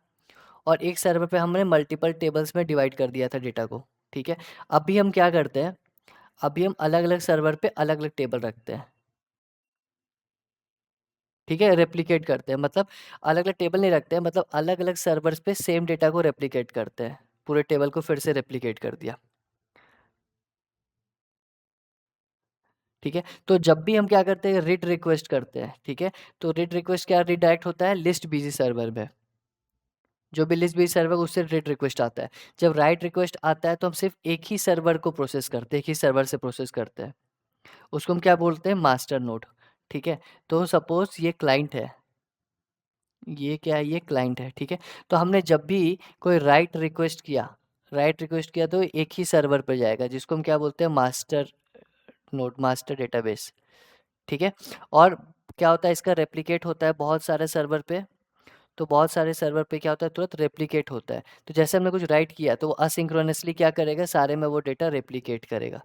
और एक सर्वर पे हमने मल्टीपल टेबल्स में डिवाइड कर दिया था डेटा को, ठीक है? अभी हम क्या करते हैं, अभी हम अलग-अलग सर्वर पे अलग-अलग टेबल रखते हैं, ठीक है? रेप्लिकेट करते हैं, मतलब अलग-अलग टेबल नहीं रखते हैं, मतलब अलग-अलग सर्वर्स पे सेम डेटा को रेप्लिकेट करते हैं, पूरे टेबल को फिर से रेप्लिकेट कर दिया, ठीक है? तो जब भी हम क्या करते हैं, रीड रिक्वेस्ट करते हैं, ठीक है? तो रीड रिक्वेस्ट क्या रिडायरेक्ट होता है लिस्ट बिजी सर्वर में, जो भी लिस्ट बिजी सर्वर उससे रीड रिक्वेस्ट आता है. जब राइट रिक्वेस्ट आता है तो हम सिर्फ एक ही सर्वर को प्रोसेस करते हैं, एक ही सर्वर से प्रोसेस करते हैं, उसको हम क्या बोलते हैं, मास्टर नोड, ठीक है? तो सपोज ये क्लाइंट है, ये क्या है, ये क्लाइंट है, ठीक है? तो हमने जब भी कोई राइट रिक्वेस्ट किया तो एक ही सर्वर पे जाएगा जिसको हम क्या बोलते हैं, मास्टर नोड, मास्टर डेटाबेस, ठीक है? और क्या होता है, इसका रेप्लिकेट होता है बहुत सारे सर्वर पे, तो बहुत सारे सर्वर पे क्या होता है, तुरंत रेप्लिकेट होता है. तो जैसे हमने कुछ राइट किया तो वो असिंक्रोनसली क्या करेगा, सारे में वो डेटा रेप्लिकेट करेगा,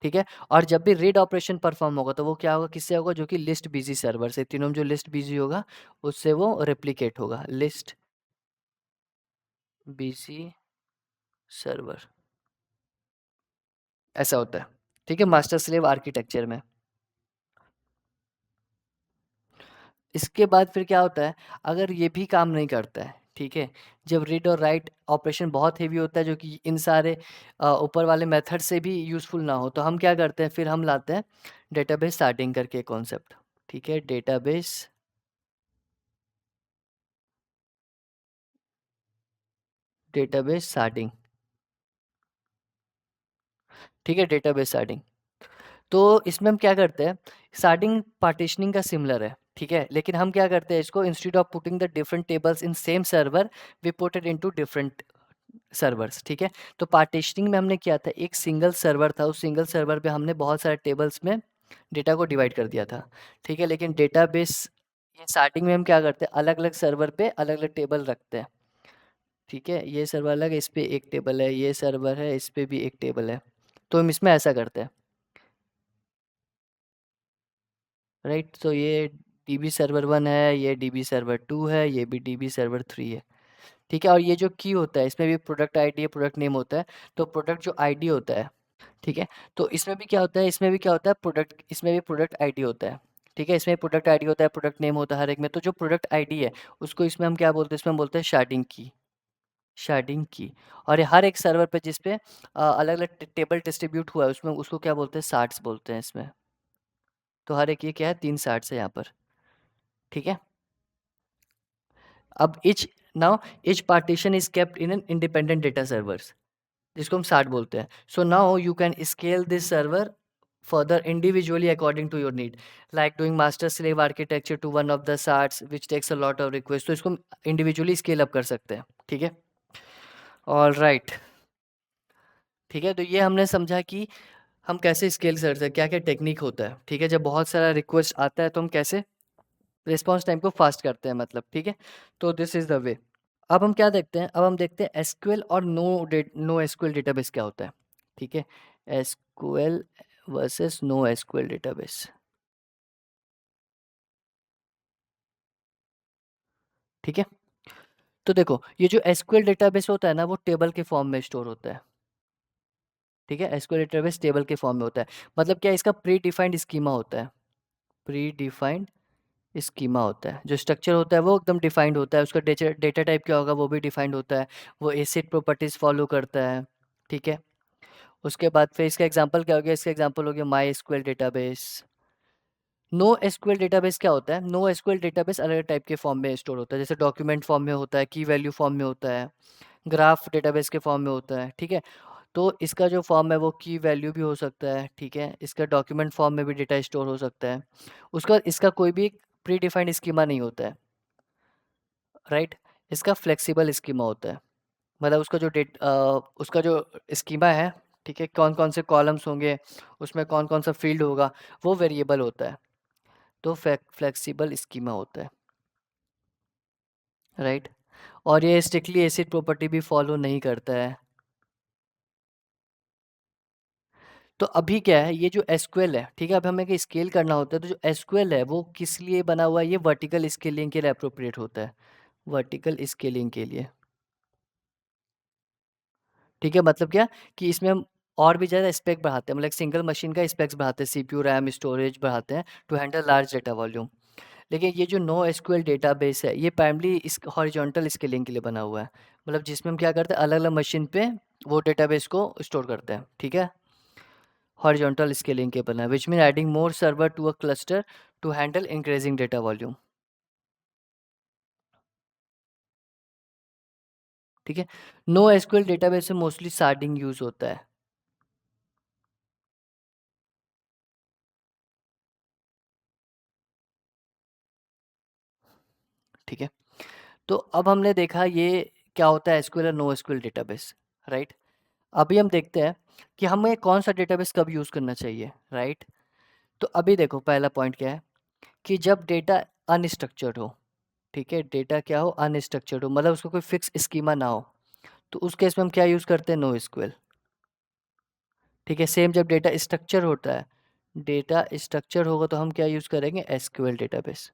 ठीक है? और जब भी रीड ऑपरेशन परफॉर्म होगा तो वो क्या होगा, किससे होगा, जो कि लिस्ट बिजी सर्वर से, तीनों में जो लिस्ट बिजी होगा उससे वो रेप्लिकेट होगा, लिस्ट बिजी सर्वर, ऐसा होता है, ठीक है? मास्टर स्लेव आर्किटेक्चर में. इसके बाद फिर क्या होता है, अगर ये भी काम नहीं करता है, ठीक है? जब रीड और राइट ऑपरेशन बहुत हेवी होता है जो कि इन सारे ऊपर वाले मेथड से भी यूज़फुल ना हो, तो हम क्या करते हैं, फिर हम लाते हैं डेटाबेस स्टार्टिंग करके कॉन्सेप्ट, ठीक है? डेटाबेस स्टार्टिंग, ठीक है? Database starting. तो इसमें हम क्या करते हैं, स्टार्टिंग पार्टीशनिंग का सिमिलर है, ठीक है? लेकिन हम क्या करते हैं, इसको instead of putting the different tables in same server, we put it into different servers, ठीक है? तो पार्टीशनिंग में हमने किया था, एक सिंगल सर्वर था, उस सिंगल सर्वर पे हमने बहुत सारे टेबल्स में डेटा को डिवाइड कर दिया था, ठीक है? लेकिन डेटाबेस, ये स्टार्टिंग में हम क्या करते हैं, अलग अलग सर्वर पे अलग अलग टेबल रखते हैं, ठीक है? ये सर्वर अलग है, इस पे एक टेबल है, ये सर्वर है, इस पे भी एक टेबल है, तो हम इसमें ऐसा करते हैं, राइट? तो ये डीबी सर्वर 1 है, ये डीबी सर्वर 2 है, ये भी डीबी सर्वर 3 है, ठीक है? और ये जो की होता है, इसमें भी प्रोडक्ट आईडी, प्रोडक्ट नेम होता है, तो प्रोडक्ट जो आईडी होता है, ठीक है? तो इसमें भी क्या होता है, प्रोडक्ट, इसमें भी प्रोडक्ट आईडी होता है, ठीक है? इसमें प्रोडक्ट आईडी होता है, प्रोडक्ट नेम होता है हर एक में, तो जो प्रोडक्ट आईडी है उसको इसमें हम क्या बोलते हैं, इसमें हम बोलते हैं शार्डिंग की. और ये हर एक सर्वर पे जिस पे अलग अलग टेबल डिस्ट्रीब्यूट हुआ है उसमें, उसको क्या बोलते हैं, शार्ड्स बोलते हैं इसमें. तो हर एक ये क्या है, 3 शार्ड्स है यहाँ पर, ठीक है? अब each partition is kept in an independent data servers, जिसको हम शार्ड बोलते हैं. So now you can scale this server further individually according to your need, like doing master slave architecture to one of the shards which takes a lot of requests. तो इसको हम individually scale up कर सकते हैं, ठीक है? All right, ठीक है? तो ये हमने समझा कि हम कैसे स्केल कर सकते हैं, क्या क्या टेक्निक होता है, ठीक है? जब बहुत सारा रिक्वेस्ट आता है तो हम कैसे रिस्पॉन्स टाइम को फास्ट करते हैं, मतलब, ठीक है? तो दिस इज द वे. अब हम क्या देखते हैं, अब हम देखते हैं एसक्यूएल और नो एसक्यूएल डेटाबेस क्या होता है, ठीक है? SQL versus no SQL database, ठीक है? तो देखो, ये जो एसक्यूएल डेटाबेस होता है ना, वो टेबल के फॉर्म में स्टोर होता है, ठीक है, एसक्यूएल डेटाबेस टेबल के फॉर्म में होता है। मतलब क्या, इसका प्री डिफाइंड स्कीमा होता है, प्री डिफाइंड स्कीमा होता है। जो स्ट्रक्चर होता है वो एकदम डिफाइंड होता है, उसका डेटा टाइप क्या होगा वो भी डिफाइंड होता है, वो एसिड प्रॉपर्टीज फॉलो करता है। ठीक है, उसके बाद फिर इसका एग्जांपल क्या हो गया, इसका एग्जांपल हो गया MySQL database. No SQL database क्या होता है, नो एसक्यूएल डेटाबेस अलग अलग टाइप के फॉर्म में स्टोर होता है, जैसे डॉक्यूमेंट फॉर्म में होता है, की वैल्यू फॉर्म में होता है, ग्राफ डेटाबेस के फॉर्म में होता है। ठीक है, तो इसका जो फॉर्म है वो की वैल्यू भी हो सकता है। ठीक है, इसका डॉक्यूमेंट फॉर्म में भी डेटा स्टोर हो सकता है। उसका इसका कोई भी प्री डिफाइंड स्कीमा नहीं होता है, राइट। इसका फ्लेक्सिबल स्कीमा होता है, मतलब उसका जो उसका जो स्कीमा है, ठीक है, कौन कौन से कॉलम्स होंगे, उसमें कौन कौन सा फील्ड होगा, वो वेरिएबल होता है, तो फ्लेक्सिबल स्कीमा होता है, राइट। और ये स्ट्रिक्टली एसिड प्रॉपर्टी भी फॉलो नहीं करता है। तो अभी क्या है, ये जो एसक्यूएल है, ठीक है, अब हमें स्केल करना होता है, तो जो एसक्यूएल है वो किस लिए बना हुआ है, ये वर्टिकल स्केलिंग के लिए अप्रोप्रिएट होता है, वर्टिकल स्केलिंग के लिए। ठीक है, मतलब क्या कि इसमें हम और भी ज़्यादा स्पेक बढ़ाते हैं, मतलब सिंगल मशीन का स्पेक्स बढ़ाते हैं, सीपीयू रैम स्टोरेज बढ़ाते हैं to handle large data volume. लेकिन ये जो नो एसक्यूएल डेटाबेस है ये प्राइमली इस हॉरिजॉन्टल स्केलिंग के लिए बना हुआ है, मतलब जिसमें हम क्या करते हैं, अलग अलग मशीन पे वो डेटाबेस को स्टोर करते हैं। ठीक है, हॉरिजॉन्टल स्केलिंग के बना है, which mean adding more server to a cluster to handle increasing data volume. ठीक है, नो एसक्यूएल डेटाबेस में मोस्टली सार्डिंग यूज होता है। ठीक है, तो अब हमने देखा ये क्या होता है एसक्यूएल और नो एसक्यूएल डेटाबेस, राइट। अभी हम देखते हैं कि हमें कौन सा डेटाबेस कब यूज़ करना चाहिए, राइट। तो अभी देखो पहला पॉइंट क्या है कि जब डेटा अनस्ट्रक्चर्ड हो, ठीक है, डेटा क्या हो, अनस्ट्रक्चर्ड हो, मतलब उसको कोई फिक्स स्कीमा ना हो, तो उस केस में हम क्या यूज़ करते हैं, नो एसक्यूएल। ठीक है, सेम जब डेटा स्ट्रक्चर होता है, डेटा स्ट्रक्चर होगा तो हम क्या यूज़ करेंगे, एसक्यूएल डेटाबेस।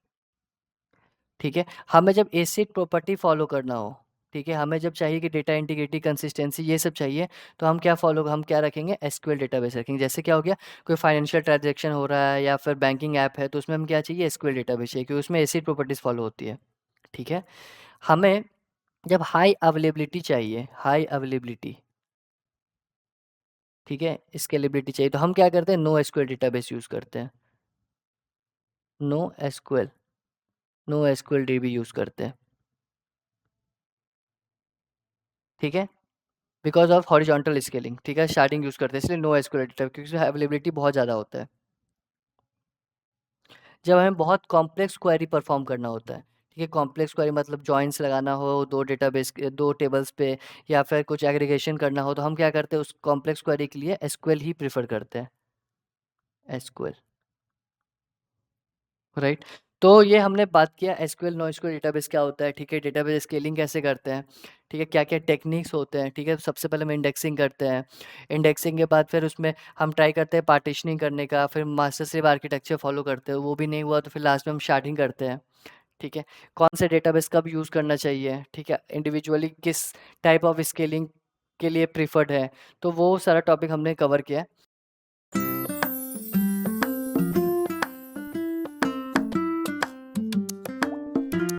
ठीक है, हमें जब एसिड प्रॉपर्टी फॉलो करना हो, ठीक है, हमें जब चाहिए कि डेटा इंटीग्रिटी कंसिस्टेंसी ये सब चाहिए, तो हम क्या रखेंगे, एसक्यूएल डेटाबेस रखेंगे। जैसे क्या हो गया, कोई फाइनेंशियल ट्रांजेक्शन हो रहा है या फिर बैंकिंग ऐप है, तो उसमें हम क्या चाहिए, एसक्यूएल डेटाबेस चाहिए, क्योंकि उसमें एसिड प्रॉपर्टीज फॉलो होती है। ठीक है, हमें जब हाई अवेलेबिलिटी चाहिए, हाई अवेलेबिलिटी, ठीक है, स्केलेबिलिटी चाहिए, तो हम क्या करते हैं, नो एसक्यूएल डेटाबेस यूज़ करते हैं, no SQL, no SQL DB use करते हैं। ठीक है, बिकॉज ऑफ हॉरिजॉन्टल स्केलिंग, ठीक है, स्टार्टिंग यूज़ करते हैं, इसलिए नो एसक्यूएल डेटाबेस, क्योंकि अवेलेबिलिटी बहुत ज़्यादा होता है। जब हमें बहुत कॉम्प्लेक्स क्वेरी परफॉर्म करना होता है, ठीक है, कॉम्प्लेक्स क्वेरी मतलब जॉइंट्स लगाना हो दो डेटाबेस के, दो टेबल्स पे, या फिर कुछ एग्रीगेशन करना हो, तो हम क्या करते हैं, उस कॉम्प्लेक्स क्वेरी के लिए एसक्यूएल ही प्रेफर करते हैं, एसक्यूएल, राइट। तो ये हमने बात किया एसक्यूएल नो एसक्यूएल डेटाबेस क्या होता है, ठीक है, डेटाबेस स्केलिंग कैसे करते हैं, ठीक है, क्या क्या टेक्निक्स होते हैं। ठीक है, सबसे पहले हम इंडेक्सिंग करते हैं, इंडेक्सिंग के बाद फिर उसमें हम ट्राई करते हैं पार्टीशनिंग करने का, फिर मास्टर स्लेव आर्किटेक्चर फॉलो करते हैं, वो भी नहीं हुआ तो फिर लास्ट में हम शार्टिंग करते हैं। ठीक है, कौन से डेटाबेस कब यूज़ करना चाहिए, ठीक है, इंडिविजुअली किस टाइप ऑफ स्केलिंग के लिए प्रीफर्ड है, तो वो सारा टॉपिक हमने कवर किया है।